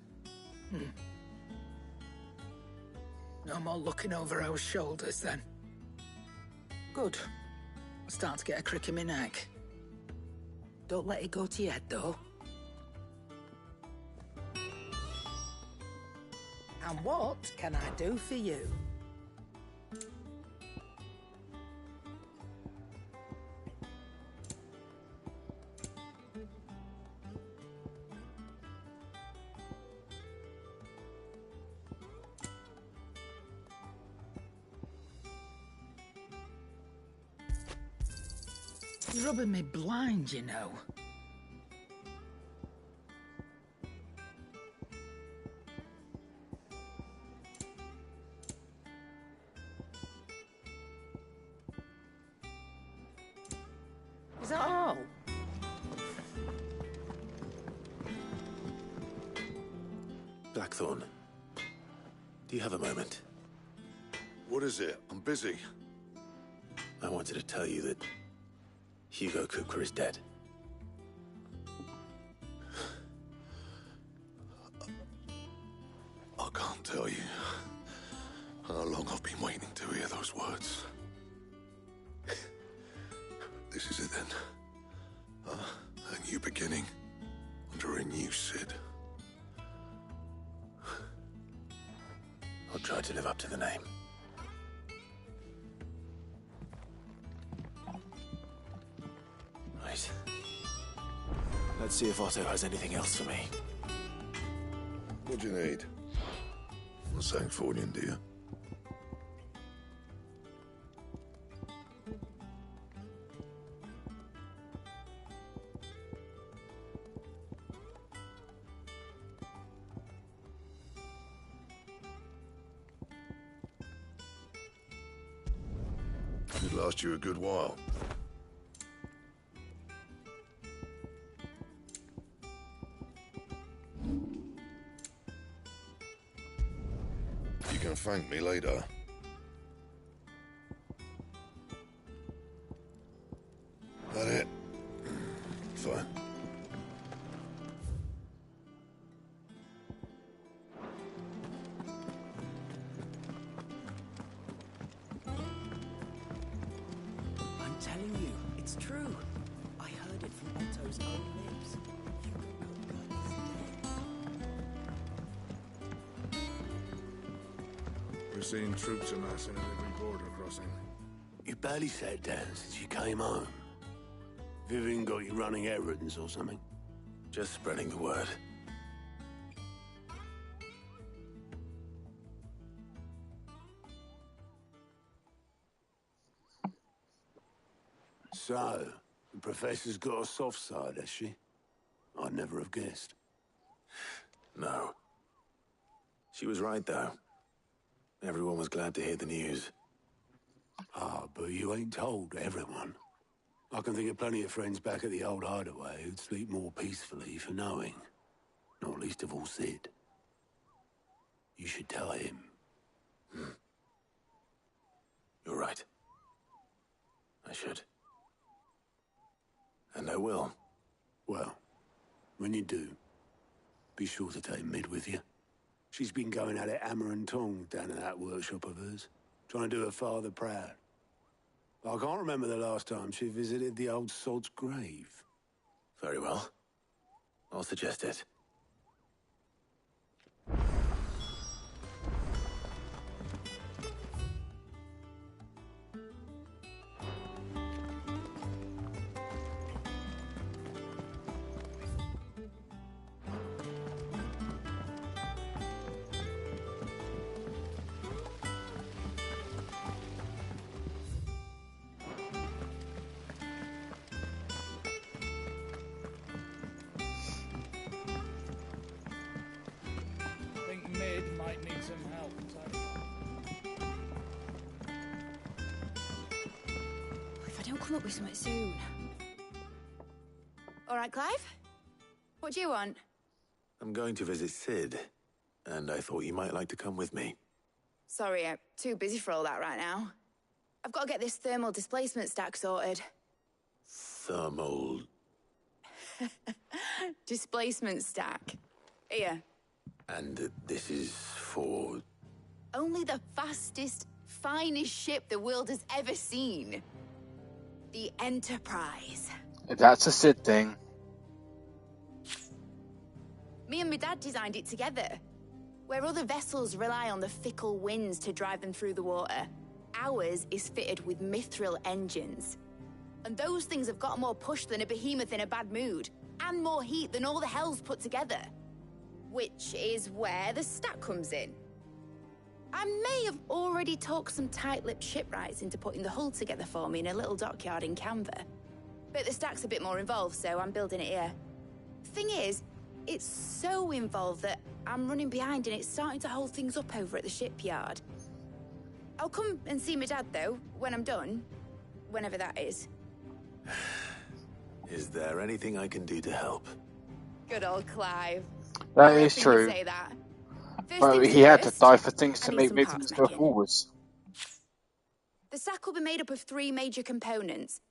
No more looking over our shoulders, then. Good. I'm starting to get a crick in my neck. Don't let it go to your head, though. And what can I do for you? You're rubbing me blind, you know. Is that all? Blackthorn, do you have a moment? What is it? I'm busy. I wanted to tell you that Hugo Kupka is dead. I can't tell you how long I've been waiting to hear those words. This is it then. A new beginning under a new Sid. I'll try to live up to the name. Right. Let's see if Otto has anything else for me. What do you need? From Sancfordian, do you? It'd last you a good while. You can thank me later. That it? Fine. I'm telling you, it's true. I heard it from Otto's own lips. We're seeing troops amassing at every border crossing. You barely sat down since you came home. Vivian got you running errands or something? Just spreading the word. So, the Professor's got a soft side, has she? I'd never have guessed. No. She was right, though. Everyone was glad to hear the news. Ah, but you ain't told everyone. I can think of plenty of friends back at the old hideaway who'd sleep more peacefully for knowing. Not least of all Sid. You should tell him. You're right. I should. And I will. Well, when you do, be sure to take Mid with you. She's been going at it hammer and tong down in that workshop of hers, trying to do her father proud. I can't remember the last time she visited the old sod's grave. Very well. I'll suggest it. Mid might need some help. If I don't come up with something soon. All right, Clive? What do you want? I'm going to visit Sid, and I thought you might like to come with me. Sorry, I'm too busy for all that right now. I've got to get this thermal displacement stack sorted. Thermal... Displacement stack. Here. And this is for... Only the fastest, finest ship the world has ever seen. The Enterprise. That's a Sid thing. Me and my dad designed it together. Where other vessels rely on the fickle winds to drive them through the water, ours is fitted with mithril engines. And those things have got more push than a behemoth in a bad mood, and more heat than all the hells put together. Which is where the stack comes in. I may have already talked some tight-lipped shipwrights into putting the hull together for me in a little dockyard in Canva. But the stack's a bit more involved, so I'm building it here. Thing is, it's so involved that I'm running behind and it's starting to hold things up over at the shipyard. I'll come and see my dad, though, when I'm done. Whenever that is. Is there anything I can do to help? Good old Clive. That is true. Say that. But he had to die for things to make things go forwards. The stack will be made up of 3 major components.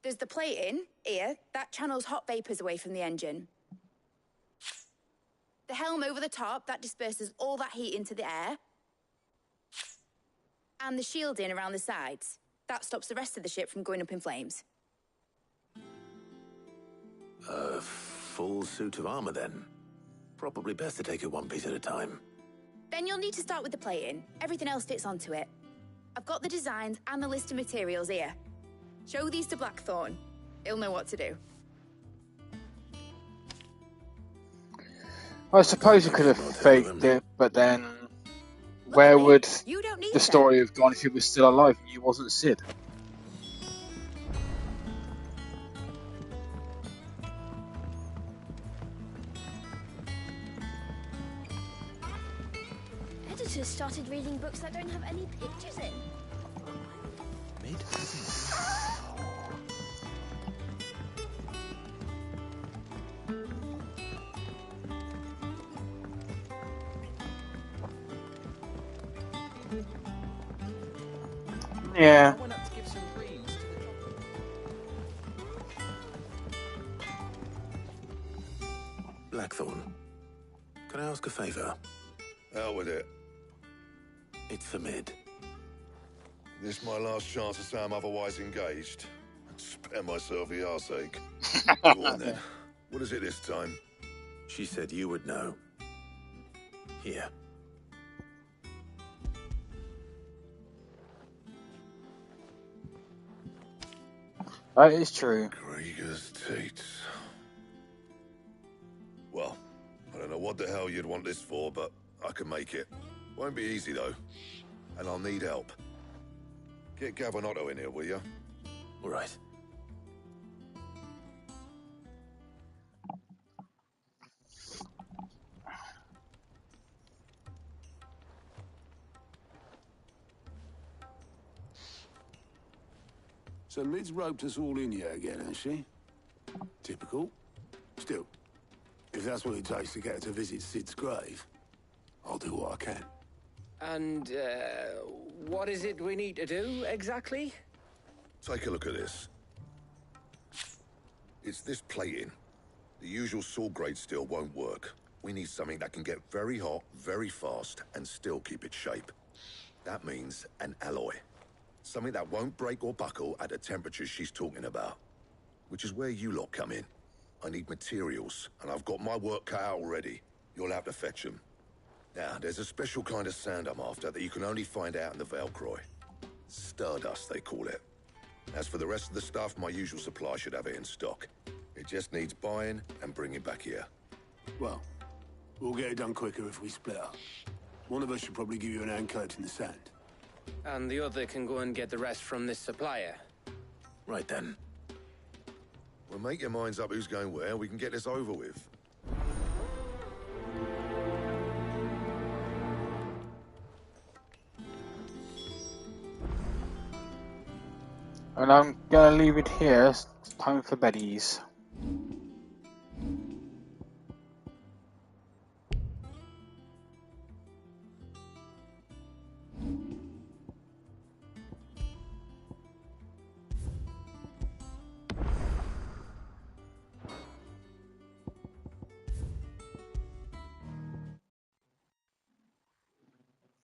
There's the plating, here, that channels hot vapors away from the engine. The helm over the top, that disperses all that heat into the air. And the shielding around the sides. That stops the rest of the ship from going up in flames. A full suit of armor, then. Probably best to take it one piece at a time. Then you'll need to start with the plating. Everything else fits onto it. I've got the designs and the list of materials here. Show these to Blackthorn. He'll know what to do. I suppose you could have faked it, but then where would the story have gone if he was still alive and you wasn't Sid? Editors started reading books that don't have any pictures in. Mid? Yeah. I went up to give some greens to the Blackthorn, can I ask a favor? Out with it. It's for Mid. This my last chance to say I'm otherwise engaged. Spare myself the arseache. Go on then. What is it this time? She said you would know. Here. That is true. Krieger's teats. Well, I don't know what the hell you'd want this for, but I can make it. Won't be easy, though. And I'll need help. Get Gavin Otto in here, will you? All right. So Mid's roped us all in here again, has she? Typical. Still, if that's what it takes to get her to visit Sid's grave, I'll do what I can. And, what is it we need to do, exactly? Take a look at this. It's this plating. The usual sword-grade steel won't work. We need something that can get very hot, very fast, and still keep its shape. That means an alloy. Something that won't break or buckle at the temperatures she's talking about. Which is where you lot come in. I need materials, and I've got my work cut out already. You'll have to fetch them. Now, there's a special kind of sand I'm after that you can only find out in the Valcroy. Stardust, they call it. As for the rest of the stuff, my usual supply should have it in stock. It just needs buying and bringing back here. Well, we'll get it done quicker if we split up. One of us should probably give you an hand collecting the sand. And the other can go and get the rest from this supplier. Right then. Well, make your minds up who's going where, we can get this over with. And I'm gonna leave it here. It's time for beddies.